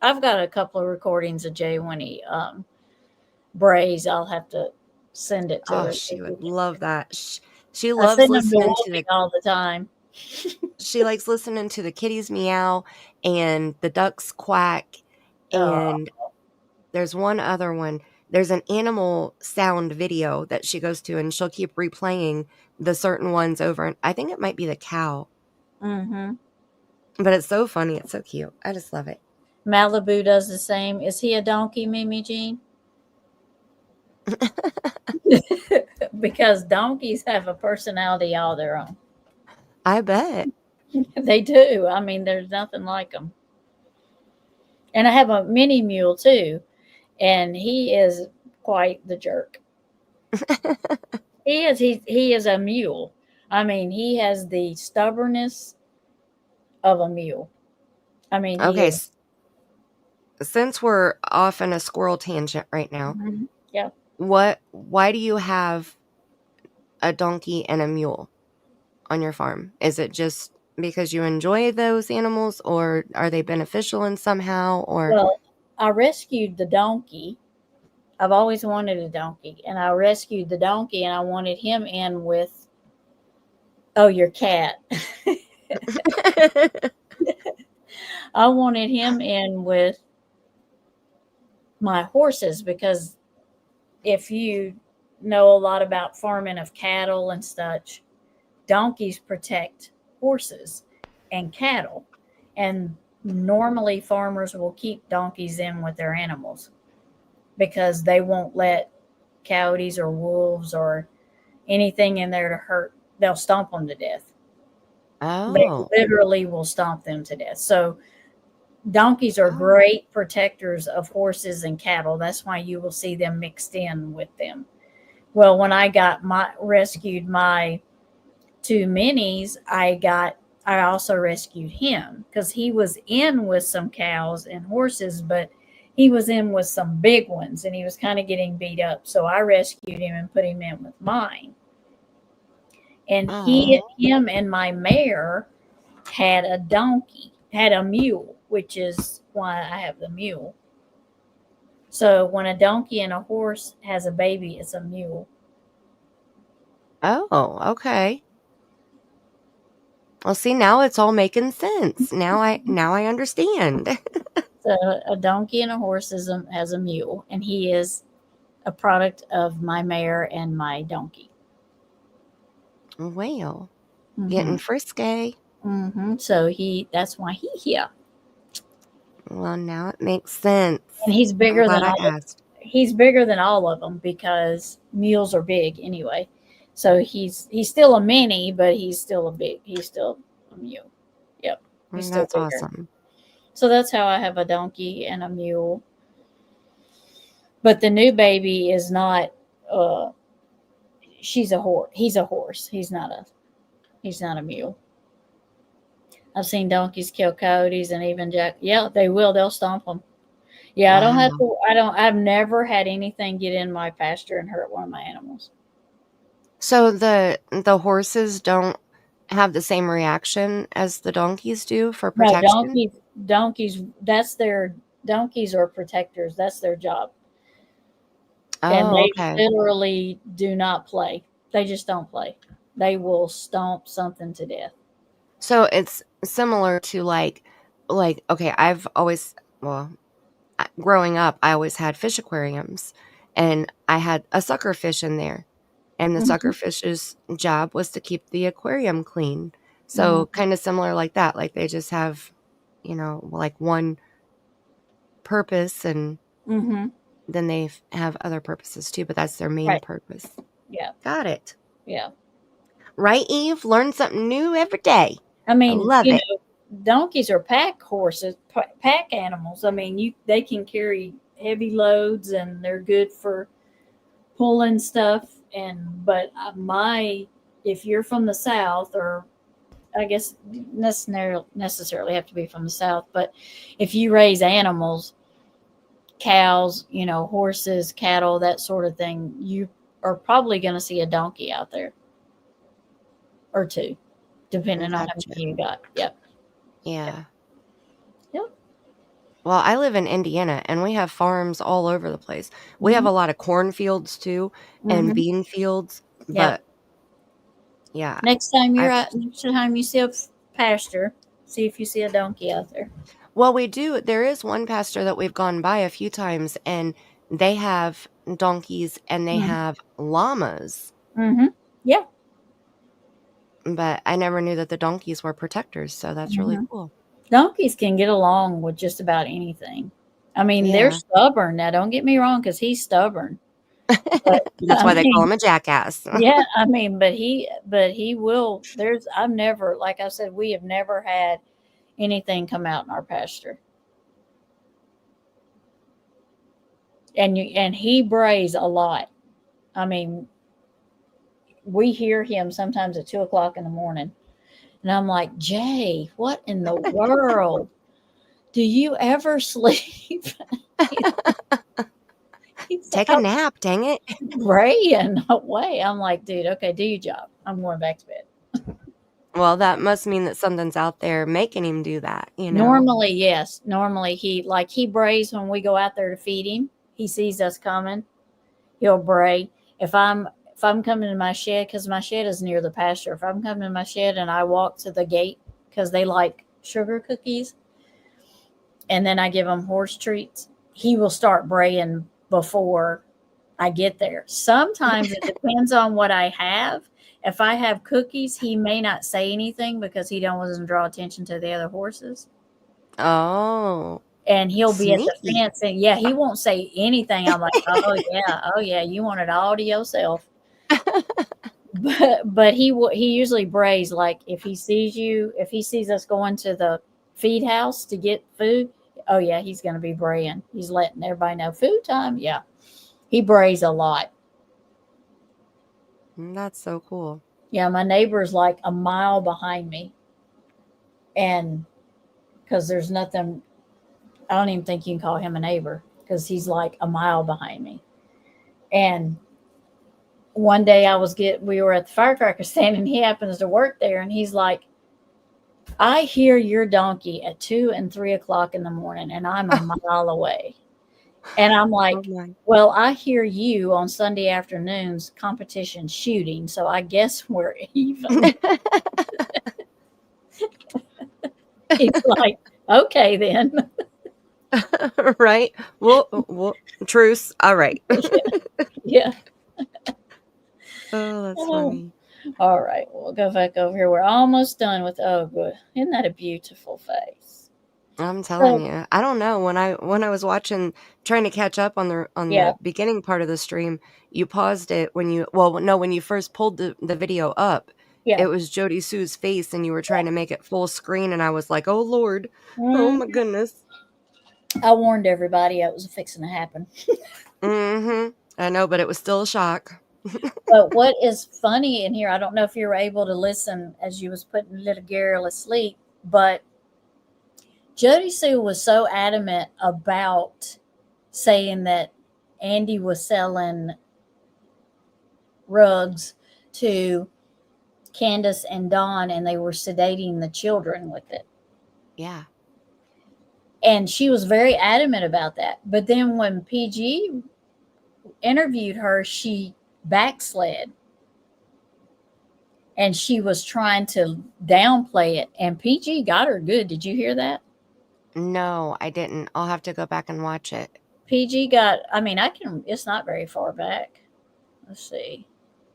[SPEAKER 1] I've got a couple of recordings of Jay when he brays. I'll have to send it to her.
[SPEAKER 10] Oh, she would love that. She
[SPEAKER 1] I
[SPEAKER 10] loves
[SPEAKER 1] send them
[SPEAKER 10] listening
[SPEAKER 1] to the all the time.
[SPEAKER 10] She likes listening to the kitties meow and the ducks quack. And there's one other one. There's an animal sound video that she goes to, and she'll keep replaying the certain ones over. And I think it might be the cow.
[SPEAKER 1] Mm-hmm.
[SPEAKER 10] But it's so funny. It's so cute. I just love it.
[SPEAKER 1] Malibu does the same. Is he a donkey, Mimi Jean? Because donkeys have a personality all their own.
[SPEAKER 10] I bet.
[SPEAKER 1] They do. There's nothing like them. And I have a mini mule too, and he is quite the jerk. He is a mule. He has the stubbornness of a mule.
[SPEAKER 10] Okay. Since we're off in a squirrel tangent right now,
[SPEAKER 1] yeah.
[SPEAKER 10] Why do you have a donkey and a mule on your farm? Is it just because you enjoy those animals, or are they beneficial in somehow? Or
[SPEAKER 1] well, I rescued the donkey. I've always wanted a donkey, and I rescued the donkey, and I wanted him in with your cat. I wanted him in with my horses, because if you know a lot about farming of cattle and such, donkeys protect horses and cattle, and normally farmers will keep donkeys in with their animals because they won't let coyotes or wolves or anything in there to hurt. They'll stomp them to death. They literally will stomp them to death. So donkeys are great protectors of horses and cattle. That's why you will see them mixed in with them. Well, when I rescued my two minis, I got I also rescued him because he was in with some cows and horses, but he was in with some big ones and he was kind of getting beat up. So I rescued him and put him in with mine. And him and my mare had a donkey, had a mule, which is why I have the mule. So when a donkey and a horse has a baby, it's a mule.
[SPEAKER 10] Oh, okay. Well, see, now it's all making sense. Now I understand.
[SPEAKER 1] So a donkey and a horse has a mule, and he is a product of my mare and my donkey.
[SPEAKER 10] Well,
[SPEAKER 1] Mm-hmm.
[SPEAKER 10] getting frisky.
[SPEAKER 1] Mm-hmm. So that's why he here.
[SPEAKER 10] Well, now it makes sense.
[SPEAKER 1] And he's bigger than
[SPEAKER 10] I asked.
[SPEAKER 1] He's bigger than all of them because mules are big anyway. So he's still a mini, but he's still a mule. Yep. He's still
[SPEAKER 10] That's
[SPEAKER 1] bigger.
[SPEAKER 10] awesome.
[SPEAKER 1] So that's how I have a donkey and a mule. But the new baby is not she's a horse. He's a horse. He's not a mule. I've seen donkeys kill coyotes and even jack. Yeah, they will. They'll stomp them. Yeah,
[SPEAKER 10] Wow.
[SPEAKER 1] I've never had anything get in my pasture and hurt one of my animals.
[SPEAKER 10] So the horses don't have the same reaction as the donkeys do for protection?
[SPEAKER 1] No, donkeys, donkeys are protectors. That's their job. And
[SPEAKER 10] Oh,
[SPEAKER 1] they
[SPEAKER 10] okay.
[SPEAKER 1] literally do not play. They just don't play. They will stomp something to death.
[SPEAKER 10] So it's similar to like okay, I've always, growing up, I always had fish aquariums, and I had a sucker fish in there, and the sucker fish's job was to keep the aquarium clean. So kind of similar like that, like they just have, like one purpose, and then they have other purposes too, but that's their main purpose.
[SPEAKER 1] Yeah.
[SPEAKER 10] Got it.
[SPEAKER 1] Yeah.
[SPEAKER 10] Right, Eve? Learn something new every day.
[SPEAKER 1] I mean,
[SPEAKER 10] love it.
[SPEAKER 1] Donkeys are pack horses, pack animals. I mean, they can carry heavy loads and they're good for pulling stuff. But if you're from the South, or I guess necessarily have to be from the South, but if you raise animals, cows, horses, cattle, that sort of thing, you are probably going to see a donkey out there or two, depending on how many you got. Yep.
[SPEAKER 10] Yeah.
[SPEAKER 1] Yep.
[SPEAKER 10] Well, I live in Indiana, and we have farms all over the place. We have a lot of cornfields too, and bean fields. But yeah,
[SPEAKER 1] next time you see a pasture, see if you see a donkey out there.
[SPEAKER 10] Well, we do. There is one pasture that we've gone by a few times, and they have donkeys and they have llamas.
[SPEAKER 1] Yeah.
[SPEAKER 10] But I never knew that the donkeys were protectors, so that's really cool.
[SPEAKER 1] Donkeys can get along with just about anything. I mean, they're stubborn. Now, don't get me wrong, because he's stubborn. But,
[SPEAKER 10] that's why they call him a jackass.
[SPEAKER 1] Yeah, I mean, but he will. I've never, like I said, we have never had anything come out in our pasture. And he brays a lot. I mean, we hear him sometimes at 2:00 in the morning. And I'm like, Jay, what in the world? Do you ever sleep?
[SPEAKER 10] Take a nap, dang it.
[SPEAKER 1] Braying away. I'm like, dude, okay, do your job. I'm going back to bed.
[SPEAKER 10] Well, that must mean that something's out there making him do that,
[SPEAKER 1] Normally, yes. Normally, he brays when we go out there to feed him. He sees us coming. He'll bray. If I'm coming to my shed, because my shed is near the pasture, if I'm coming to my shed and I walk to the gate, because they like sugar cookies, and then I give them horse treats, he will start braying before I get there. Sometimes it depends on what I have. If I have cookies, he may not say anything because he doesn't draw attention to the other horses.
[SPEAKER 10] Oh.
[SPEAKER 1] And he'll be at the fence and he won't say anything. I'm like, oh yeah, you want it all to yourself. but he usually brays, like if he sees us going to the feed house to get food, oh yeah, he's going to be braying. He's letting everybody know food time. Yeah, he brays a lot.
[SPEAKER 10] That's so cool.
[SPEAKER 1] Yeah, my neighbor's like a mile behind me. And because there's nothing, I don't even think you can call him a neighbor because he's like a mile behind me. And one day we were at the firecracker stand and he happens to work there and he's like, I hear your donkey at 2 and 3 o'clock in the morning and I'm a mile away. And I'm like, well, I hear you on Sunday afternoons competition shooting, so I guess we're even. He's like, okay then.
[SPEAKER 10] Right? Well, truce. All right.
[SPEAKER 1] Yeah.
[SPEAKER 10] Oh, that's funny.
[SPEAKER 1] All right, we'll go back over here. We're almost done with. Oh, good. Isn't that a beautiful face?
[SPEAKER 10] I'm telling you. I don't know. When I was watching, trying to catch up on the beginning part of the stream, you paused it when you first pulled the video up.
[SPEAKER 1] Yeah.
[SPEAKER 10] It was Jody Sue's face, and you were trying to make it full screen, and I was like, "Oh Lord, oh my goodness!"
[SPEAKER 1] I warned everybody it was fixing to happen.
[SPEAKER 10] I know, but it was still a shock.
[SPEAKER 1] But what is funny in here, I don't know if you were able to listen as you was putting little Garrel asleep, but Jody Sue was so adamant about saying that Andy was selling rugs to Candace and Dawn and they were sedating the children with it.
[SPEAKER 10] Yeah.
[SPEAKER 1] And she was very adamant about that. But then when PG interviewed her, she backslid. And she was trying to downplay it. And PG got her good. Did you hear that?
[SPEAKER 10] No, I didn't. I'll have to go back and watch it.
[SPEAKER 1] PG got, it's not very far back. Let's see.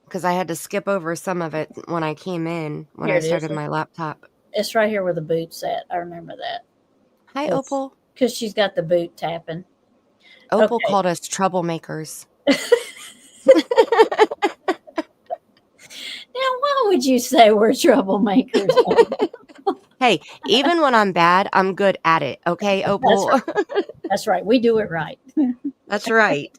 [SPEAKER 10] Because I had to skip over some of it when I came in, when I started my laptop.
[SPEAKER 1] It's right here where the boot's at. I remember that.
[SPEAKER 10] Hi, Opal.
[SPEAKER 1] Because she's got the boot tapping.
[SPEAKER 10] Opal called us troublemakers.
[SPEAKER 1] Now, why would you say we're troublemakers?
[SPEAKER 10] Hey, even when I'm bad, I'm good at it. Okay, Opal?
[SPEAKER 1] That's right. That's right. We do it right.
[SPEAKER 10] That's right.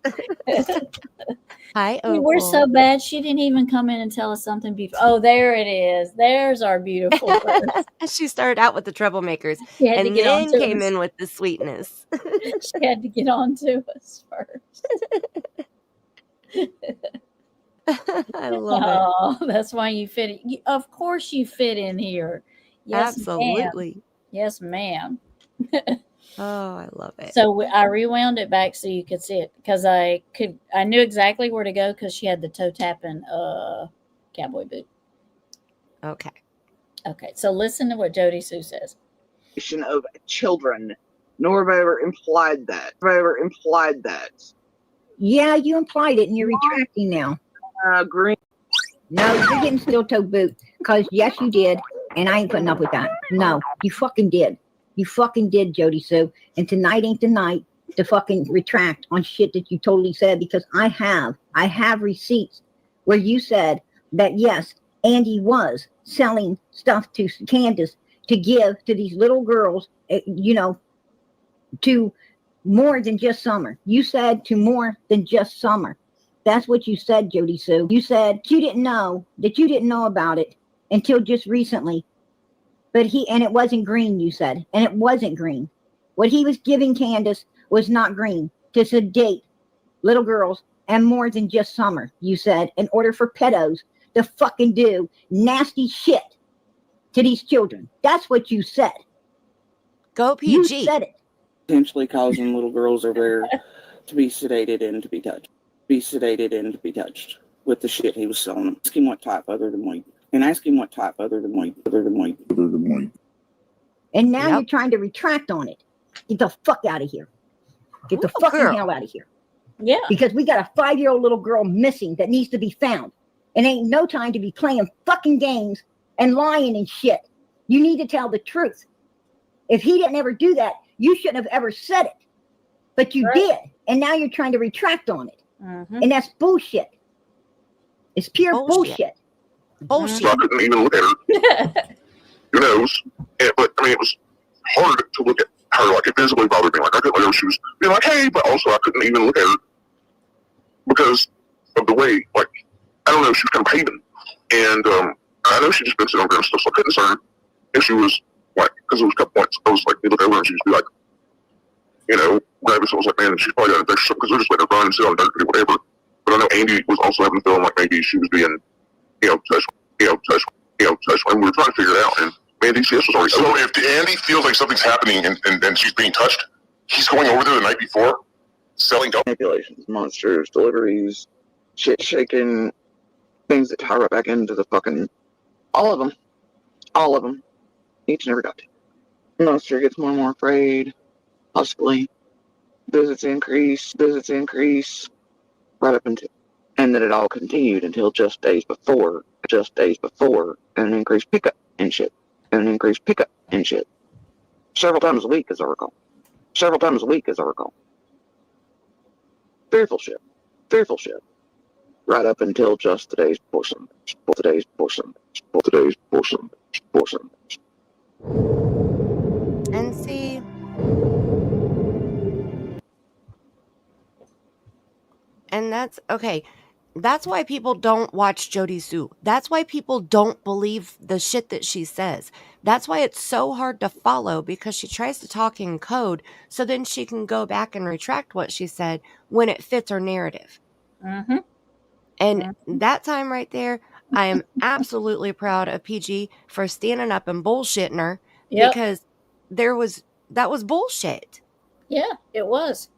[SPEAKER 10] Hi, Opal.
[SPEAKER 1] We're so bad. She didn't even come in and tell us something beautiful. Oh, there it is. There's our beautiful bird.
[SPEAKER 10] She started out with the troublemakers and then came in with the sweetness.
[SPEAKER 1] She had to get on to us first.
[SPEAKER 10] I love
[SPEAKER 1] it. That's why you fit. Of course you fit in here. Yes,
[SPEAKER 10] absolutely.
[SPEAKER 1] Ma'am. Yes, ma'am.
[SPEAKER 10] Oh, I love it.
[SPEAKER 1] So I rewound it back so you could see it because I knew exactly where to go because she had the toe tapping cowboy boot.
[SPEAKER 10] Okay.
[SPEAKER 1] Okay. So listen to what Jody Sue says.
[SPEAKER 3] Of children, nor have I ever implied that.
[SPEAKER 7] Yeah, you implied it, and you're retracting now.
[SPEAKER 3] Green.
[SPEAKER 7] No, you're getting steel-toe boot because yes, you did, and I ain't putting up with that. No, you fucking did. You fucking did, Jody Sue. And tonight ain't the night to fucking retract on shit that you totally said because I have receipts where you said that yes, Andy was selling stuff to Candace to give to these little girls, to more than just Summer. You said to more than just Summer. That's what you said, Jody Sue. You said you didn't know about it until just recently. But it wasn't green, you said. And it wasn't green. What he was giving Candace was not green. To sedate little girls and more than just Summer, you said, in order for pedos to fucking do nasty shit to these children. That's what you said.
[SPEAKER 10] Go PG.
[SPEAKER 7] You said it.
[SPEAKER 2] Potentially causing little girls over there to be sedated and to be touched. With the shit he was selling them. Ask him what type other than weed. And ask him what type other than weed.
[SPEAKER 7] And now you're trying to retract on it. Get the fuck out of here. Get the fucking hell out of here.
[SPEAKER 1] Yeah.
[SPEAKER 7] Because we got a 5-year-old little girl missing that needs to be found. And ain't no time to be playing fucking games and lying and shit. You need to tell the truth. If he didn't ever do that, you shouldn't have ever said it. But you did. And now you're trying to retract on it.
[SPEAKER 1] Mm-hmm.
[SPEAKER 7] And that's bullshit. It's pure bullshit.
[SPEAKER 10] Bullshit.
[SPEAKER 8] So I couldn't even look at her. Who knows? But I mean, it was hard to look at her. Like, it visibly bothered me. Like, I couldn't. She was being like, "Hey," but also I couldn't even look at her because of the way. Like, I don't know. She was kind of paving, and I know she just been sitting over there and stuff. So I couldn't discern if she was like, because there was a couple points, I was like, you look over and she'd just be like, you know, grab it. So I was like, man, she's probably got infection because they're just letting her run and sit on dirt or whatever. But I know Andy was also having a feeling like maybe she was being, touched, and we were trying to figure it out. And man, DCS was already.
[SPEAKER 4] So if Andy feels like something's happening and she's being touched, he's going over there the night before, selling dope.
[SPEAKER 3] Manipulations, monsters, deliveries, shit shaking, things that tie right back into the fucking. All of them. Each and every goddamn. Monster gets more and more afraid. Possibly. Visits increase, right up until. And then it all continued until just days before, an increased pickup and shit. Several times a week, as I recall. Fearful shit. Right up until just today's portion.
[SPEAKER 10] And see, and that's okay. That's why people don't watch Jody Sue. That's why people don't believe the shit that she says. That's why it's so hard to follow, because she tries to talk in code so then she can go back and retract what she said when it fits her narrative.
[SPEAKER 1] Mm-hmm.
[SPEAKER 10] And that time right there, I am absolutely proud of PG for standing up and bullshitting her,
[SPEAKER 1] Yep.
[SPEAKER 10] because that was bullshit.
[SPEAKER 1] Yeah, it was.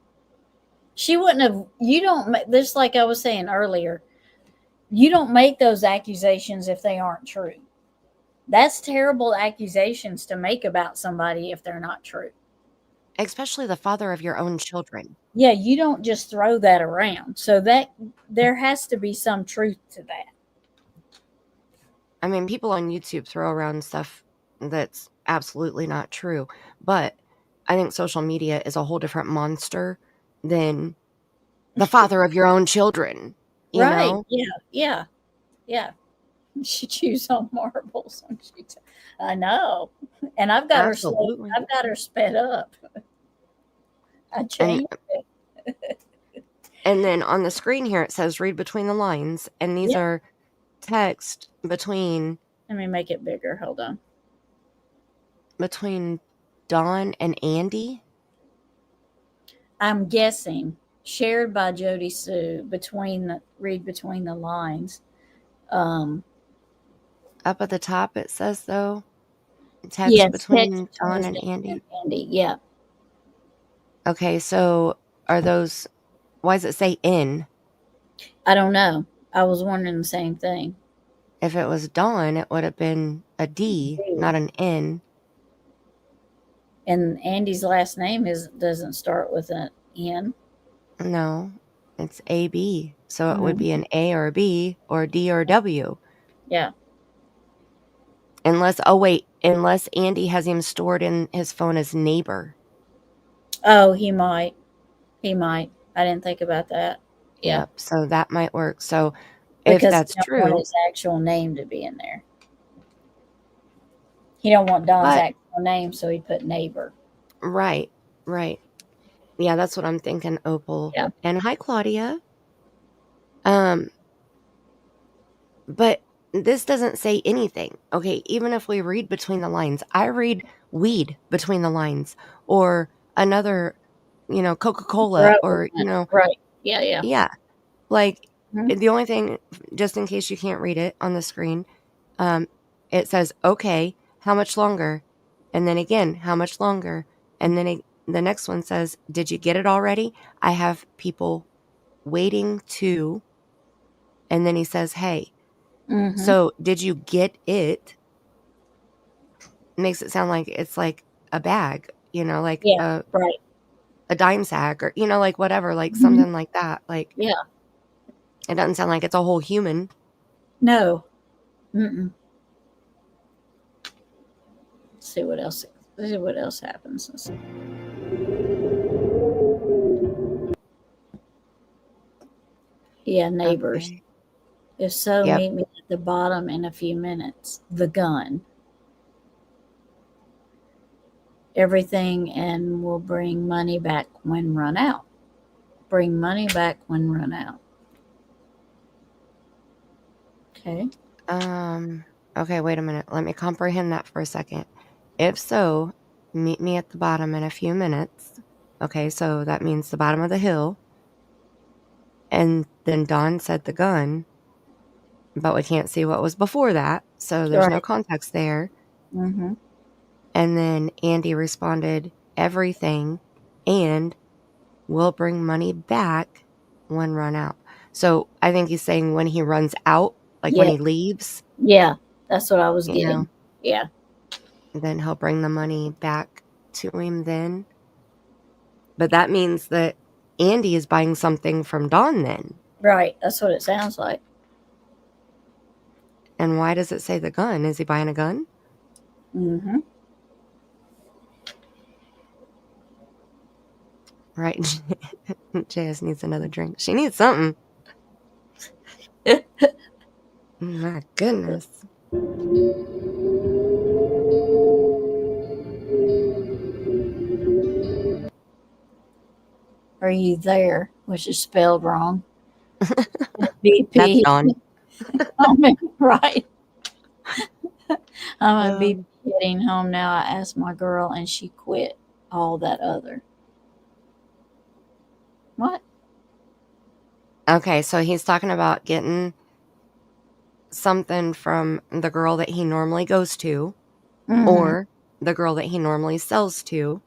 [SPEAKER 1] She wouldn't have. You don't. Just like I was saying earlier, you don't make those accusations if they aren't true. That's terrible accusations to make about somebody if they're not true.
[SPEAKER 10] Especially the father of your own children.
[SPEAKER 1] Yeah, you don't just throw that around. So that there has to be some truth to that.
[SPEAKER 10] I mean, people on YouTube throw around stuff that's absolutely not true, but I think social media is a whole different monster than the father of your own children. You
[SPEAKER 1] Right?
[SPEAKER 10] know?
[SPEAKER 1] Yeah. She chews on marbles. I know, and I've got
[SPEAKER 10] Absolutely.
[SPEAKER 1] her. I've got her sped up. I changed it.
[SPEAKER 10] And then on the screen here it says read between the lines, and these are text between.
[SPEAKER 1] Let me make it bigger. Hold on.
[SPEAKER 10] Between Dawn and Andy.
[SPEAKER 1] I'm guessing shared by Jody Sue read between the lines.
[SPEAKER 10] Up at the top it says though, text between Dawn and Andy.
[SPEAKER 1] Yeah.
[SPEAKER 10] Okay, so are those? Why does it say in?
[SPEAKER 1] I don't know. I was wondering the same thing.
[SPEAKER 10] If it was Dawn, it would have been a D, not an N.
[SPEAKER 1] And Andy's last name doesn't start with an N.
[SPEAKER 10] No, it's AB. So it would be an A or a B or a D or a W.
[SPEAKER 1] Yeah.
[SPEAKER 10] Unless Andy has him stored in his phone as neighbor.
[SPEAKER 1] Oh, he might. I didn't think about that. Yeah.
[SPEAKER 10] Yep. So that might work. So
[SPEAKER 1] because
[SPEAKER 10] if that's
[SPEAKER 1] he don't
[SPEAKER 10] true,
[SPEAKER 1] want his actual name to be in there. He don't want Don's actual name, so he put neighbor.
[SPEAKER 10] Right. Yeah, that's what I'm thinking, Opal.
[SPEAKER 1] Yeah.
[SPEAKER 10] And hi, Claudia. But this doesn't say anything. Okay, even if we read between the lines, I read weed between the lines, or another, Coca-Cola, or
[SPEAKER 1] right. Yeah.
[SPEAKER 10] Yeah. Like the only thing, just in case you can't read it on the screen, it says, okay, how much longer? And then again, how much longer? And then the next one says, did you get it already? I have people waiting to. And then he says, hey, so did you get it? Makes it sound like it's like a bag, like a dime sack, or, like whatever, like something like that. Like,
[SPEAKER 1] yeah.
[SPEAKER 10] It doesn't sound like it's a whole human.
[SPEAKER 1] No. Let's see what else. Let's see what else happens. Yeah, neighbors.
[SPEAKER 10] Okay.
[SPEAKER 1] If so, meet me at the bottom in a few minutes. The gun. Everything, and we'll bring money back when run out. Bring money back when run out. Okay.
[SPEAKER 10] Okay, wait a minute. Let me comprehend that for a second. If so, meet me at the bottom in a few minutes. Okay, so that means the bottom of the hill. And then Dawn said the gun, but we can't see what was before that, so there's no
[SPEAKER 1] Right.
[SPEAKER 10] context there.
[SPEAKER 1] Mm-hmm.
[SPEAKER 10] And then Andy responded, everything, and we'll bring money back when run out. So I think he's saying when he runs out, like when
[SPEAKER 1] Yeah.
[SPEAKER 10] he leaves,
[SPEAKER 1] Yeah. That's what I was
[SPEAKER 10] you
[SPEAKER 1] getting.
[SPEAKER 10] know,
[SPEAKER 1] Yeah.
[SPEAKER 10] then he'll bring the money back to him then. But that means that Andy is buying something from Dawn then.
[SPEAKER 1] Right. That's what it sounds like.
[SPEAKER 10] And why does it say the gun? Is he buying a gun?
[SPEAKER 1] Mm-hmm.
[SPEAKER 10] Right. JS needs another drink. She needs something. My goodness.
[SPEAKER 1] Are you there? Which is spelled wrong. BP.
[SPEAKER 10] That's Dawn.
[SPEAKER 1] Right. I'm gonna be
[SPEAKER 10] Um,
[SPEAKER 1] getting home now. I asked my girl and she quit all that other. What?
[SPEAKER 10] Okay, so he's talking about getting something from the girl that he normally goes to
[SPEAKER 1] Mm-hmm.
[SPEAKER 10] or the girl that he normally sells to.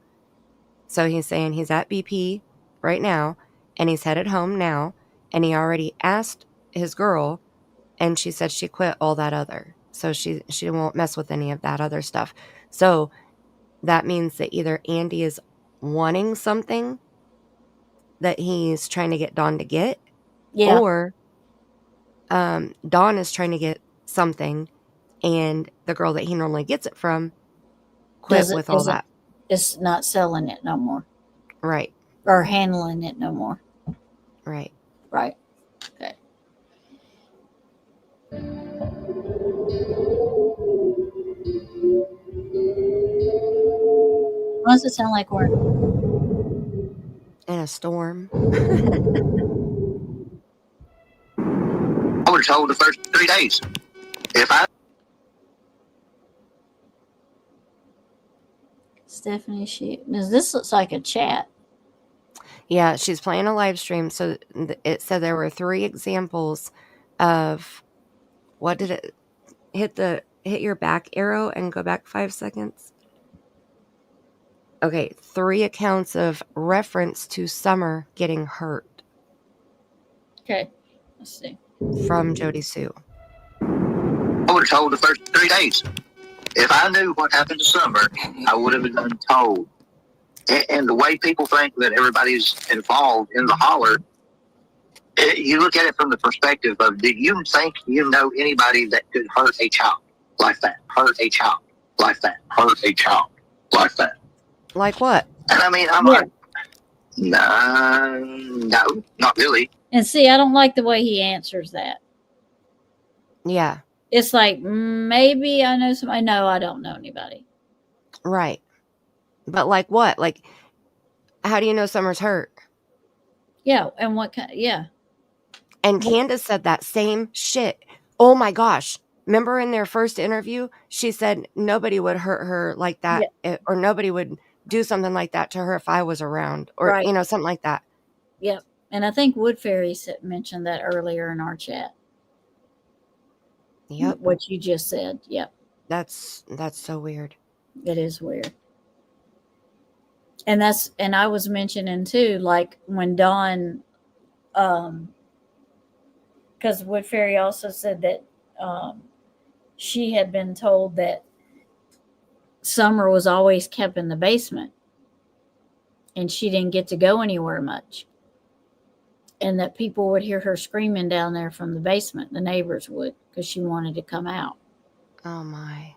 [SPEAKER 10] So he's saying he's at BP right now and he's headed home now, and he already asked his girl and she said she quit all that other. So she won't mess with any of that other stuff. So that means that either Andy is wanting something that he's trying to get Dawn to get,
[SPEAKER 1] Yeah.
[SPEAKER 10] or Dawn is trying to get something and the girl that he normally gets it from quit with all that.
[SPEAKER 1] It's not selling it no more.
[SPEAKER 10] Right.
[SPEAKER 1] Or handling it no more.
[SPEAKER 10] Right.
[SPEAKER 1] Right. Okay. Why does it sound like we're
[SPEAKER 10] In a storm.
[SPEAKER 9] I would have told the first 3 days. If I
[SPEAKER 1] Stephanie? This looks like a chat.
[SPEAKER 10] Yeah, she's playing a live stream. So it said there were 3 examples of what did it hit your back arrow and go back 5 seconds. Okay, 3 accounts of reference to Summer getting hurt
[SPEAKER 1] Okay. Let's see.
[SPEAKER 10] from Jody Sue.
[SPEAKER 9] would have told the first 3 days. If I knew what happened to Summer, I would have been told. And the way people think that everybody's involved in the holler, you look at it from the perspective of, do you think you know anybody that could hurt a child like that? Hurt a child like that? Hurt a child like that?
[SPEAKER 10] Like what?
[SPEAKER 9] And I mean, I'm like, no, not really.
[SPEAKER 1] And see, I don't like the way he answers that.
[SPEAKER 10] Yeah.
[SPEAKER 1] It's like, maybe I know somebody. No, I don't know anybody.
[SPEAKER 10] Right. But like what? Like, how do you know Summer's hurt?
[SPEAKER 1] Yeah. And what kind? Yeah.
[SPEAKER 10] And Candace said that same shit. Oh my gosh. Remember in their first interview, she said nobody would hurt her like that, or nobody would do something like that to her if I was around, or,
[SPEAKER 1] Right.
[SPEAKER 10] Something like that.
[SPEAKER 1] Yep. And I think Wood Fairy mentioned that earlier in our chat.
[SPEAKER 10] Yep.
[SPEAKER 1] What you just said. Yep.
[SPEAKER 10] That's so weird.
[SPEAKER 1] It is weird. And I was mentioning too, like when Dawn, because Wood Fairy also said that she had been told that Summer was always kept in the basement and she didn't get to go anywhere much. And that people would hear her screaming down there from the basement. The neighbors would, because she wanted to come out.
[SPEAKER 10] Oh my.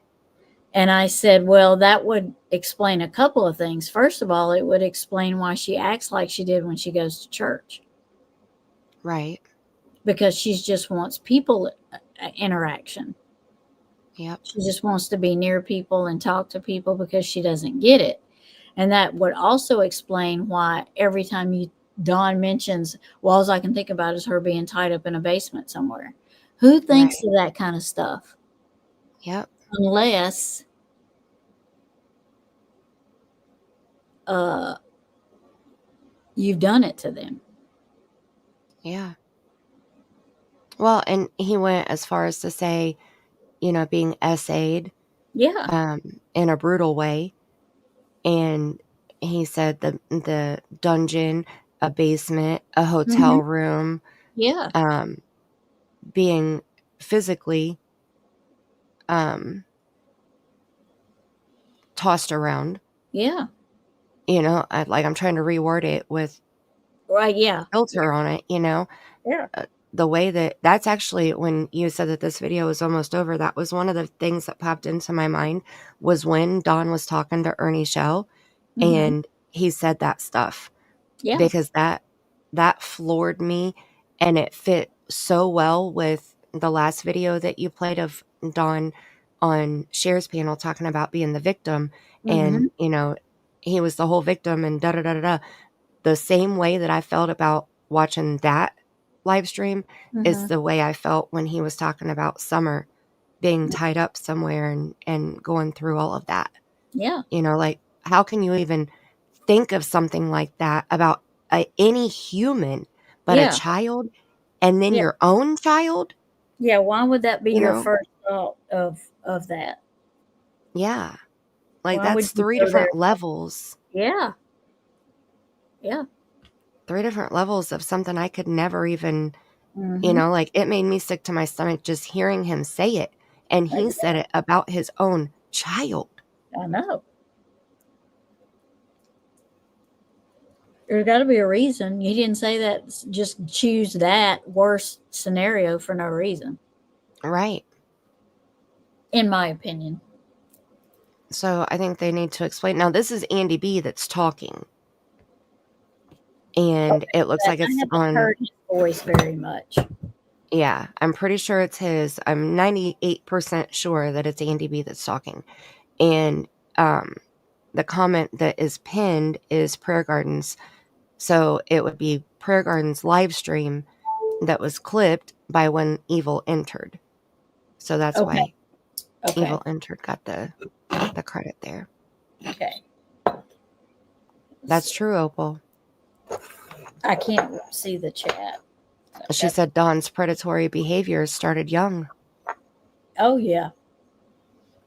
[SPEAKER 1] And I said, well, that would explain a couple of things. First of all, it would explain why she acts like she did when she goes to church.
[SPEAKER 10] Right.
[SPEAKER 1] Because she just wants people interaction.
[SPEAKER 10] Yep.
[SPEAKER 1] She just wants to be near people and talk to people because she doesn't get it. And that would also explain why every time Dawn mentions, well, all I can think about is her being tied up in a basement somewhere. Who thinks of that kind of stuff?
[SPEAKER 10] Yep.
[SPEAKER 1] Unless you've done it to them.
[SPEAKER 10] Yeah. Well, and he went as far as to say, being essayed
[SPEAKER 1] Yeah.
[SPEAKER 10] in a brutal way. And he said the dungeon, a basement, a hotel room,
[SPEAKER 1] Yeah.
[SPEAKER 10] being physically tossed around.
[SPEAKER 1] Yeah.
[SPEAKER 10] I'm trying to reword it with
[SPEAKER 1] Right. Yeah.
[SPEAKER 10] filter on it,
[SPEAKER 1] Yeah.
[SPEAKER 10] the way that's actually, when you said that this video was almost over, that was one of the things that popped into my mind, was when Don was talking to Ernie Shell and he said that stuff.
[SPEAKER 1] Yeah.
[SPEAKER 10] Because that floored me, and it fit so well with the last video that you played of Don on Cher's panel talking about being the victim, and he was the whole victim, and da da da da da. The same way that I felt about watching that live stream is the way I felt when he was talking about Summer being tied up somewhere and going through all of that.
[SPEAKER 1] Yeah.
[SPEAKER 10] Like, how can you even think of something like that about any human, but a child, and then your own child?
[SPEAKER 1] Yeah. Why would that be
[SPEAKER 10] You
[SPEAKER 1] your
[SPEAKER 10] know?
[SPEAKER 1] first thought of that?
[SPEAKER 10] Yeah. Like,
[SPEAKER 1] Why would
[SPEAKER 10] that's
[SPEAKER 1] you
[SPEAKER 10] 3
[SPEAKER 1] go
[SPEAKER 10] different
[SPEAKER 1] there?
[SPEAKER 10] levels.
[SPEAKER 1] Yeah. Yeah.
[SPEAKER 10] 3 different levels of something I could never even,
[SPEAKER 1] Mhm.
[SPEAKER 10] like, it made me sick to my stomach just hearing him say it. And he said it about his own child.
[SPEAKER 1] I know. There's got to be a reason. You didn't say that. Just choose that worst scenario for no reason,
[SPEAKER 10] Right.
[SPEAKER 1] in my opinion.
[SPEAKER 10] So I think they need to explain. Now, this is Andy B that's talking. And it looks like
[SPEAKER 1] I
[SPEAKER 10] it's
[SPEAKER 1] haven't
[SPEAKER 10] on.
[SPEAKER 1] heard his voice very much.
[SPEAKER 10] Yeah, I'm pretty sure it's his. I'm 98% sure that it's Andy B that's talking. And the comment that is pinned is Prayer Gardens. So it would be Prayer Gardens live stream that was clipped by when Evil entered. So that's why Evil entered got the credit there.
[SPEAKER 1] Okay.
[SPEAKER 10] That's true, Opal.
[SPEAKER 1] I can't see the chat.
[SPEAKER 10] She said Don's predatory behavior started young.
[SPEAKER 1] Oh, yeah.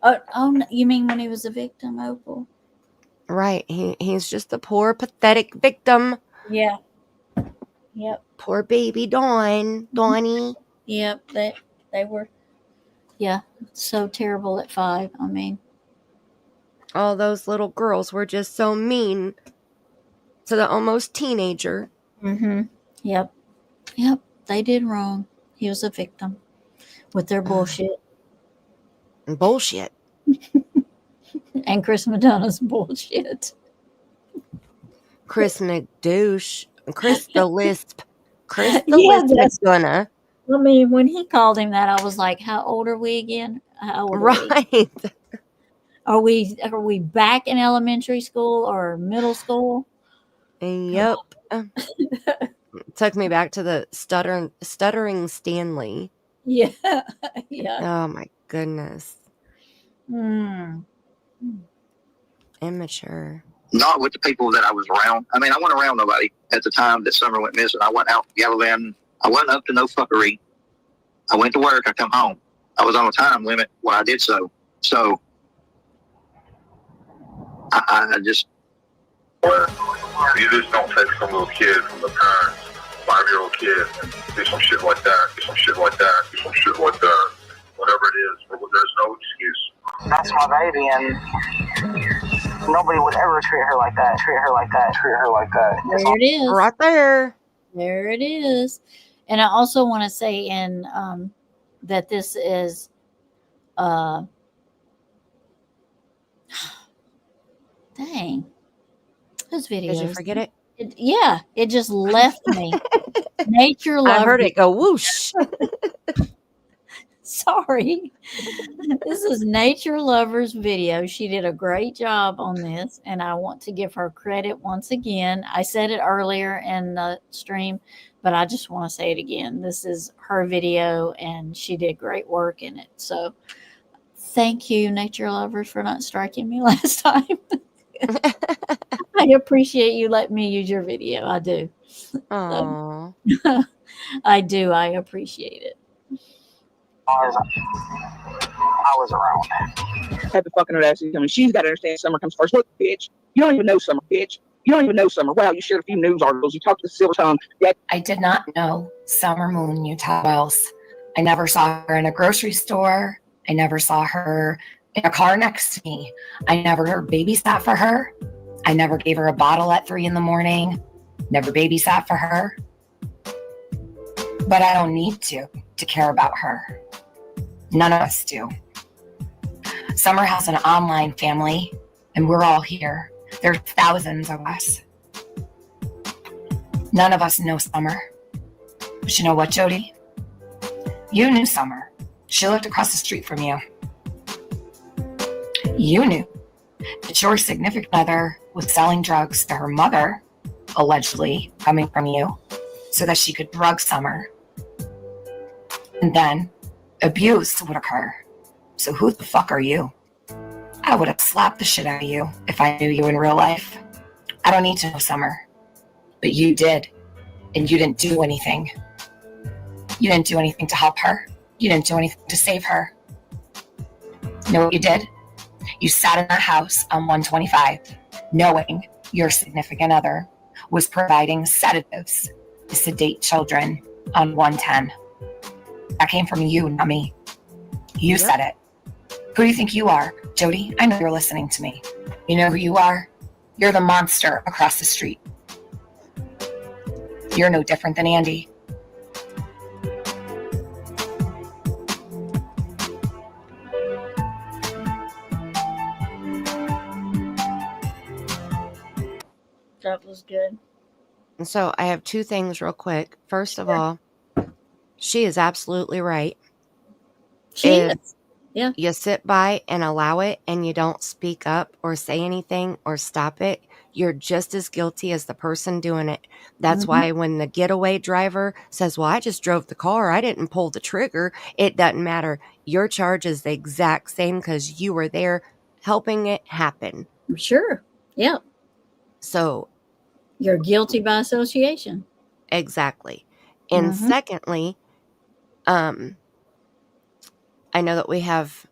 [SPEAKER 1] Oh, you mean when he was a victim, Opal?
[SPEAKER 10] Right. He's just a poor, pathetic victim.
[SPEAKER 1] Yeah. Yep.
[SPEAKER 10] Poor baby Donnie.
[SPEAKER 1] Yep. They were, yeah, so terrible at 5. I mean,
[SPEAKER 10] All those little girls were just so mean to the almost teenager.
[SPEAKER 1] Yep. Yep. They did wrong. He was a victim with their bullshit.
[SPEAKER 10] Bullshit.
[SPEAKER 1] And Chris Madonna's bullshit.
[SPEAKER 10] Chris McDouche. Chris the Lisp. Chris the
[SPEAKER 1] Yeah,
[SPEAKER 10] Lisp McDonough.
[SPEAKER 1] I mean, when he called him that, I was like, how old are we again? How old are we?
[SPEAKER 10] Right.
[SPEAKER 1] Are we back in elementary school or middle school?
[SPEAKER 10] Yep. Took me back to the stuttering Stanley.
[SPEAKER 1] Yeah. Yeah.
[SPEAKER 10] Oh my goodness. Immature.
[SPEAKER 9] Not with the people that I was around. I mean, I wasn't around nobody at the time that Summer went missing. I went out gallivanting. I wasn't up to no fuckery. I went to work. I come home. I was on a time limit when I did so. So I just.
[SPEAKER 4] You just don't take some little kid from the parents, 5-year-old kid, and do some shit like that, do some shit like that, do some shit like that. Whatever it is, there's no excuse.
[SPEAKER 11] That's my baby, and nobody would ever treat her like that. Treat her like that. Treat her like that.
[SPEAKER 1] There it is.
[SPEAKER 10] Right there.
[SPEAKER 1] There it is. And I also want to say that this is dang. Those videos.
[SPEAKER 10] Did you forget it?
[SPEAKER 1] It just left me. Nature Lovers.
[SPEAKER 10] I heard it go whoosh.
[SPEAKER 1] Sorry. This is Nature Lovers video. She did a great job on this, and I want to give her credit once again. I said it earlier in the stream, but I just want to say it again. This is her video, and she did great work in it. So thank you, Nature Lovers, for not striking me last time. I appreciate you letting me use your video. I do.
[SPEAKER 10] Oh,
[SPEAKER 1] I do. I appreciate it.
[SPEAKER 11] I was around.
[SPEAKER 2] Have the fucking audacity to tell me she's got to understand Summer comes first. Look, bitch, you don't even know Summer, bitch. You don't even know Summer. Wow, you shared a few news articles. You talked to the Silver Tongue. Yeah.
[SPEAKER 12] I did not know Summer Moon Utah Wells. I never saw her in a grocery store. I never saw her in a car next to me. I never babysat for her. I never gave her a bottle at 3 a.m. Never babysat for her. But I don't need to care about her. None of us do. Summer has an online family, and we're all here. There are thousands of us. None of us know Summer. But you know what, Jody? You knew Summer. She lived across the street from you. You knew that your significant other was selling drugs to her mother, allegedly coming from you, so that she could drug Summer. And then abuse would occur. So who the fuck are you? I would have slapped the shit out of you if I knew you in real life. I don't need to know Summer. But you did. And you didn't do anything. You didn't do anything to help her. You didn't do anything to save her. You know what you did? You sat in that house on 125, knowing your significant other was providing sedatives to sedate children on 110. That came from you, not me. You said it. Who do you think you are? Jody, I know you're listening to me. You know who you are? You're the monster across the street. You're no different than Andy.
[SPEAKER 1] That was good.
[SPEAKER 10] so I have two things real quick. First of all, she is absolutely right.
[SPEAKER 1] She
[SPEAKER 10] If
[SPEAKER 1] is. Yeah.
[SPEAKER 10] you sit by and allow it and you don't speak up or say anything or stop it, you're just as guilty as the person doing it. That's why when the getaway driver says, well, I just drove the car, I didn't pull the trigger, it doesn't matter. Your charge is the exact same because you were there helping it happen.
[SPEAKER 1] Sure. Yeah.
[SPEAKER 10] So
[SPEAKER 1] You're guilty by association.
[SPEAKER 10] exactly. And secondly, I know that we have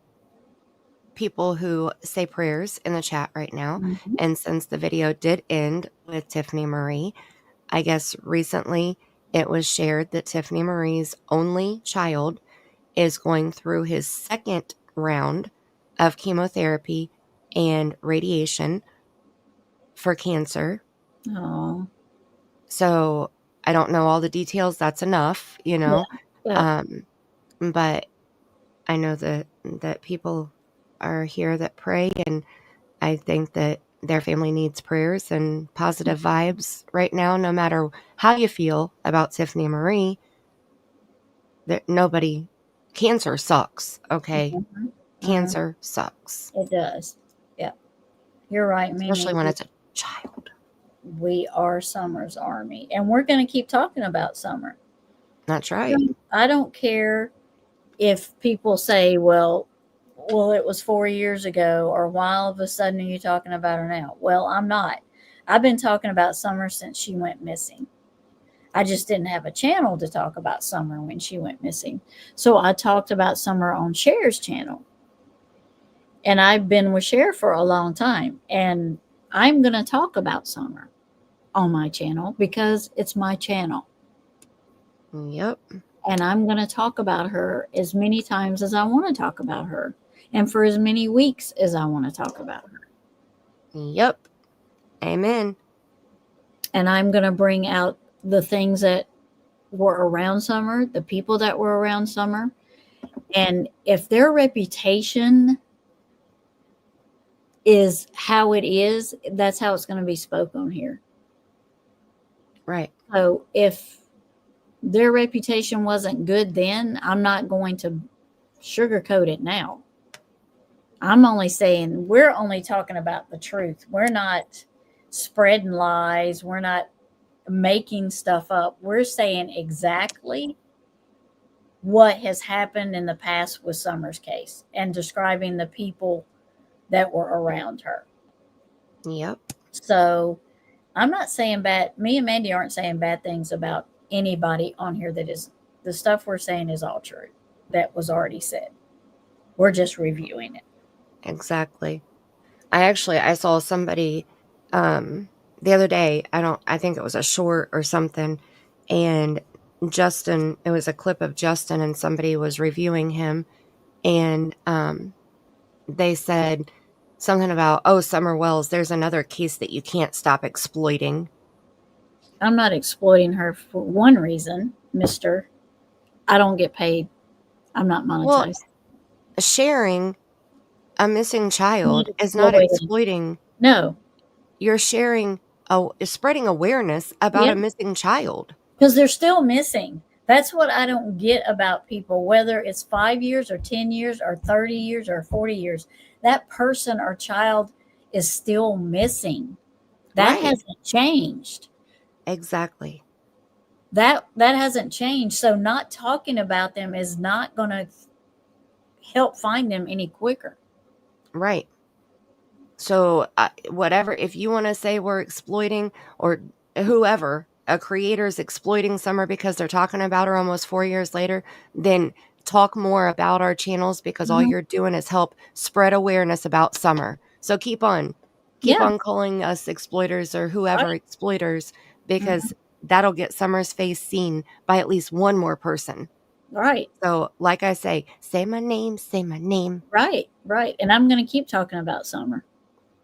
[SPEAKER 10] people who say prayers in the chat right now. And since the video did end with Tiffany Marie, I guess recently it was shared that Tiffany Marie's only child is going through his second round of chemotherapy and radiation for cancer.
[SPEAKER 1] Oh.
[SPEAKER 10] So I don't know all the details. That's enough, you know.
[SPEAKER 1] Yeah.
[SPEAKER 10] But I know that people are here that pray, and I think that their family needs prayers and positive vibes right now, no matter how you feel about Tiffany Marie. Cancer sucks, okay? Cancer sucks.
[SPEAKER 1] It does. Yeah. You're right, Mimi.
[SPEAKER 10] Especially when it's a child.
[SPEAKER 1] We are Summer's army. And we're going to keep talking about Summer.
[SPEAKER 10] That's right.
[SPEAKER 1] I don't care if people say, well, it was 4 years ago, or why all of a sudden are you talking about her now? Well, I'm not. I've been talking about Summer since she went missing. I just didn't have a channel to talk about Summer when she went missing. So I talked about Summer on Cher's channel. And I've been with Cher for a long time. And I'm going to talk about Summer on my channel because it's my channel.
[SPEAKER 10] Yep.
[SPEAKER 1] And I'm going to talk about her as many times as I want to talk about her. And for as many weeks as I want to talk about her.
[SPEAKER 10] Yep. Amen.
[SPEAKER 1] And I'm going to bring out the things that were around Summer, the people that were around Summer. And if their reputation is how it is, that's how it's going to be spoken here.
[SPEAKER 10] Right.
[SPEAKER 1] So if their reputation wasn't good then, I'm not going to sugarcoat it now. I'm only saying we're only talking about the truth. We're not spreading lies. We're not making stuff up. We're saying exactly what has happened in the past with Summer's case and describing the people that were around her.
[SPEAKER 10] Yep.
[SPEAKER 1] So I'm not saying bad. Me and Mandy aren't saying bad things about anybody on here. That is, the stuff we're saying is all true. That was already said. We're just reviewing it.
[SPEAKER 10] Exactly. I saw somebody the other day. I think it was a short or something, and Justin, it was a clip of Justin and somebody was reviewing him, and they said something about, oh, Summer Wells, there's another case that you can't stop exploiting.
[SPEAKER 1] I'm not exploiting her for one reason, Mister. I don't get paid. I'm not monetized.
[SPEAKER 10] Well, sharing a missing child is not
[SPEAKER 1] Exploiting.
[SPEAKER 10] exploiting.
[SPEAKER 1] No,
[SPEAKER 10] You're sharing, spreading awareness about
[SPEAKER 1] Yeah.
[SPEAKER 10] a missing child.
[SPEAKER 1] because they're still missing. That's what I don't get about people, whether it's 5 years or 10 years or 30 years or 40 years. That person or child is still missing. That
[SPEAKER 10] Right.
[SPEAKER 1] hasn't changed.
[SPEAKER 10] Exactly.
[SPEAKER 1] That hasn't changed. So not talking about them is not going to help find them any quicker.
[SPEAKER 10] Right. So whatever, if you want to say we're exploiting, or whoever, a creator's exploiting Summer because they're talking about her almost 4 years later, then talk more about our channels, because all
[SPEAKER 1] Mhm.
[SPEAKER 10] you're doing is help spread awareness about Summer. So keep on
[SPEAKER 1] Yeah.
[SPEAKER 10] calling us exploiters or whoever
[SPEAKER 1] Right.
[SPEAKER 10] exploiters, because that'll get Summer's face seen by at least one more person.
[SPEAKER 1] Right.
[SPEAKER 10] So like I say my name, say my name.
[SPEAKER 1] Right. Right. And I'm going to keep talking about Summer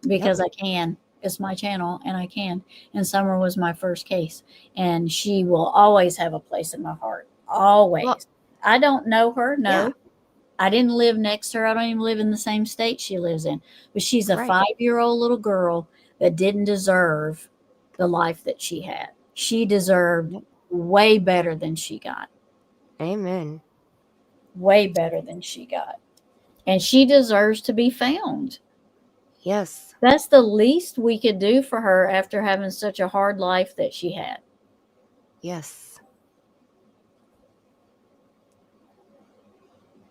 [SPEAKER 1] because I can. It's my channel and I can. And Summer was my first case, and she will always have a place in my heart. Always.
[SPEAKER 10] Well,
[SPEAKER 1] I don't know her. No.
[SPEAKER 10] Yeah.
[SPEAKER 1] I didn't live next to her. I don't even live in the same state she lives in. But she's a
[SPEAKER 10] Right.
[SPEAKER 1] 5-year-old little girl that didn't deserve the life that she had. She deserved way better than she got.
[SPEAKER 10] Amen.
[SPEAKER 1] Way better than she got. And she deserves to be found.
[SPEAKER 10] Yes.
[SPEAKER 1] That's the least we could do for her after having such a hard life that she had.
[SPEAKER 10] Yes.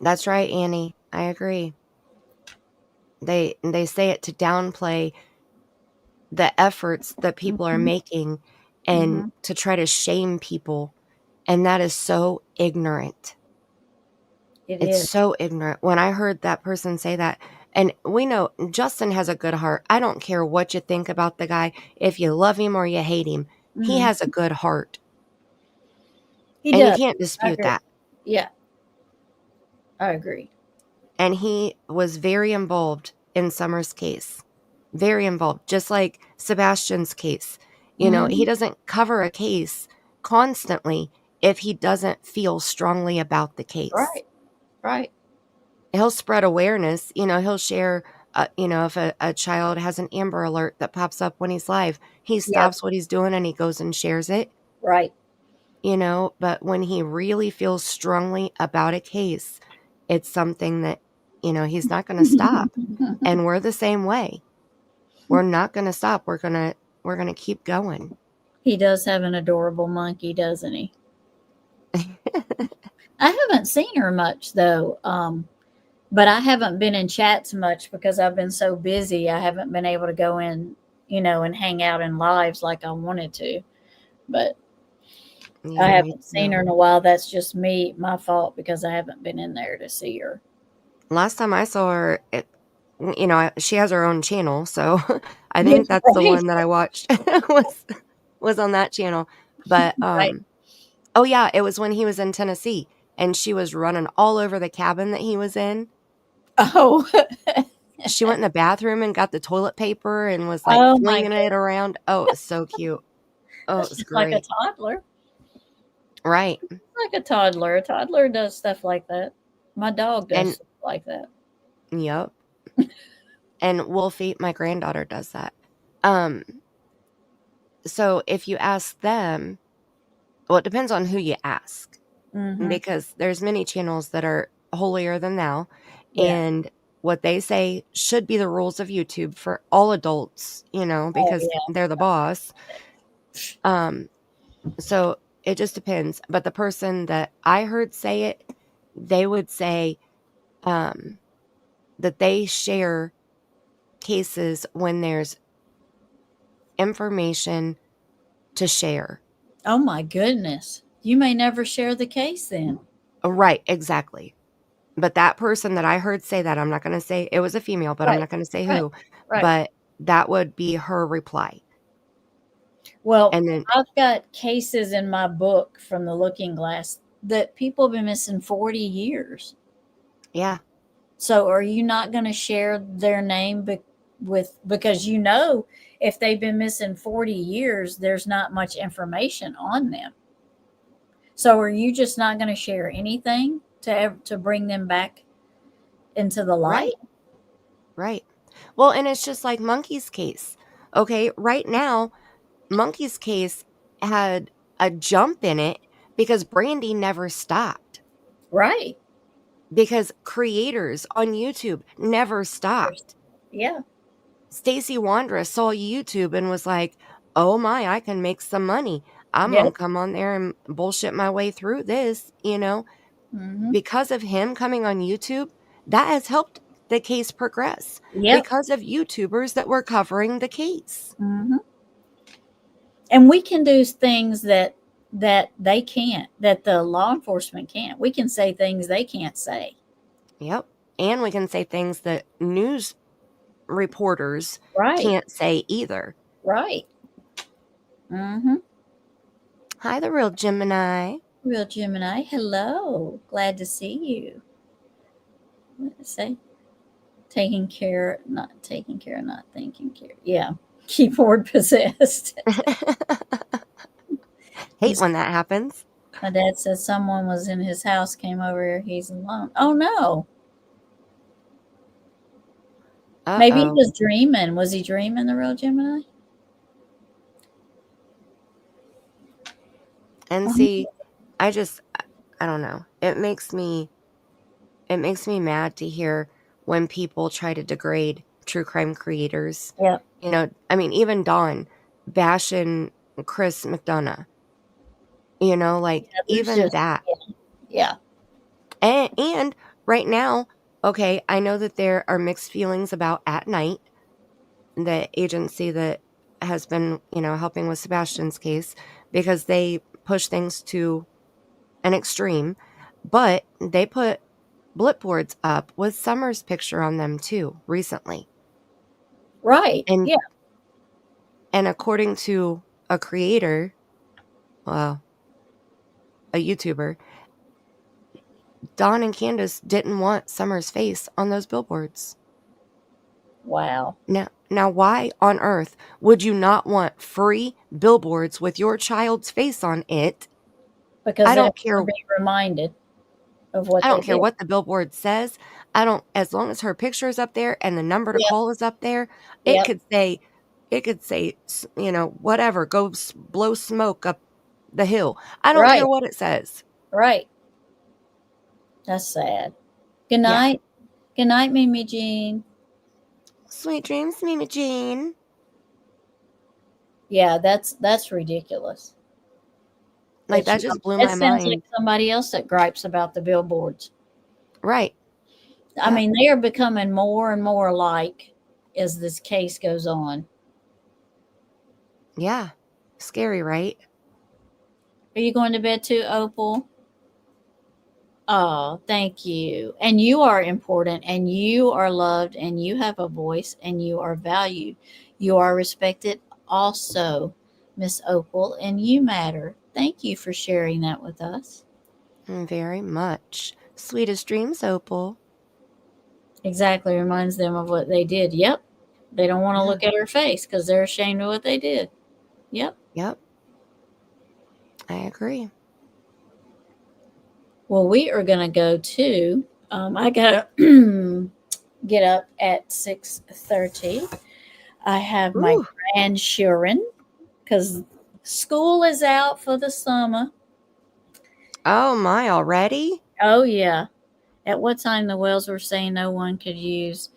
[SPEAKER 10] That's right, Annie. I agree. They say it to downplay the efforts that people are making, and to try to shame people, and that is so ignorant. It's so ignorant. When I heard that person say that, and we know Justin has a good heart. I don't care what you think about the guy. If you love him or you hate him, he has a good heart.
[SPEAKER 1] He
[SPEAKER 10] And
[SPEAKER 1] does.
[SPEAKER 10] you can't
[SPEAKER 1] I
[SPEAKER 10] dispute
[SPEAKER 1] agree.
[SPEAKER 10] that.
[SPEAKER 1] Yeah. I agree.
[SPEAKER 10] And he was very involved in Summer's case. Very involved. Just like Sebastian's case. You know, he doesn't cover a case constantly if he doesn't feel strongly about the case.
[SPEAKER 1] Right. Right.
[SPEAKER 10] He'll spread awareness. You know, he'll share, if a child has an Amber Alert that pops up when he's live, he stops what he's doing and he goes and shares it.
[SPEAKER 1] Right.
[SPEAKER 10] You know, but when he really feels strongly about a case, it's something that, he's not going to stop. And we're the same way. We're not going to stop. We're going to keep going.
[SPEAKER 1] He does have an adorable monkey, doesn't he? I haven't seen her much though. But I haven't been in chats much because I've been so busy. I haven't been able to go in, and hang out in lives like I wanted to. But
[SPEAKER 10] Yeah,
[SPEAKER 1] I
[SPEAKER 10] me
[SPEAKER 1] haven't seen
[SPEAKER 10] too.
[SPEAKER 1] her in a while. That's just my fault because I haven't been in there to see her.
[SPEAKER 10] Last time I saw her, she has her own channel, so I think that's the
[SPEAKER 1] Right.
[SPEAKER 10] one that I watched was on that channel. But
[SPEAKER 1] Right.
[SPEAKER 10] oh yeah, it was when he was in Tennessee and she was running all over the cabin that he was in.
[SPEAKER 1] Oh.
[SPEAKER 10] She went in the bathroom and got the toilet paper and was like
[SPEAKER 1] Oh my
[SPEAKER 10] flinging it around. Oh, it was so cute. Oh, it was
[SPEAKER 1] She's like a
[SPEAKER 10] great.
[SPEAKER 1] toddler.
[SPEAKER 10] Right.
[SPEAKER 1] Like a toddler. A toddler does stuff like that. My dog does
[SPEAKER 10] And
[SPEAKER 1] stuff like that.
[SPEAKER 10] yep. And Wolfie, my granddaughter, does that. So if you ask them, well, it depends on who you ask, because there's many channels that are holier than thou,
[SPEAKER 1] Yeah.
[SPEAKER 10] and what they say should be the rules of YouTube for all adults, because they're the boss. So it just depends. But the person that I heard say it, they would say that they share cases when there's information to share.
[SPEAKER 1] Oh my goodness. You may never share the case then.
[SPEAKER 10] Right, exactly. But that person that I heard say that, I'm not going to say it was a female, but I'm
[SPEAKER 1] Right,
[SPEAKER 10] not going to say
[SPEAKER 1] right,
[SPEAKER 10] who,
[SPEAKER 1] right.
[SPEAKER 10] but that would be her reply.
[SPEAKER 1] Well,
[SPEAKER 10] And then,
[SPEAKER 1] I've got cases in my book from the Looking Glass that people have been missing 40 years.
[SPEAKER 10] yeah,
[SPEAKER 1] So are you not going to share their name because you know if they've been missing 40 years, there's not much information on them. So are you just not going to share anything to bring them back into the light?
[SPEAKER 10] right. Well, and it's just like Monkey's case. Okay, right now, Monkey's case had a jump in it because Brandy never stopped.
[SPEAKER 1] Right.
[SPEAKER 10] Because creators on YouTube never stopped.
[SPEAKER 1] Yeah.
[SPEAKER 10] Stacey Wandra saw YouTube and was like, oh my, I can make some money. I'm
[SPEAKER 1] Yep.
[SPEAKER 10] going to come on there and bullshit my way through this,
[SPEAKER 1] Mm-hmm.
[SPEAKER 10] Because of him coming on YouTube, that has helped the case progress.
[SPEAKER 1] Yep.
[SPEAKER 10] Because of YouTubers that were covering the case.
[SPEAKER 1] Mm-hmm. And we can do things that they can't, that the law enforcement can't. We can say things they can't say.
[SPEAKER 10] Yep. And we can say things that news reporters
[SPEAKER 1] Right.
[SPEAKER 10] can't say either.
[SPEAKER 1] Right. Mm-hmm.
[SPEAKER 10] Hi, the real Gemini.
[SPEAKER 1] Real Gemini. Hello. Glad to see you. What did I say? Taking care, not thinking care. Yeah. Keyboard possessed.
[SPEAKER 10] Hate when that happens.
[SPEAKER 1] My dad said someone was in his house, came over here. He's alone. Oh, no. Maybe he was dreaming. Was he dreaming, the real Gemini?
[SPEAKER 10] And see, I don't know. It makes me mad to hear when people try to degrade true crime creators.
[SPEAKER 1] Yeah.
[SPEAKER 10] I mean, even Dawn bashing Chris McDonough. Even
[SPEAKER 1] just,
[SPEAKER 10] that.
[SPEAKER 1] Yeah.
[SPEAKER 10] And right now, okay, I know that there are mixed feelings about At Night, the agency that has been, helping with Sebastian's case, because they push things to an extreme, but they put blip boards up with Summer's picture on them too recently.
[SPEAKER 1] Right.
[SPEAKER 10] And
[SPEAKER 1] yeah.
[SPEAKER 10] And according to a creator, well, a YouTuber, Dawn and Candace didn't want Summer's face on those billboards.
[SPEAKER 1] Wow.
[SPEAKER 10] Now, why on earth would you not want free billboards with your child's face on it?
[SPEAKER 1] Because
[SPEAKER 10] I don't care.
[SPEAKER 1] Be reminded of what
[SPEAKER 10] I don't
[SPEAKER 1] they
[SPEAKER 10] care
[SPEAKER 1] did.
[SPEAKER 10] what the billboard says. As long as her picture is up there and the number to call is up there, it could say, whatever, go blow smoke up the hill. I don't care what it says.
[SPEAKER 1] Right. That's sad. Good night. Good night, Mimi Jean.
[SPEAKER 10] Sweet dreams, Mimi Jean.
[SPEAKER 1] Yeah, that's ridiculous.
[SPEAKER 10] Like, that just blew my mind.
[SPEAKER 1] It sounds like somebody else that gripes about the billboards.
[SPEAKER 10] Right.
[SPEAKER 1] I mean, they are becoming more and more alike as this case goes on.
[SPEAKER 10] Yeah. Scary, right?
[SPEAKER 1] Are you going to bed too, Opal? Oh, thank you. And you are important, and you are loved, and you have a voice, and you are valued. You are respected also, Miss Opal, and you matter. Thank you for sharing that with us.
[SPEAKER 10] Very much. Sweetest dreams, Opal.
[SPEAKER 1] Exactly. Reminds them of what they did. Yep. They don't want to look at her face because they're ashamed of what they did. Yep.
[SPEAKER 10] Yep. I agree.
[SPEAKER 1] Well, we are going to go to, I got to get up at 6:30. I have my grandchildren because school is out for the summer.
[SPEAKER 10] Oh, my, already?
[SPEAKER 1] Oh, yeah. At what time the Wells were saying no one could use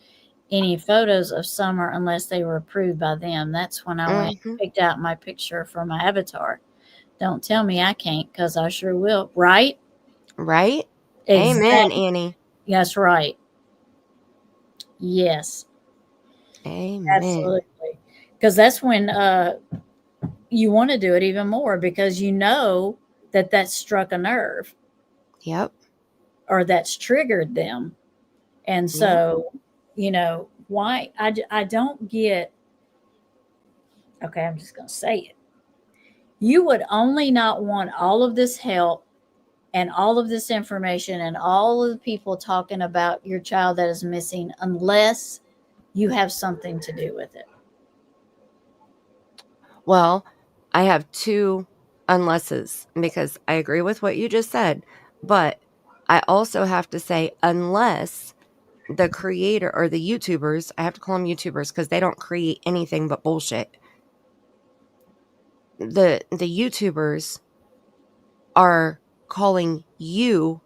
[SPEAKER 1] any photos of Summer unless they were approved by them. That's when I went and picked out my picture for my avatar. Don't tell me I can't, because I sure will. Right?
[SPEAKER 10] Right?
[SPEAKER 1] Exactly.
[SPEAKER 10] Amen, Annie.
[SPEAKER 1] That's right. Yes.
[SPEAKER 10] Amen.
[SPEAKER 1] Absolutely. because that's when you want to do it even more because you know that that's struck a nerve
[SPEAKER 10] Yep.
[SPEAKER 1] or that's triggered them. And so, you know, why I don't get, okay, I'm just going to say it. You would only not want all of this help and all of this information and all of the people talking about your child that is missing unless you have something to do with it.
[SPEAKER 10] Well, I have two unlesses because I agree with what you just said, but I also have to say, unless the creator or the YouTubers, I have to call them YouTubers because they don't create anything but bullshit. The YouTubers are calling you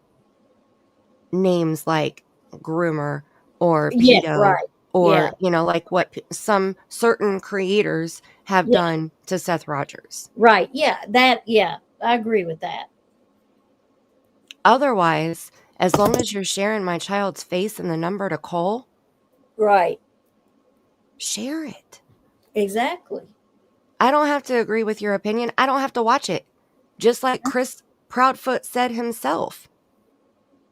[SPEAKER 10] names like groomer or
[SPEAKER 1] Yeah,
[SPEAKER 10] pedo
[SPEAKER 1] right.
[SPEAKER 10] or,
[SPEAKER 1] Yeah.
[SPEAKER 10] you know, like what some certain creators have
[SPEAKER 1] Yeah.
[SPEAKER 10] done to Seth Rogers.
[SPEAKER 1] Right. Yeah. Yeah. I agree with that.
[SPEAKER 10] Otherwise, as long as you're sharing my child's face and the number to call,
[SPEAKER 1] Right.
[SPEAKER 10] share it.
[SPEAKER 1] Exactly.
[SPEAKER 10] I don't have to agree with your opinion. I don't have to watch it. Just like Chris Proudfoot said himself,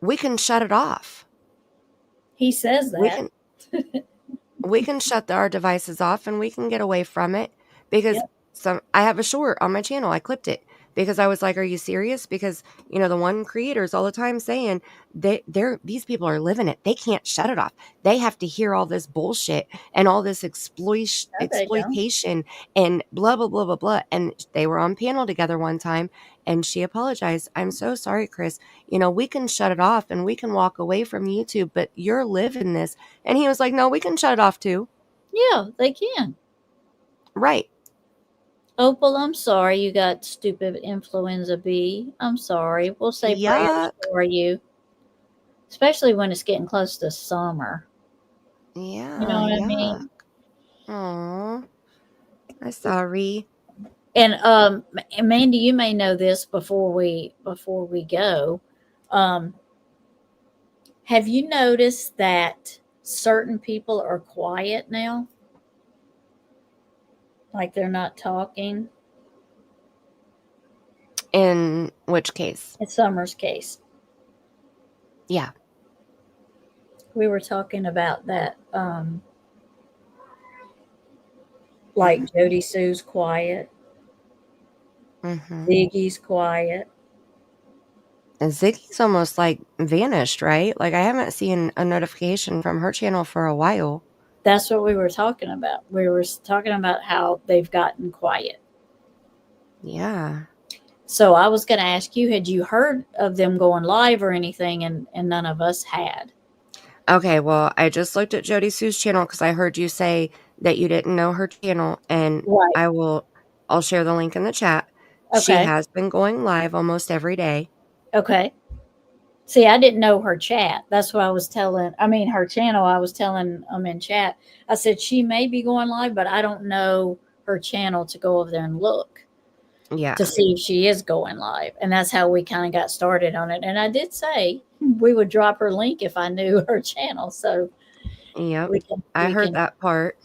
[SPEAKER 10] we can shut it off.
[SPEAKER 1] He says
[SPEAKER 10] We
[SPEAKER 1] that.
[SPEAKER 10] can shut our devices off and we can get away from it because
[SPEAKER 1] Yep.
[SPEAKER 10] I have a short on my channel. I clipped it because I was like, are you serious? Because, you know, the one creators all the time saying these people are living it. They can't shut it off. They have to hear all this bullshit and all this
[SPEAKER 1] No, they don't.
[SPEAKER 10] exploitation and blah, blah, blah, blah, blah. And they were on panel together one time and she apologized. I'm so sorry, Chris. You know, we can shut it off and we can walk away from YouTube, but you're living this. And he was like, no, we can shut it off too.
[SPEAKER 1] Yeah, they can.
[SPEAKER 10] Right.
[SPEAKER 1] Opal, I'm sorry you got stupid influenza B. I'm sorry. We'll say prayers
[SPEAKER 10] Yuck.
[SPEAKER 1] for you, especially when it's getting close to summer.
[SPEAKER 10] Yeah.
[SPEAKER 1] You know what I mean?
[SPEAKER 10] Aw. I'm sorry.
[SPEAKER 1] And Mandy, you may know this before we go. Have you noticed that certain people are quiet now? Like they're not talking?
[SPEAKER 10] In which case?
[SPEAKER 1] In Summer's case.
[SPEAKER 10] Yeah.
[SPEAKER 1] We were talking about that. Like Jody Sue's quiet.
[SPEAKER 10] Mm-hmm.
[SPEAKER 1] Ziggy's quiet.
[SPEAKER 10] And Ziggy's almost like vanished, right? Like I haven't seen a notification from her channel for a while.
[SPEAKER 1] That's what we were talking about. We were talking about how they've gotten quiet.
[SPEAKER 10] Yeah.
[SPEAKER 1] So I was going to ask you, had you heard of them going live or anything? And none of us had.
[SPEAKER 10] Okay, well, I just looked at Jody Sue's channel because I heard you say that you didn't know her channel, and
[SPEAKER 1] Right.
[SPEAKER 10] I'll share the link in the chat. She
[SPEAKER 1] Okay.
[SPEAKER 10] has been going live almost every day.
[SPEAKER 1] Okay. See, I didn't know her chat. That's what I was telling. I mean, her channel. I was telling them in chat. I said she may be going live, but I don't know her channel to go over there and look.
[SPEAKER 10] Yeah.
[SPEAKER 1] To see if she is going live. And that's how we kind of got started on it. And I did say we would drop her link if I knew her channel. So
[SPEAKER 10] yep. I heard that part.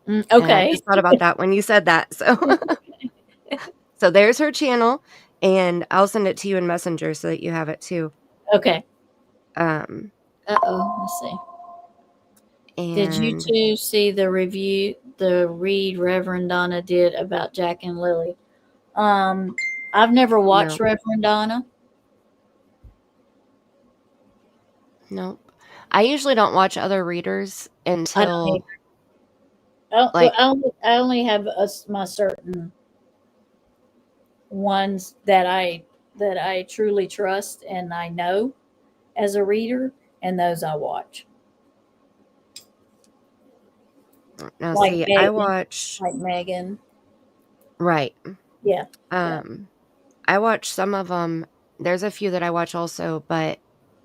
[SPEAKER 1] Okay.
[SPEAKER 10] And I just thought about that when you said that. So so there's her channel. And I'll send it to you in Messenger so that you have it too.
[SPEAKER 1] Okay.
[SPEAKER 10] Uh-oh.
[SPEAKER 1] Let's see.
[SPEAKER 10] And
[SPEAKER 1] did you two see the review the read Reverend Donna did about Jack and Lily? I've never watched Reverend Donna.
[SPEAKER 10] Nope. I usually don't watch other readers until
[SPEAKER 1] I only have my certain ones that I truly trust and I know as a reader, and those I watch.
[SPEAKER 10] Now,
[SPEAKER 1] Like
[SPEAKER 10] see,
[SPEAKER 1] Megan,
[SPEAKER 10] I watch
[SPEAKER 1] like Megan.
[SPEAKER 10] Right.
[SPEAKER 1] Yeah.
[SPEAKER 10] I watch some of them. There's a few that I watch also, but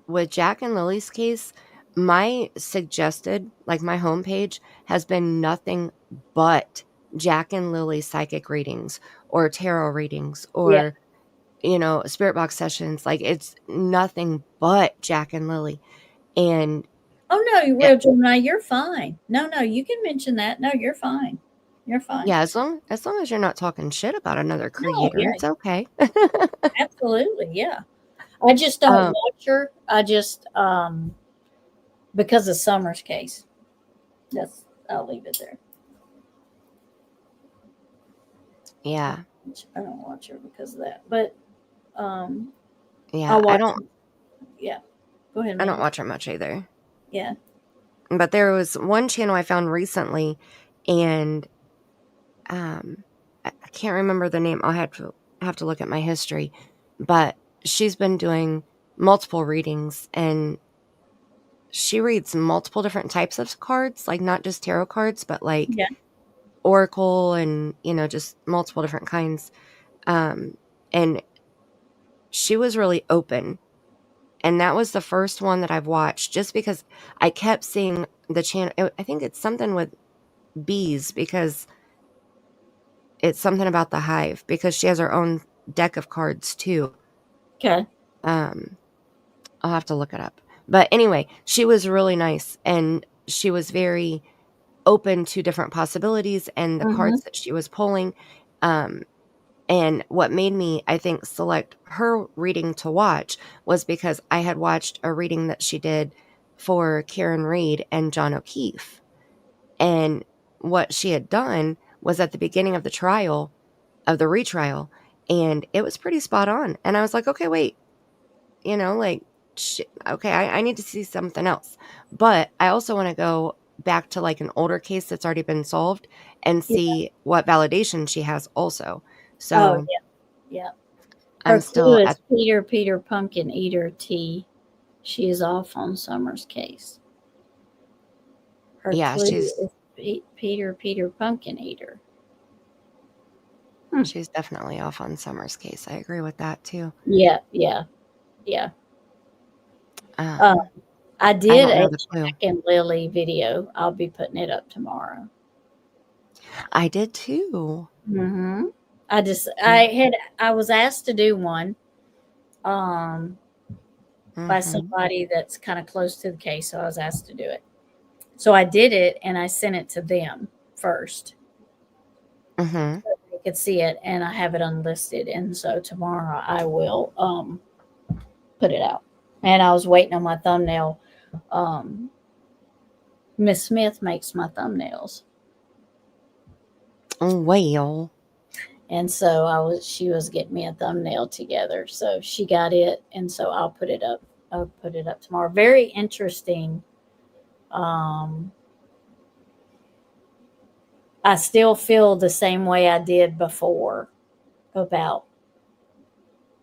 [SPEAKER 10] with Jack and Lily's case, my suggested, like my homepage, has been nothing but Jack and Lily psychic readings or tarot readings or, you know, spirit box sessions. Like it's nothing but Jack and Lily. And
[SPEAKER 1] oh no, Real Gemini, you're fine. No, you can mention that. No, you're fine. You're fine.
[SPEAKER 10] Yeah, as long as you're not talking shit about another
[SPEAKER 1] No,
[SPEAKER 10] creator,
[SPEAKER 1] yeah,
[SPEAKER 10] it's okay.
[SPEAKER 1] absolutely, yeah. I just don't
[SPEAKER 10] Um,
[SPEAKER 1] watch her. I just because of Summer's case. I'll leave it there.
[SPEAKER 10] yeah,
[SPEAKER 1] I don't watch her because of that. But
[SPEAKER 10] yeah.
[SPEAKER 1] I'll watch. Yeah, go ahead,
[SPEAKER 10] I don't
[SPEAKER 1] Mandy.
[SPEAKER 10] watch her much either.
[SPEAKER 1] Yeah.
[SPEAKER 10] But there was one channel I found recently, and I can't remember the name. I'll have to look at my history. But she's been doing multiple readings, and she reads multiple different types of cards, like not just tarot cards, but like
[SPEAKER 1] Yeah.
[SPEAKER 10] oracle and just multiple different kinds. And she was really open, and that was the first one that I've watched, just because I kept seeing the channel. I think it's something with bees, because it's something about the hive, because she has her own deck of cards too.
[SPEAKER 1] Okay.
[SPEAKER 10] I'll have to look it up. But anyway, she was really nice, and she was very open to different possibilities and the
[SPEAKER 1] Mm-hmm.
[SPEAKER 10] cards that she was pulling. And what made me, I think, select her reading to watch was because I had watched a reading that she did for Karen Reed and John O'Keefe. And what she had done was at the beginning of the retrial, and it was pretty spot on. And I was like, okay, wait, like, okay, I need to see something else. But I also want to go back to like an older case that's already been solved and
[SPEAKER 1] Yeah.
[SPEAKER 10] see what validation she has also.
[SPEAKER 1] Oh
[SPEAKER 10] So
[SPEAKER 1] yeah. Yeah. Her
[SPEAKER 10] I'm
[SPEAKER 1] clue
[SPEAKER 10] still
[SPEAKER 1] is
[SPEAKER 10] at,
[SPEAKER 1] Peter Pumpkin Eater T. She is off on Summer's case. Her
[SPEAKER 10] yeah,
[SPEAKER 1] clue is Peter Pumpkin Eater.
[SPEAKER 10] she's definitely off on Summer's case. I agree with that too.
[SPEAKER 1] Yeah. Yeah. Yeah.
[SPEAKER 10] Um,
[SPEAKER 1] I
[SPEAKER 10] I
[SPEAKER 1] did
[SPEAKER 10] don't
[SPEAKER 1] a
[SPEAKER 10] know the clue.
[SPEAKER 1] Jack and Lily video. I'll be putting it up tomorrow.
[SPEAKER 10] I did too.
[SPEAKER 1] Mm-hmm. I was asked to do one by
[SPEAKER 10] Mhm.
[SPEAKER 1] somebody that's kind of close to the case, so I was asked to do it. So I did it and I sent it to them first.
[SPEAKER 10] Mhm.
[SPEAKER 1] So they could see it, and I have it unlisted, and so tomorrow I will put it out. And I was waiting on my thumbnail. Miss Smith makes my thumbnails.
[SPEAKER 10] Well,
[SPEAKER 1] And so she was getting me a thumbnail together. So she got it, and so I'll put it up. I'll put it up tomorrow. Very interesting. I still feel the same way I did before about,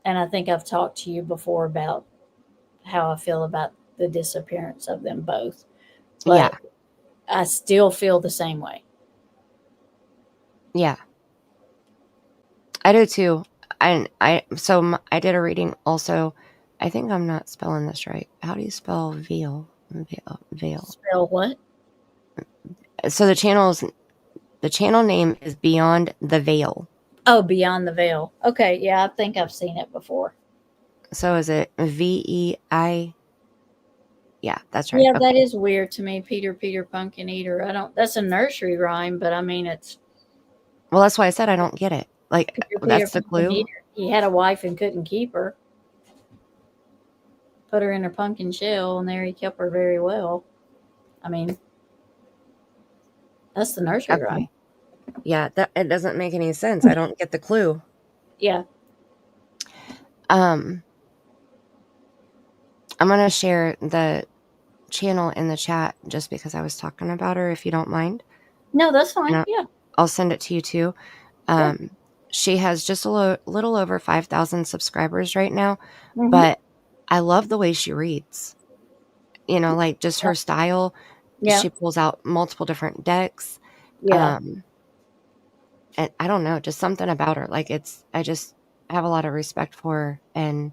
[SPEAKER 1] and I think I've talked to you before about how I feel about the disappearance of them both.
[SPEAKER 10] yeah,
[SPEAKER 1] But I still feel the same way.
[SPEAKER 10] yeah, I do too. And I did a reading also. I think I'm not spelling this right. How do you spell veil? Veil.
[SPEAKER 1] Spell what?
[SPEAKER 10] So the channel name is Beyond the Veil.
[SPEAKER 1] Oh, Beyond the Veil. Okay, yeah, I think I've seen it before.
[SPEAKER 10] So is it VEI? Yeah, that's right.
[SPEAKER 1] Yeah,
[SPEAKER 10] Okay.
[SPEAKER 1] that is weird to me. Peter Pumpkin Eater. That's a nursery rhyme, but I mean it's
[SPEAKER 10] Well, that's why I said I don't get it. Like,
[SPEAKER 1] Peter
[SPEAKER 10] that's the
[SPEAKER 1] Pumpkin
[SPEAKER 10] clue.
[SPEAKER 1] Eater. He had a wife and couldn't keep her. Put her in a pumpkin shell, and there he kept her very well. I mean, that's the nursery rhyme.
[SPEAKER 10] Okay. Yeah, it doesn't make any sense. I don't get the clue.
[SPEAKER 1] Yeah.
[SPEAKER 10] I'm gonna share the channel in the chat just because I was talking about her, if you don't mind.
[SPEAKER 1] No, that's fine.
[SPEAKER 10] And
[SPEAKER 1] Yeah.
[SPEAKER 10] I'll send it to you too.
[SPEAKER 1] Yeah.
[SPEAKER 10] She has just a little over 5,000 subscribers right now,
[SPEAKER 1] Mhm.
[SPEAKER 10] but I love the way she reads. Like just her style.
[SPEAKER 1] Yeah.
[SPEAKER 10] She pulls out multiple different decks.
[SPEAKER 1] Yeah.
[SPEAKER 10] And I don't know, just something about her. Like I just have a lot of respect for her. And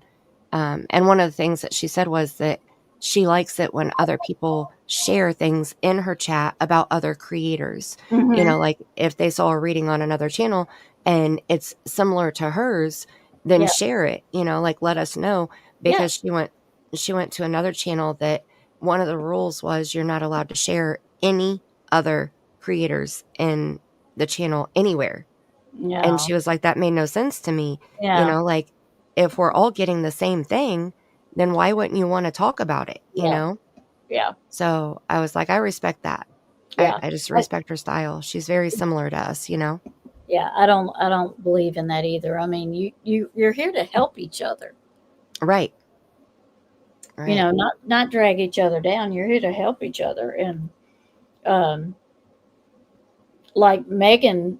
[SPEAKER 10] one of the things that she said was that she likes it when other people share things in her chat about other creators.
[SPEAKER 1] Mhm.
[SPEAKER 10] Like if they saw a reading on another channel and it's similar to hers, then
[SPEAKER 1] Yeah.
[SPEAKER 10] share it, like let us know, because she went to another channel that one of the rules was you're not allowed to share any other creators in the channel anywhere.
[SPEAKER 1] Yeah.
[SPEAKER 10] And she was like, that made no sense to me.
[SPEAKER 1] Yeah.
[SPEAKER 10] You know, like, if we're all getting the same thing, then why wouldn't you want to talk about it, you
[SPEAKER 1] Yeah.
[SPEAKER 10] know?
[SPEAKER 1] Yeah.
[SPEAKER 10] So I was like, I respect that.
[SPEAKER 1] Yeah.
[SPEAKER 10] I just respect her style. She's very similar to us, you know?
[SPEAKER 1] Yeah. I don't believe in that either. I mean, you're here to help each other.
[SPEAKER 10] Right.
[SPEAKER 1] You know, not drag each other down. You're here to help each other. And like Megan,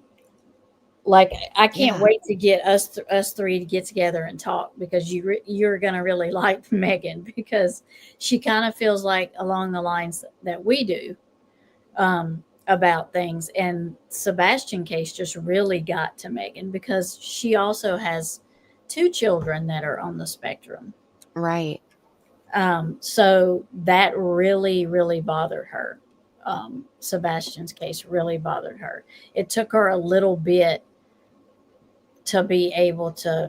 [SPEAKER 1] like I can't
[SPEAKER 10] Yeah.
[SPEAKER 1] wait to get us three to get together and talk, because you're gonna really like Megan, because she kind of feels like along the lines that we do about things. And Sebastian case just really got to Megan, because she also has 2 children that are on the spectrum.
[SPEAKER 10] Right.
[SPEAKER 1] So that really, really bothered her. Sebastian's case really bothered her. It took her a little bit to be able to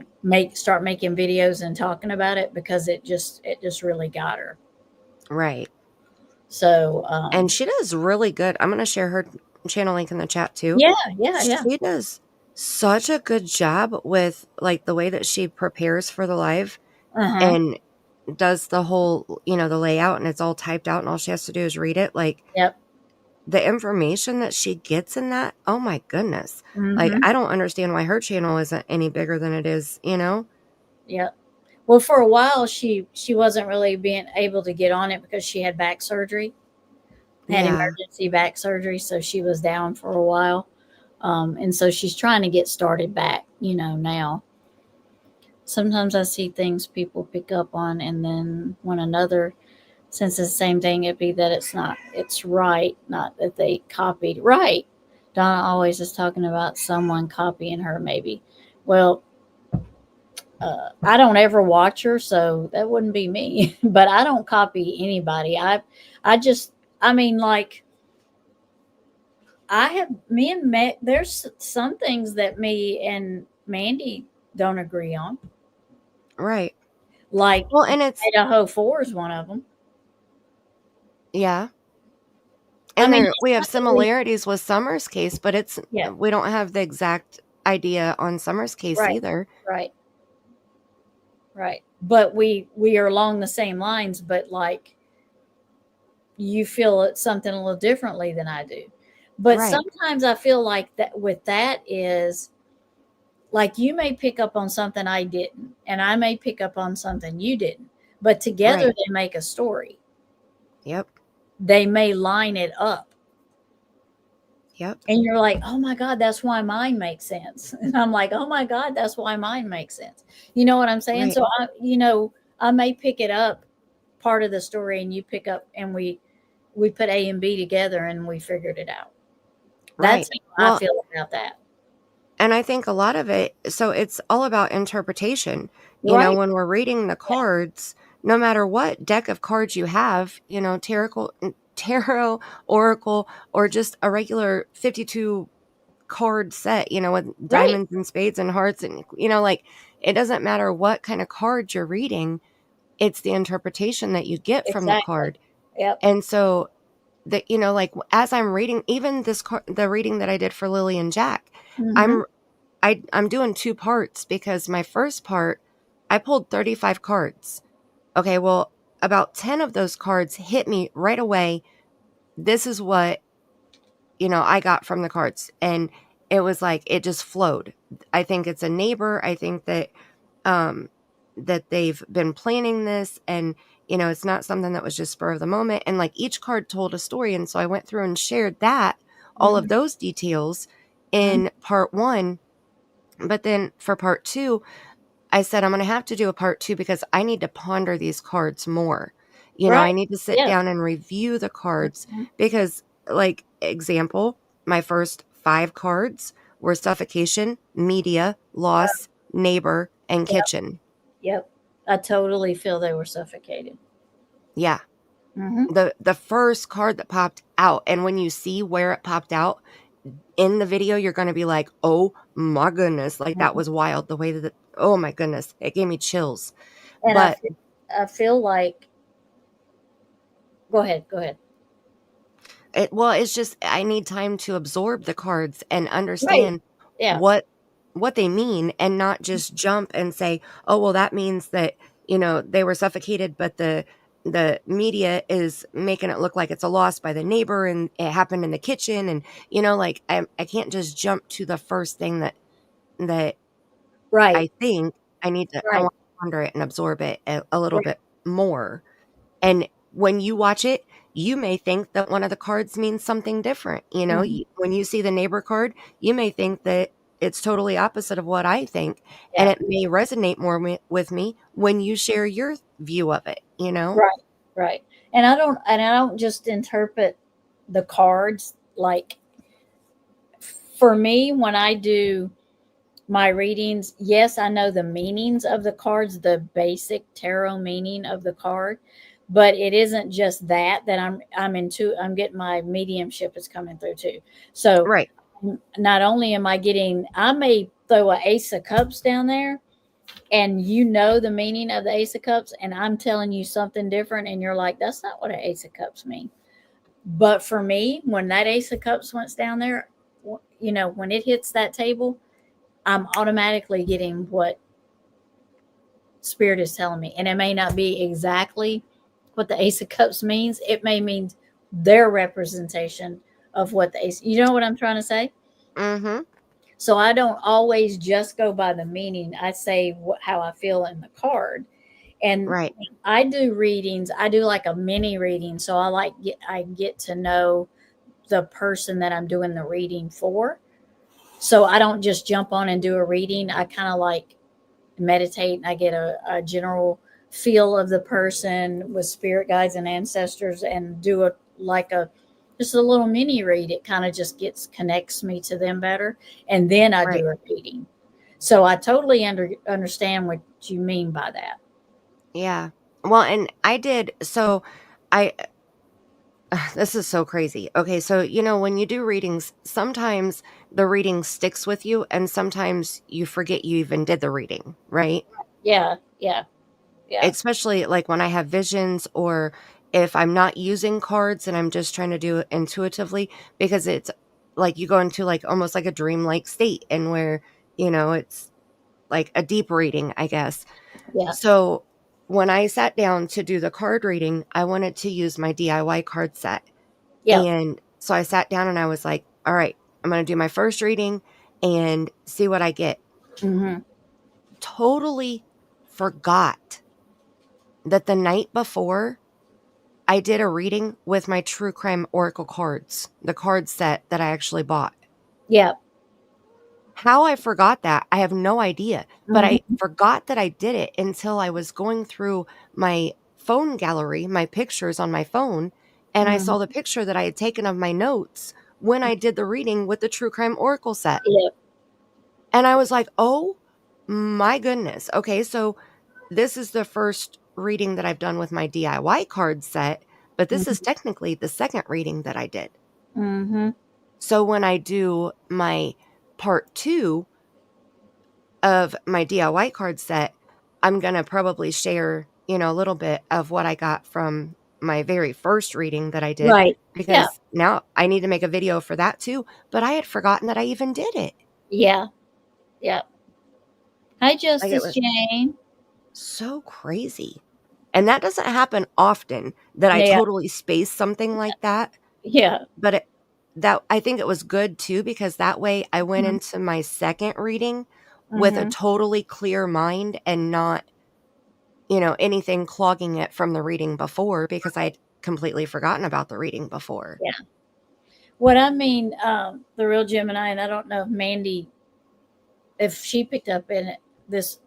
[SPEAKER 1] start making videos and talking about it, because it just really got her.
[SPEAKER 10] Right.
[SPEAKER 1] So
[SPEAKER 10] and she does really good. I'm going to share her channel link in the chat too.
[SPEAKER 1] Yeah.
[SPEAKER 10] She does such a good job with like the way that she prepares for the live and does the whole, you know, the layout, and it's all typed out and all she has to do is read it. Like,
[SPEAKER 1] Yep.
[SPEAKER 10] the information that she gets in that, oh my goodness. Like, I don't understand why her channel isn't any bigger than it is, you know?
[SPEAKER 1] Yep. Well, for a while she wasn't really being able to get on it because she had back surgery. Had emergency back surgery, so she was down for a while. And so she's trying to get started back, you know, now. Sometimes I see things people pick up on, and then when another, since it's the same thing, it'd be that it's right, not that they copied. Right. Donna always is talking about someone copying her, maybe. Well, I don't ever watch her, so that wouldn't be me. But I don't copy anybody. I mean, like, there's some things that me and Mandy don't agree on.
[SPEAKER 10] Right.
[SPEAKER 1] Like,
[SPEAKER 10] well, and it's
[SPEAKER 1] Idaho 4 is one of them.
[SPEAKER 10] Yeah. And
[SPEAKER 1] I mean,
[SPEAKER 10] we have similarities with Summer's case, but we don't have the exact idea on Summer's case either.
[SPEAKER 1] Right. But we are along the same lines, but like, you feel it something a little differently than I do. But sometimes I feel like that with that is like, you may pick up on something I didn't, and I may pick up on something you didn't, but together they make a story.
[SPEAKER 10] Yep.
[SPEAKER 1] They may line it up.
[SPEAKER 10] Yep.
[SPEAKER 1] And you're like, oh my God, that's why mine makes sense. And I'm like, oh my God, that's why mine makes sense. You know what I'm saying? So I may pick it up, part of the story, and you pick up, and we put A and B together and we figured it out. That's how I feel about that.
[SPEAKER 10] And I think a lot of it, so it's all about interpretation. You know, when we're reading the cards, no matter what deck of cards you have, you know, tarot, oracle, or just a regular 52 card set, you know, with diamonds and spades and hearts, and, you know, like, it doesn't matter what kind of card you're reading, it's the interpretation that you get from the card.
[SPEAKER 1] Yep.
[SPEAKER 10] And so that, you know, like, as I'm reading, even the reading that I did for Lily and Jack, I'm doing 2 parts, because my first part, I pulled 35 cards. Okay, well, about 10 of those cards hit me right away. This is what, you know, I got from the cards. And it was like, it just flowed. I think it's a neighbor. I think that, that they've been planning this, and, you know, it's not something that was just spur of the moment. And like, each card told a story. And so I went through and shared all of those details in part 1. But then for part 2, I said, I'm going to have to do a part 2, because I need to ponder these cards more. You know, I need to sit down and review the cards, because, like, example, my first 5 cards were suffocation, media, loss, neighbor, and kitchen.
[SPEAKER 1] Yep. I totally feel they were suffocated.
[SPEAKER 10] Yeah. The first card that popped out, and when you see where it popped out in the video, you're going to be like, oh my goodness, like, that was wild, the way that oh my goodness, it gave me chills.
[SPEAKER 1] And
[SPEAKER 10] but
[SPEAKER 1] I feel like, go ahead
[SPEAKER 10] It's just I need time to absorb the cards and
[SPEAKER 1] Right.
[SPEAKER 10] understand
[SPEAKER 1] Yeah.
[SPEAKER 10] what they mean, and not just jump and say, "Oh, well, that means that, they were suffocated, but the media is making it look like it's a loss by the neighbor and it happened in the kitchen." And, like, I can't just jump to the first thing that
[SPEAKER 1] Right.
[SPEAKER 10] I think. I
[SPEAKER 1] Right.
[SPEAKER 10] want to ponder it and absorb it a little
[SPEAKER 1] Right.
[SPEAKER 10] bit more. And when you watch it, you may think that one of the cards means something different.
[SPEAKER 1] Mhm.
[SPEAKER 10] When you see the neighbor card, you may think that it's totally opposite of what I think. And
[SPEAKER 1] Yeah.
[SPEAKER 10] it may resonate more with me when you share your view of it,
[SPEAKER 1] Right. Right. And I don't just interpret the cards like, for me, when I do my readings, yes, I know the meanings of the cards, the basic tarot meaning of the card, but it isn't just that I'm getting my mediumship is coming through too. So
[SPEAKER 10] Right.
[SPEAKER 1] not only am I getting, I may throw a ace of cups down there and the meaning of the ace of cups, and I'm telling you something different, and you're like, that's not what an ace of cups mean. But for me, when that ace of cups went down there, when it hits that table, I'm automatically getting what spirit is telling me. And it may not be exactly what the ace of cups means. It may mean their representation of what the ace, you know what I'm trying to say?
[SPEAKER 10] Mm-hmm.
[SPEAKER 1] So I don't always just go by the meaning. I say how I feel in the card. And
[SPEAKER 10] Right.
[SPEAKER 1] I do readings. I do like a mini reading. So I get to know the person that I'm doing the reading for. So I don't just jump on and do a reading. I kind of like meditate, and I get a general feel of the person with spirit guides and ancestors, and do just a little mini read. It kind of just connects me to them better. And then I
[SPEAKER 10] Right.
[SPEAKER 1] do a reading. So I totally understand what you mean by that.
[SPEAKER 10] Yeah. Well, and I did. So I, this is so crazy. Okay. So, when you do readings, sometimes the reading sticks with you and sometimes you forget you even did the reading, right?
[SPEAKER 1] Yeah. Yeah. Yeah.
[SPEAKER 10] Especially like when I have visions, or if I'm not using cards and I'm just trying to do it intuitively, because it's like you go into like almost like a dreamlike state, and where, it's like a deep reading, I guess.
[SPEAKER 1] Yeah.
[SPEAKER 10] So when I sat down to do the card reading, I wanted to use my DIY card set.
[SPEAKER 1] Yeah.
[SPEAKER 10] And so I sat down and I was like, all right, I'm going to do my first reading and see what I get.
[SPEAKER 1] Mm-hmm.
[SPEAKER 10] Totally forgot that the night before I did a reading with my True Crime Oracle cards, the card set that I actually bought.
[SPEAKER 1] Yeah.
[SPEAKER 10] How I forgot that, I have no idea. But I
[SPEAKER 1] Mm-hmm.
[SPEAKER 10] forgot that I did it until I was going through my phone gallery, my pictures on my phone, and I
[SPEAKER 1] Mm-hmm.
[SPEAKER 10] saw the picture that I had taken of my notes when I did the reading with the True Crime Oracle set.
[SPEAKER 1] Yeah.
[SPEAKER 10] And I was like, oh my goodness. Okay, so this is the first reading that I've done with my DIY card set, but this is technically the second reading that I did.
[SPEAKER 1] Mm-hmm.
[SPEAKER 10] So when I do my part 2 of my DIY card set, I'm going to probably share, a little bit of what I got from my very first reading that I did,
[SPEAKER 1] Right. Yeah.
[SPEAKER 10] because now I need to make a video for that too, but I had forgotten that I even did it.
[SPEAKER 1] Yeah. Yeah. Hi,
[SPEAKER 10] Like, it
[SPEAKER 1] Justice
[SPEAKER 10] was
[SPEAKER 1] Jane.
[SPEAKER 10] so crazy. And that doesn't happen often, that I
[SPEAKER 1] Yeah.
[SPEAKER 10] totally space something like that.
[SPEAKER 1] Yeah.
[SPEAKER 10] But that I think it was good too, because that way I went
[SPEAKER 1] Mm-hmm.
[SPEAKER 10] into my second reading with a
[SPEAKER 1] Mm-hmm.
[SPEAKER 10] totally clear mind, and not, anything clogging it from the reading before, because I'd completely forgotten about the reading before.
[SPEAKER 1] Yeah. What I mean, the real Gemini, and I don't know if Mandy, if she picked up in it, this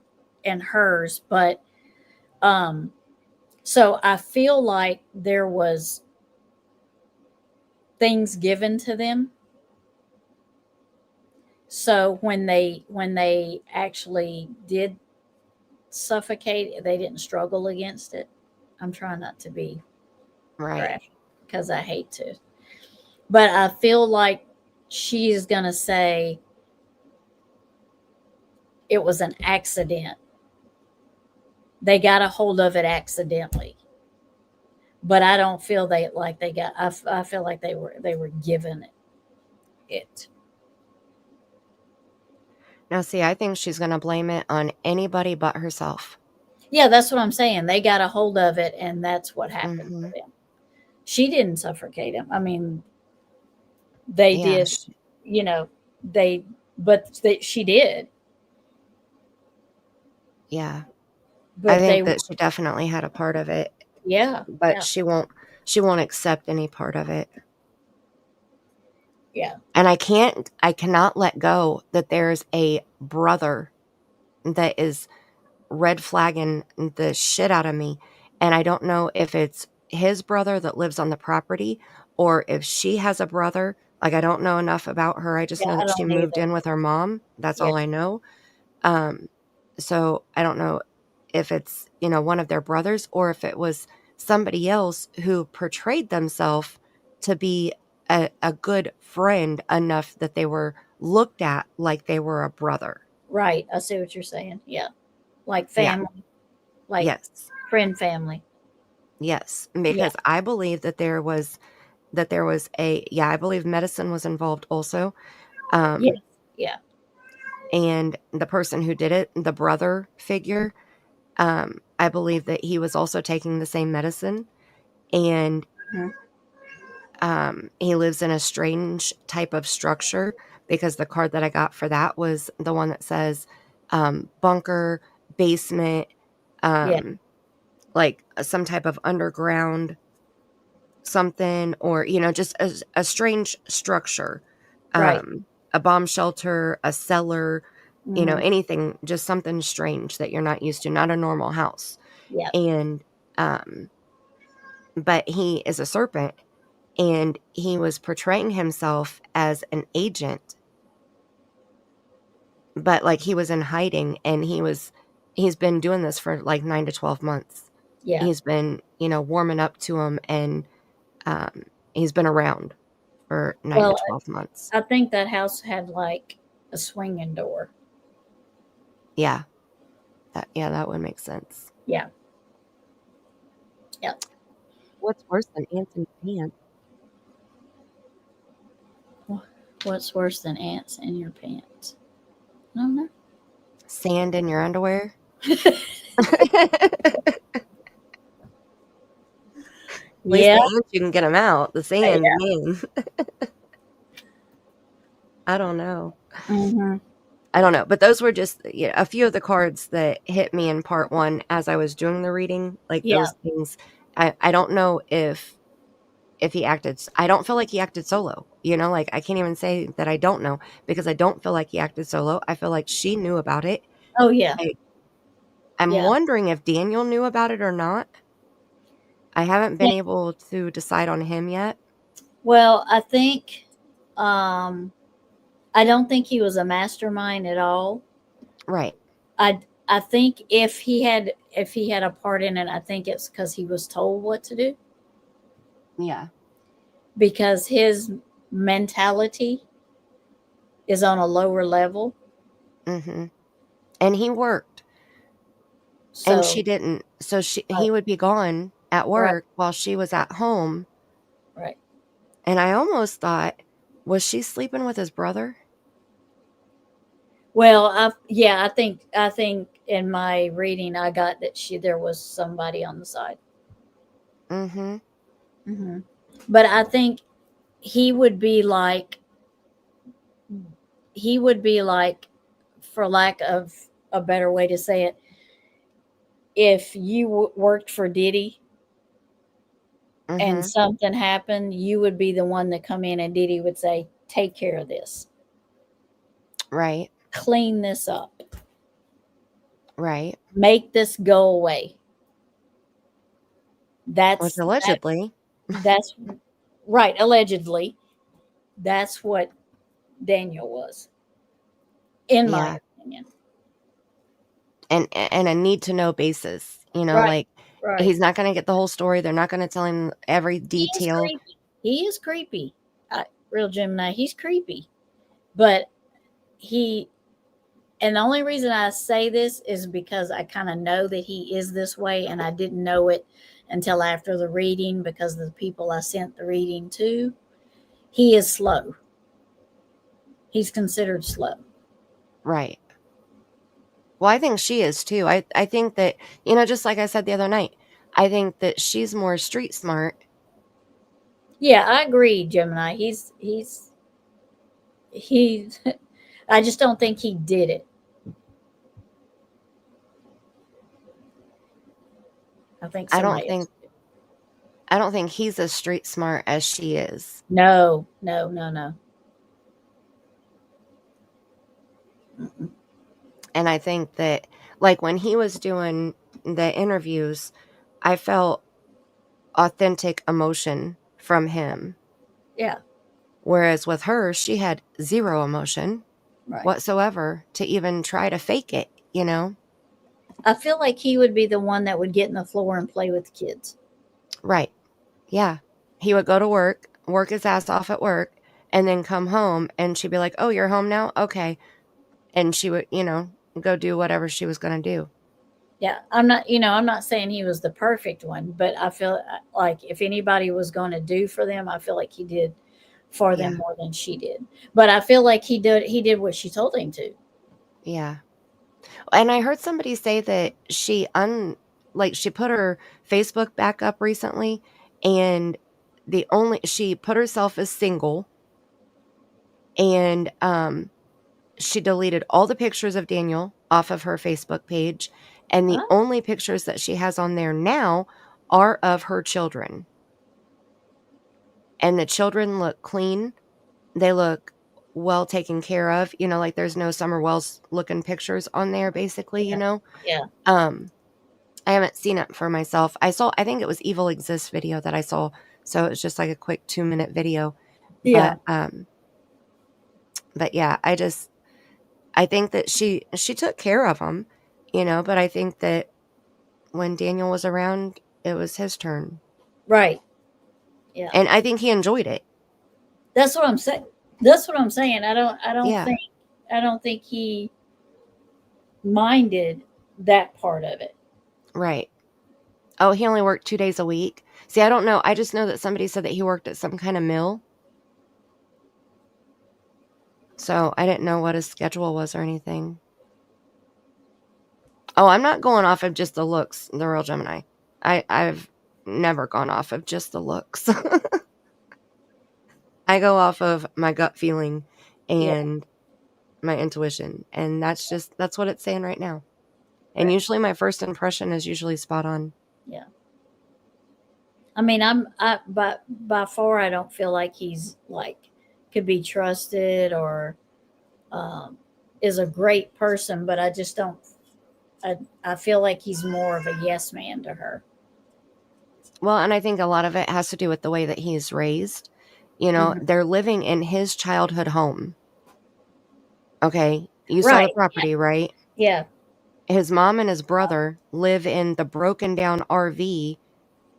[SPEAKER 1] in hers, but so I feel like there was things given to them. So when they actually did suffocate, they didn't struggle against it. I'm trying not to be
[SPEAKER 10] Right.
[SPEAKER 1] graphic because I hate to. But I feel like she is going to say it was an accident. They got a hold of it accidentally. but I don't feel they got. I feel like they were given it.
[SPEAKER 10] Now, see, I think she's going to blame it on anybody but herself.
[SPEAKER 1] Yeah, that's what I'm saying. They got a hold of it, and that's what happened
[SPEAKER 10] Mm-hmm.
[SPEAKER 1] to them. She didn't suffocate him. I mean, they
[SPEAKER 10] Yeah,
[SPEAKER 1] did. You know, she did.
[SPEAKER 10] yeah. I
[SPEAKER 1] But
[SPEAKER 10] think
[SPEAKER 1] they,
[SPEAKER 10] that she definitely had a part of it,
[SPEAKER 1] yeah,
[SPEAKER 10] but
[SPEAKER 1] yeah,
[SPEAKER 10] she won't accept any part of it.
[SPEAKER 1] yeah.
[SPEAKER 10] And I cannot let go that there's a brother that is red flagging the shit out of me. And I don't know if it's his brother that lives on the property or if she has a brother. Like, I don't know enough about her. I just
[SPEAKER 1] Yeah,
[SPEAKER 10] know
[SPEAKER 1] I
[SPEAKER 10] that she
[SPEAKER 1] don't
[SPEAKER 10] moved
[SPEAKER 1] either.
[SPEAKER 10] in with her mom. That's
[SPEAKER 1] Yeah,
[SPEAKER 10] all I know. So I don't know if it's, one of their brothers or if it was somebody else who portrayed themselves to be a good friend enough that they were looked at like they were a brother.
[SPEAKER 1] right. I see what you're saying. Yeah, like
[SPEAKER 10] Yeah.
[SPEAKER 1] family, like
[SPEAKER 10] Yes.
[SPEAKER 1] friend family.
[SPEAKER 10] Yes.
[SPEAKER 1] Yeah.
[SPEAKER 10] Because I believe that there was I believe medicine was involved also.
[SPEAKER 1] Yes. Yeah.
[SPEAKER 10] And the person who did it, the brother figure, I believe that he was also taking the same medicine. And
[SPEAKER 1] Mhm.
[SPEAKER 10] he lives in a strange type of structure because the card that I got for that was the one that says bunker, basement,
[SPEAKER 1] Yeah.
[SPEAKER 10] like some type of underground something, or, just a strange structure,
[SPEAKER 1] Right.
[SPEAKER 10] a bomb shelter, a cellar,
[SPEAKER 1] Hmm.
[SPEAKER 10] anything, just something strange that you're not used to, not a normal house.
[SPEAKER 1] Yeah.
[SPEAKER 10] And, but he is a serpent. And he was portraying himself as an agent, but like he was in hiding, and he's been doing this for like 9 to 12 months.
[SPEAKER 1] Yeah.
[SPEAKER 10] He's been, warming up to him, and he's been around for 9 to
[SPEAKER 1] Well,
[SPEAKER 10] 12 months.
[SPEAKER 1] I think that house had like a swinging door.
[SPEAKER 10] Yeah. That would make sense.
[SPEAKER 1] Yeah. Yeah.
[SPEAKER 10] What's worse than ants in your pants?
[SPEAKER 1] What's worse than ants in your pants? I don't know.
[SPEAKER 10] Sand in your underwear? At least
[SPEAKER 1] Yeah.
[SPEAKER 10] the ants, you can get them out. The sand,
[SPEAKER 1] Yeah.
[SPEAKER 10] man. I don't know.
[SPEAKER 1] Hmm.
[SPEAKER 10] I don't know. But those were just a few of the cards that hit me in part one as I was doing the reading. Like
[SPEAKER 1] Yeah.
[SPEAKER 10] those things. I don't know if he acted. I don't feel like he acted solo. Like I can't even say that I don't know, because I don't feel like he acted solo. I feel like she knew about it.
[SPEAKER 1] Oh yeah.
[SPEAKER 10] I'm
[SPEAKER 1] Yeah.
[SPEAKER 10] wondering if Daniel knew about it or not. I haven't been able to decide on him yet.
[SPEAKER 1] Well, I think I don't think he was a mastermind at all.
[SPEAKER 10] Right.
[SPEAKER 1] I think if he had a part in it, I think it's because he was told what to do,
[SPEAKER 10] Yeah.
[SPEAKER 1] because his mentality is on a lower level.
[SPEAKER 10] Mm-hmm. And he worked. And
[SPEAKER 1] So
[SPEAKER 10] she didn't. So he would be gone at
[SPEAKER 1] right,
[SPEAKER 10] work while she was at home.
[SPEAKER 1] right.
[SPEAKER 10] And I almost thought, was she sleeping with his brother?
[SPEAKER 1] Well, I think in my reading I got that there was somebody on the side.
[SPEAKER 10] Mm-hmm.
[SPEAKER 1] Hmm. But I think he would be like he would be like, for lack of a better way to say it, if you worked for Diddy and
[SPEAKER 10] Mm-hmm.
[SPEAKER 1] something happened, you would be the one that come in and Diddy would say, take care of this,
[SPEAKER 10] Right.
[SPEAKER 1] clean this up,
[SPEAKER 10] Right.
[SPEAKER 1] make this go away.
[SPEAKER 10] Which
[SPEAKER 1] That's
[SPEAKER 10] allegedly.
[SPEAKER 1] that's right. Allegedly, that's what Daniel was, in my
[SPEAKER 10] Yeah.
[SPEAKER 1] opinion.
[SPEAKER 10] And a need to know basis.
[SPEAKER 1] Right,
[SPEAKER 10] Like
[SPEAKER 1] right.
[SPEAKER 10] he's not going to get the whole story. They're not going to tell him every
[SPEAKER 1] He is
[SPEAKER 10] detail.
[SPEAKER 1] creepy. He is creepy. Real Gemini, he's creepy. But he And the only reason I say this is because I kind of know that he is this way, and I didn't know it until after the reading because the people I sent the reading to. He is slow. He's considered slow.
[SPEAKER 10] Right. Well, I think she is too. I think that, just like I said the other night, I think that she's more street smart.
[SPEAKER 1] Yeah, I agree, Gemini. He I just don't think he did it. I think
[SPEAKER 10] I don't
[SPEAKER 1] somebody else.
[SPEAKER 10] think I don't think he's as street smart as she is.
[SPEAKER 1] No, no, no, no. Mm-mm.
[SPEAKER 10] And I think that, like, when he was doing the interviews, I felt authentic emotion from him.
[SPEAKER 1] Yeah,
[SPEAKER 10] Whereas with her, she had zero emotion
[SPEAKER 1] right.
[SPEAKER 10] whatsoever to even try to fake it,
[SPEAKER 1] I feel like he would be the one that would get in the floor and play with the kids.
[SPEAKER 10] Right. Yeah. He would go to work his ass off at work, and then come home, and she'd be like, "Oh, you're home now? Okay." And she would, go do whatever she was going to do.
[SPEAKER 1] Yeah, I'm not saying he was the perfect one, but I feel like if anybody was going to do for them, I feel like he did for them
[SPEAKER 10] Yeah.
[SPEAKER 1] more than she did. But I feel like he did what she told him to.
[SPEAKER 10] Yeah. And I heard somebody say that she put her Facebook back up recently, and she put herself as single, and she deleted all the pictures of Daniel off of her Facebook page, and the
[SPEAKER 1] Huh?
[SPEAKER 10] only pictures that she has on there now are of her children. And the children look clean. They look well taken care of. Like there's no Summer Wells looking pictures on there, basically,
[SPEAKER 1] Yeah.
[SPEAKER 10] I haven't seen it for myself. I think it was Evil Exists video that I saw. So it was just like a quick 2-minute video.
[SPEAKER 1] Yeah.
[SPEAKER 10] But yeah, I think that she took care of him, but I think that when Daniel was around, it was his turn.
[SPEAKER 1] Right. Yeah.
[SPEAKER 10] And I think he enjoyed it.
[SPEAKER 1] That's what I'm saying. That's what I'm saying. I
[SPEAKER 10] Yeah.
[SPEAKER 1] don't think he minded that part of it.
[SPEAKER 10] Right. Oh, he only worked 2 days a week. See, I don't know. I just know that somebody said that he worked at some kind of mill. So I didn't know what his schedule was or anything. Oh, I'm not going off of just the looks, the real Gemini. I've never gone off of just the looks. I go off of my gut feeling and my intuition. And that's what it's saying right now. And
[SPEAKER 1] Right.
[SPEAKER 10] usually my first impression is usually spot on.
[SPEAKER 1] Yeah. I mean, but by far, I don't feel like he's like could be trusted or is a great person, but I just don't. I feel like he's more of a yes man to her.
[SPEAKER 10] Well, and I think a lot of it has to do with the way that he's raised.
[SPEAKER 1] Mhm.
[SPEAKER 10] They're living in his childhood home. Okay. You saw the
[SPEAKER 1] Right.
[SPEAKER 10] property, right?
[SPEAKER 1] Yeah.
[SPEAKER 10] His mom and his brother live in the broken down RV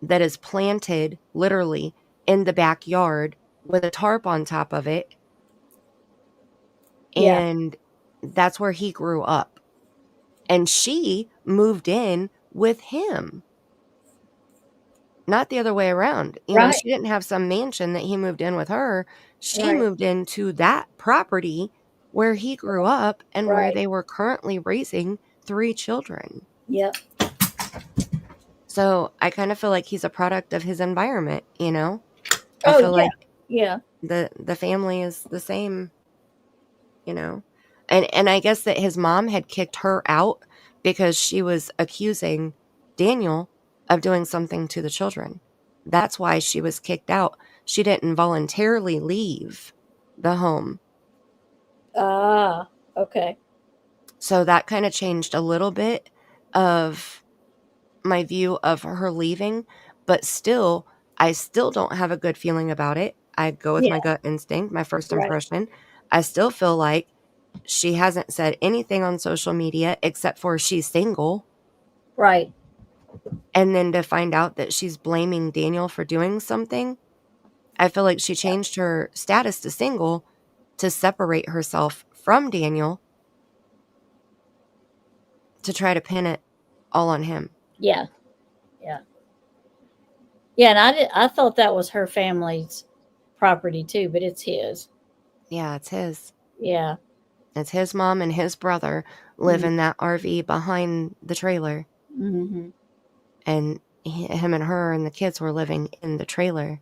[SPEAKER 10] that is planted literally in the backyard with a tarp on top of it.
[SPEAKER 1] Yeah.
[SPEAKER 10] And that's where he grew up. And she moved in with him. Not the other way around.
[SPEAKER 1] Right.
[SPEAKER 10] She didn't have some mansion that he moved in with her. She
[SPEAKER 1] Right.
[SPEAKER 10] moved into that property where he grew up and where
[SPEAKER 1] Right.
[SPEAKER 10] they were currently raising 3 children.
[SPEAKER 1] Yep.
[SPEAKER 10] So I kind of feel like he's a product of his environment, I
[SPEAKER 1] Oh,
[SPEAKER 10] feel
[SPEAKER 1] yeah.
[SPEAKER 10] like
[SPEAKER 1] Yeah.
[SPEAKER 10] the family is the same, And I guess that his mom had kicked her out because she was accusing Daniel of doing something to the children. That's why she was kicked out. She didn't voluntarily leave the home.
[SPEAKER 1] Ah. Okay.
[SPEAKER 10] So that kind of changed a little bit of my view of her leaving, but still, I still don't have a good feeling about it. I go with
[SPEAKER 1] Yeah.
[SPEAKER 10] my gut instinct, my first
[SPEAKER 1] Right.
[SPEAKER 10] impression. I still feel like she hasn't said anything on social media except for she's single.
[SPEAKER 1] Right.
[SPEAKER 10] And then to find out that she's blaming Daniel for doing something, I feel like she changed her status to single to separate herself from Daniel to try to pin it all on him.
[SPEAKER 1] Yeah. Yeah. Yeah, and I thought that was her family's property too, but it's his.
[SPEAKER 10] Yeah, it's his.
[SPEAKER 1] Yeah.
[SPEAKER 10] It's his mom and his brother live in that RV behind the trailer.
[SPEAKER 1] Mm-hmm.
[SPEAKER 10] And him and her and the kids were living in the trailer.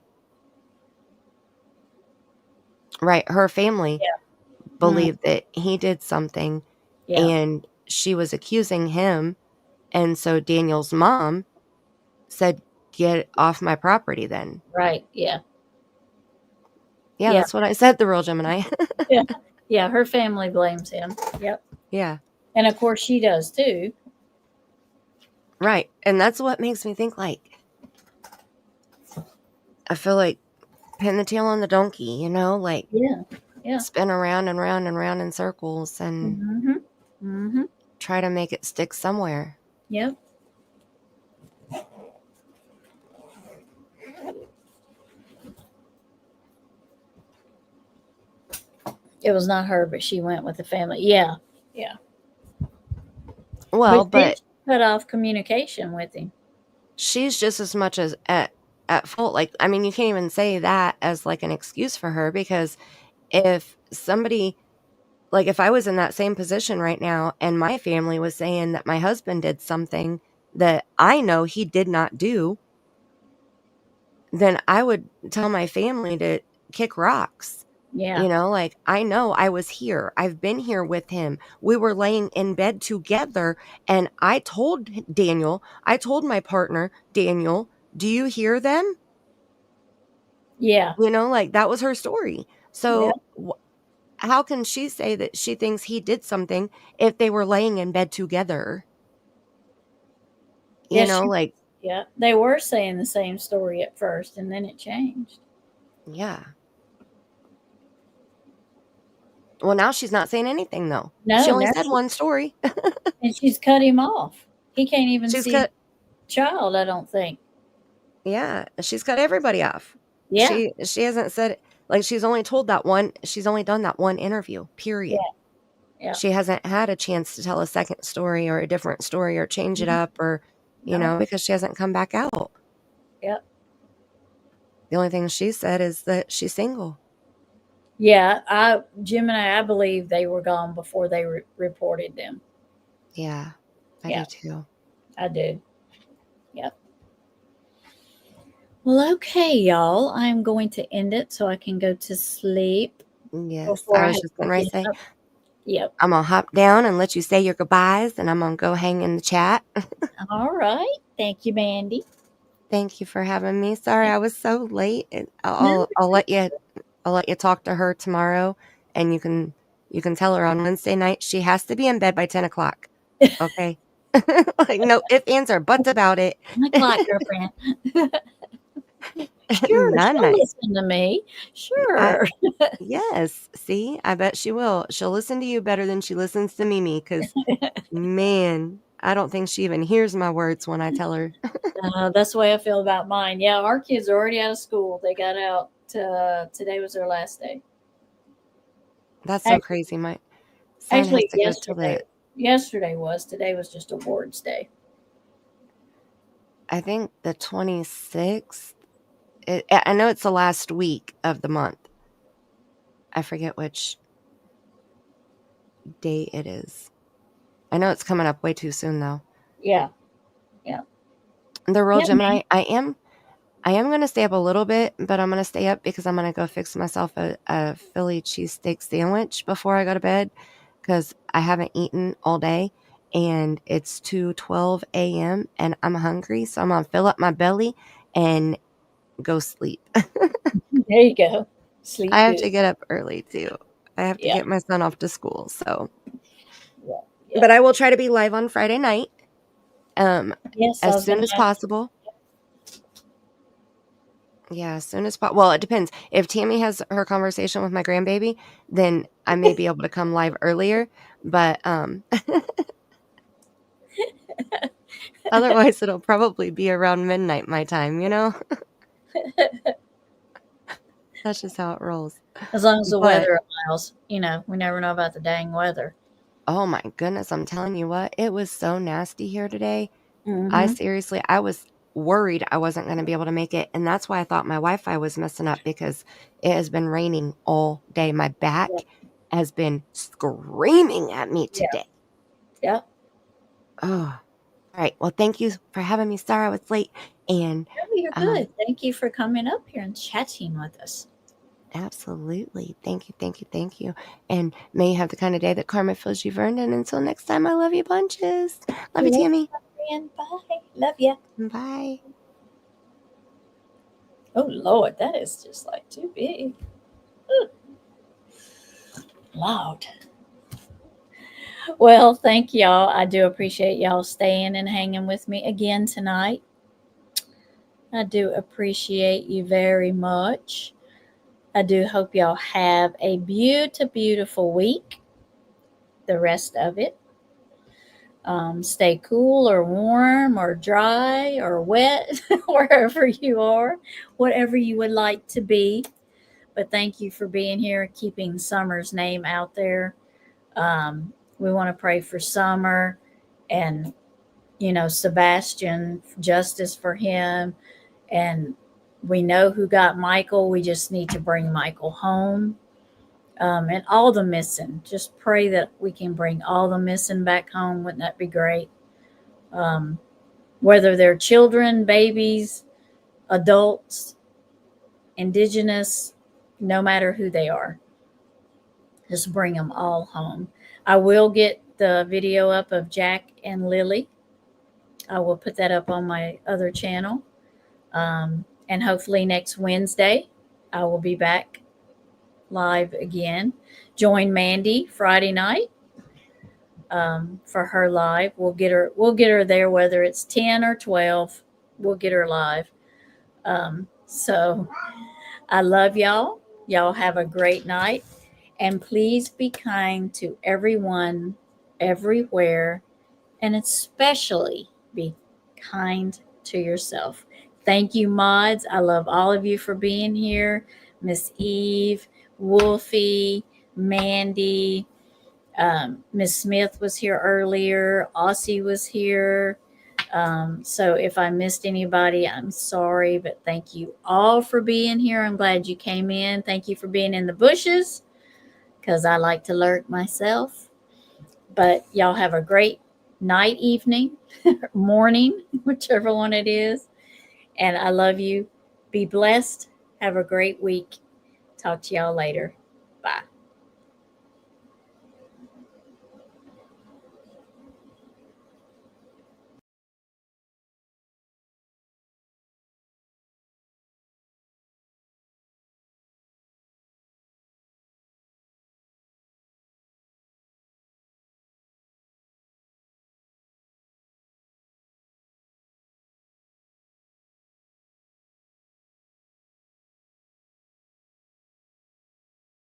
[SPEAKER 10] Right. Her family believed that he did something
[SPEAKER 1] Yeah.
[SPEAKER 10] and she was accusing him. And so Daniel's mom said, get off my property then.
[SPEAKER 1] Right. Yeah.
[SPEAKER 10] Yeah, that's what I said, the real Gemini.
[SPEAKER 1] Yeah. Yeah. Her family blames him. Yep.
[SPEAKER 10] Yeah.
[SPEAKER 1] And of course she does too.
[SPEAKER 10] Right. And that's what makes me think, like, I feel like pin the tail on the donkey, you know, like spin around and round and round in circles and try to make it stick somewhere.
[SPEAKER 1] Yep. It was not her, but she went with the family. Yeah. Yeah.
[SPEAKER 10] Well, but
[SPEAKER 1] cut off communication with him.
[SPEAKER 10] She's just as much as at fault. Like, I mean, you can't even say that as like an excuse for her, because if somebody, like if I was in that same position right now and my family was saying that my husband did something that I know he did not do, then I would tell my family to kick rocks.
[SPEAKER 1] Yeah.
[SPEAKER 10] You know, like, I know I was here. I've been here with him. We were laying in bed together. And I told my partner, Daniel, do you hear them?
[SPEAKER 1] Yeah.
[SPEAKER 10] You know, like, that was her story. So how can she say that she thinks he did something if they were laying in bed together? You know, like.
[SPEAKER 1] Yeah. They were saying the same story at first and then it changed.
[SPEAKER 10] Yeah. Well, now she's not saying anything, though.
[SPEAKER 1] No,
[SPEAKER 10] she only said one story.
[SPEAKER 1] And she's cut him off. He can't even
[SPEAKER 10] She's
[SPEAKER 1] see
[SPEAKER 10] cut
[SPEAKER 1] child, I don't think.
[SPEAKER 10] Yeah, she's cut everybody off.
[SPEAKER 1] Yeah.
[SPEAKER 10] She hasn't said, like, she's only done that one interview, period.
[SPEAKER 1] Yeah.
[SPEAKER 10] She hasn't had a chance to tell a second story or a different story or change it up or, you know, because she hasn't come back out.
[SPEAKER 1] Yep.
[SPEAKER 10] The only thing she said is that she's single.
[SPEAKER 1] Yeah, Gemini, I believe they were gone before they reported them.
[SPEAKER 10] Yeah, I do too.
[SPEAKER 1] I do. Yep. Well, okay, y'all. I'm going to end it so I can go to sleep.
[SPEAKER 10] Yes, I was just going to say,
[SPEAKER 1] yep.
[SPEAKER 10] I'm going to hop down and let you say your goodbyes, and I'm going to go hang in the chat.
[SPEAKER 1] All right. Thank you, Mandy.
[SPEAKER 10] Thank you for having me. Sorry I was so late. I'll let you talk to her tomorrow, and you can tell her on Wednesday night she has to be in bed by 10 o'clock. Okay. Like, no ifs, ands, or buts about it.
[SPEAKER 1] 10 o'clock, girlfriend. Sure, she'll listen to me. Sure.
[SPEAKER 10] Yes. See, I bet she will. She'll listen to you better than she listens to Mimi, because, man, I don't think she even hears my words when I tell her.
[SPEAKER 1] That's the way I feel about mine. Yeah, our kids are already out of school. They got out. Today was their last day.
[SPEAKER 10] That's so crazy. My son
[SPEAKER 1] actually,
[SPEAKER 10] has to go to
[SPEAKER 1] yesterday was. Today was just awards day.
[SPEAKER 10] I think the 26th. I know it's the last week of the month. I forget which day it is. I know it's coming up way too soon, though.
[SPEAKER 1] Yeah. Yeah.
[SPEAKER 10] The real Gemini, I am going to stay up a little bit, but I'm going to stay up because I'm going to go fix myself a Philly cheesesteak sandwich before I go to bed, because I haven't eaten all day and it's 2:12 a.m. and I'm hungry. So I'm going to fill up my belly and go sleep.
[SPEAKER 1] There you go. Sleep.
[SPEAKER 10] I have to get up early too. I have to get my son off to school. So, but I will try to be live on Friday night. As soon as possible. Yeah, as soon as possible. Well, it depends. If Tammy has her conversation with my grandbaby, then I may be able to come live earlier. But otherwise, it'll probably be around midnight my time, you know? That's just how it rolls.
[SPEAKER 1] As long as the weather allows. You know, we never know about the dang weather.
[SPEAKER 10] Oh my goodness, I'm telling you what, it was so nasty here today. I
[SPEAKER 1] Mm-hmm.
[SPEAKER 10] seriously, I was worried I wasn't going to be able to make it. And that's why I thought my Wi-Fi was messing up, because it has been raining all day. My back
[SPEAKER 1] Yeah.
[SPEAKER 10] has been screaming at me
[SPEAKER 1] Yeah.
[SPEAKER 10] today.
[SPEAKER 1] Yep.
[SPEAKER 10] Oh, all right. Well, thank you for having me. Sorry I was late. And
[SPEAKER 1] No, you're good. Thank you for coming up here and chatting with us.
[SPEAKER 10] absolutely. Thank you. Thank you. Thank you. And may you have the kind of day that karma feels you've earned. And until next time, I love you bunches. Love you,
[SPEAKER 1] Love
[SPEAKER 10] Tammy.
[SPEAKER 1] you, my friend. Bye. Love you.
[SPEAKER 10] Bye.
[SPEAKER 1] Oh Lord, that is just like too big. Ooh, loud. Well, thank y'all. I do appreciate y'all staying and hanging with me again tonight. I do appreciate you very much. I do hope y'all have a beautiful week. The rest of it. Stay cool or warm or dry or wet, wherever you are, whatever you would like to be. But thank you for being here, keeping Summer's name out there. We want to pray for Summer and, Sebastian, justice for him. And we know who got Michael. We just need to bring Michael home. And all the missing. Just pray that we can bring all the missing back home. Wouldn't that be great? Whether they're children, babies, adults, indigenous, no matter who they are, just bring them all home. I will get the video up of Jack and Lily. I will put that up on my other channel. And hopefully next Wednesday, I will be back live again. Join Mandy Friday night for her live. We'll get her there, whether it's 10 or 12. We'll get her live. So I love y'all. Y'all have a great night. And please be kind to everyone, everywhere, and especially be kind to yourself. Thank you, mods. I love all of you for being here. Miss Eve, Wolfie, Mandy, Miss Smith was here earlier. Aussie was here. So if I missed anybody, I'm sorry, but thank you all for being here. I'm glad you came in. Thank you for being in the bushes, because I like to lurk myself. But y'all have a great night, evening, morning, whichever one it is. And I love you. Be blessed. Have a great week. Talk to y'all later. Bye.